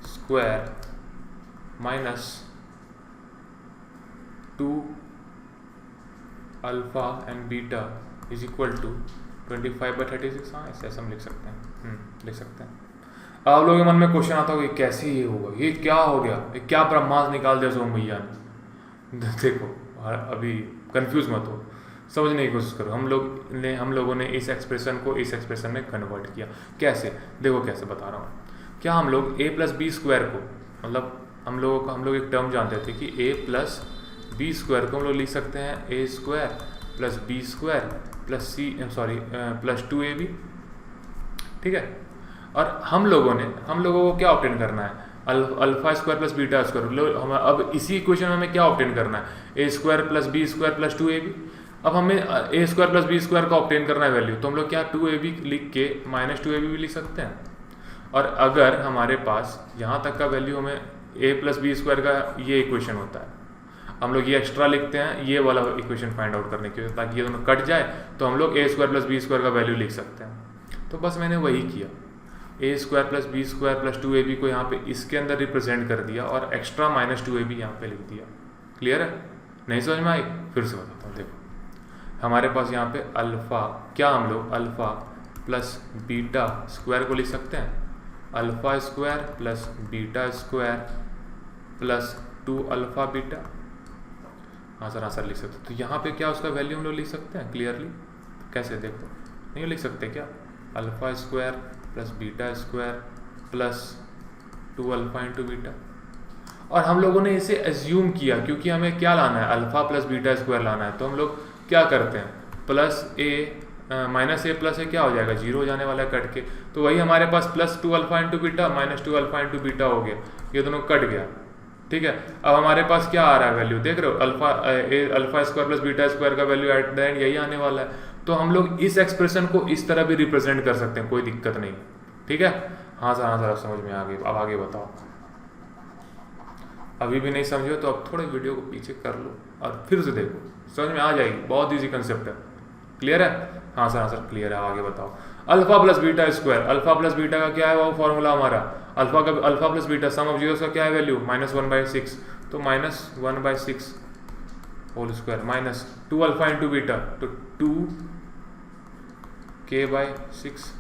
square minus 2 alpha and beta is equal to 25/36। हाँ, ऐसे हम लिख सकते हैं, लिख सकते हैं। आप लोगों के मन में क्वेश्चन आता होगा कैसे ये होगा, ये क्या हो गया, ये क्या ब्रह्मास्त्र निकाल दिया सोम भैया ने। देखो अभी कंफ्यूज मत हो, समझने की कोशिश करो। हम लोगों ने इस एक्सप्रेशन को इस एक्सप्रेशन में कन्वर्ट किया। कैसे, देखो कैसे बता रहा हूँ। क्या हम लोग a + b² को, मतलब हम लोग एक टर्म जानते थे कि a + b² को हम लोग लिख सकते हैं a² + b² + 2ab। ठीक है, और हम लोगों को क्या ऑब्टेन करना है, अल्फा² + बीटा²। हम अब इसी इक्वेशन में हमें क्या ऑब्टेन करना है, a² + b² + 2ab। अब हमें a² + b² का ऑब्टेन करना है वैल्यू, तो हम लोग क्या 2ab लिख के -2ab भी लिख सकते हैं। और अगर हमारे पास यहाँ तक का वैल्यू हमें a + b² का ये इक्वेशन होता है, हम लोग ये एक्स्ट्रा लिखते हैं ये वाला इक्वेशन फाइंड आउट करने के लिए, ताकि ये दोनों कट जाए तो हम लोग a² + b² का वैल्यू लिख सकते हैं। तो बस मैंने वही किया, a² + b² + 2ab को यहाँ पे इसके अंदर रिप्रेजेंट कर दिया और एक्स्ट्रा -2ab यहाँ पे लिख दिया। क्लियर है, नहीं समझ में आई, फिर से बताता हूँ। देखो हमारे पास यहाँ पे अल्फा, क्या हम लोग अल्फा प्लस बीटा स्क्वायर को लिख सकते हैं, अल्फा² + बीटा² + 2 अल्फा बीटा। आंसर लिख सकते। तो यहाँ पे क्या उसका वैल्यू हम लोग लिख सकते हैं क्लियरली। कैसे, देखो नहीं लिख सकते क्या, अल्फा² + बीटा² + 2 अल्फा × बीटा। और हम लोगों ने इसे एज्यूम किया क्योंकि हमें क्या लाना है, अल्फा प्लस बीटा² लाना है। तो हम लोग क्या करते हैं, -a क्या हो जाएगा, 0 हो जाने वाला है कट के। तो वही हमारे पास +2 अल्फा × बीटा -2 अल्फा × बीटा हो गया, ये दोनों कट गया। ठीक है, अब हमारे पास क्या आ रहा है वैल्यू, देख रहे हो, अल्फा² + बीटा² का वैल्यू एट द एंड यही आने वाला है। तो हम लोग इस एक्सप्रेशन को इस तरह भी रिप्रेजेंट कर सकते हैं, कोई दिक्कत नहीं। ठीक है, हाँ सर आप समझ में आ गए। अब आगे बताओ, अभी भी नहीं समझे तो अब थोड़े वीडियो को पीछे कर लो और फिर से देखो, समझ में आ जाएगी। बहुत ईजी कंसेप्ट है। क्लियर है? हाँ सर क्लियर है। आगे बताओ। Alpha plus beta square, alpha plus beta का क्या है वो फॉर्मूला हमारा, alpha plus beta sum of zeros का क्या है वैल्यू, -1/6, तो -1/6 whole square minus 2 alpha into beta, तो 2k/6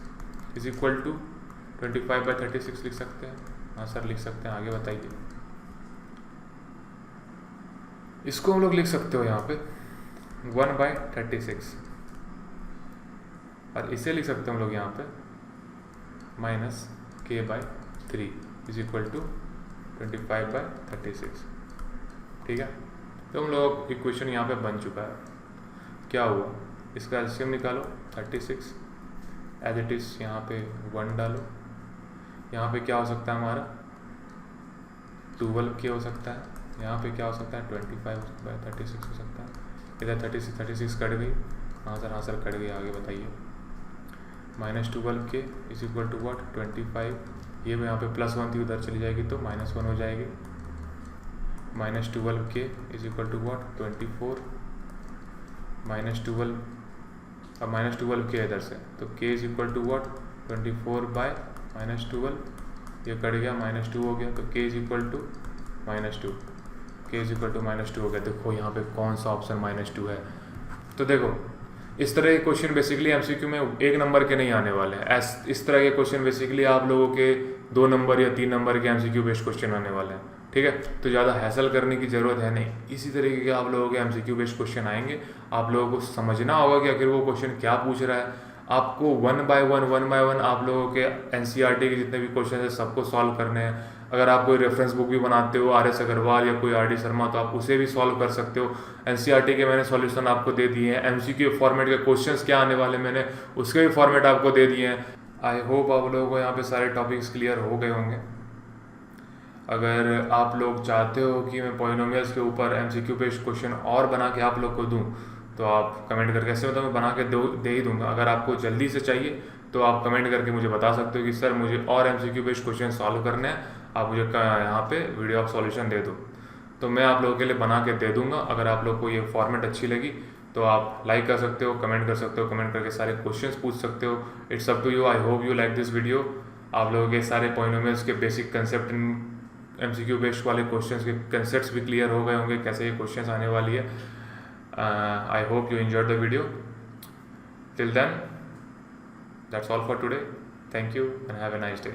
इज इक्वल टू 25/36 लिख सकते हैं। हाँ सर लिख सकते हैं। आगे बताइए। इसको हम लोग लिख सकते हो यहाँ पे 1/36, और इसे लिख सकते हैं हम लोग यहाँ पे -k/3 इज इक्वल टू 25/36। ठीक है, तो हम लोग इक्वेशन यहाँ पे बन चुका है। क्या हुआ, इसका एलसीएम निकालो 36 एज इट इज़, यहाँ पे 1 डालो। यहाँ पे क्या हो सकता है हमारा 12k हो सकता है, यहाँ पे क्या हो सकता है 25/36 हो सकता है। इधर 36 कट गई। हाँ सर कट गई। आगे बताइए। -12k is equal to what 25, ये यहाँ पे +1 थी उधर चली जाएगी तो -1 हो जाएगी। -12k is equal to what 24, -12, अब -12k इधर से, तो k is equal to what 24/-12, ये कट गया -2 हो गया, तो k is equal to -2, k is equal to -2 हो गया। देखो यहाँ पे कौन सा ऑप्शन -2 है। तो देखो इस तरह के क्वेश्चन बेसिकली एमसीक्यू में 1 नंबर के नहीं आने वाले हैं। इस तरह के क्वेश्चन बेसिकली आप लोगों के 2 नंबर या 3 नंबर के एमसीक्यू बेस्ड क्वेश्चन आने वाले हैं। ठीक है, तो ज़्यादा हैसल करने की ज़रूरत है नहीं। इसी तरीके के आप लोगों के एमसीक्यू बेस्ड क्वेश्चन आएंगे। आप लोगों को समझना होगा कि आखिर वो क्वेश्चन क्या पूछ रहा है। आपको 1 बाय 1 आप लोगों के एनसीईआरटी के जितने भी क्वेश्चन है सबको सॉल्व करने हैं। अगर आप कोई रेफरेंस बुक भी बनाते हो RS अग्रवाल या कोई RD शर्मा, तो आप उसे भी सॉल्व कर सकते हो। एनसीईआरटी के मैंने सॉल्यूशन आपको दे दिए हैं। एमसीक्यू फॉर्मेट के क्वेश्चंस क्या आने वाले मैंने उसके भी फॉर्मेट आपको दे दिए हैं। आई होप आप लोगों को यहाँ पे सारे टॉपिक्स क्लियर हो गए होंगे। अगर आप लोग चाहते हो कि मैं पॉलिनोमियल्स के ऊपर एमसीक्यू बेस्ड क्वेश्चन और बना के आप लोग को दूं, तो आप कमेंट करके, ऐसे मतलब मैं बना के दे ही दूंगा। अगर आपको जल्दी से चाहिए तो आप कमेंट करके मुझे बता सकते हो कि सर मुझे और एमसीक्यू बेस्ड क्वेश्चन सॉल्व करने हैं, आप मुझे यहाँ पे वीडियो ऑफ सॉल्यूशन दे दो, तो मैं आप लोगों के लिए बना के दे दूंगा। अगर आप लोग को ये फॉर्मेट अच्छी लगी तो आप लाइक कर सकते हो, कमेंट कर सकते हो, कमेंट करके सारे क्वेश्चंस पूछ सकते हो। It's up to you. I hope you like this video. आप लोगों के सारे पॉलिनोमियल्स के बेसिक कंसेप्ट, एमसीक्यू बेस्ड वाले क्वेश्चंस के कंसेप्ट्स भी क्लियर हो गए होंगे, कैसे ये क्वेश्चंस आने वाली है। I hope you enjoyed the video. Till then, that's all for today. Thank you and have a nice day.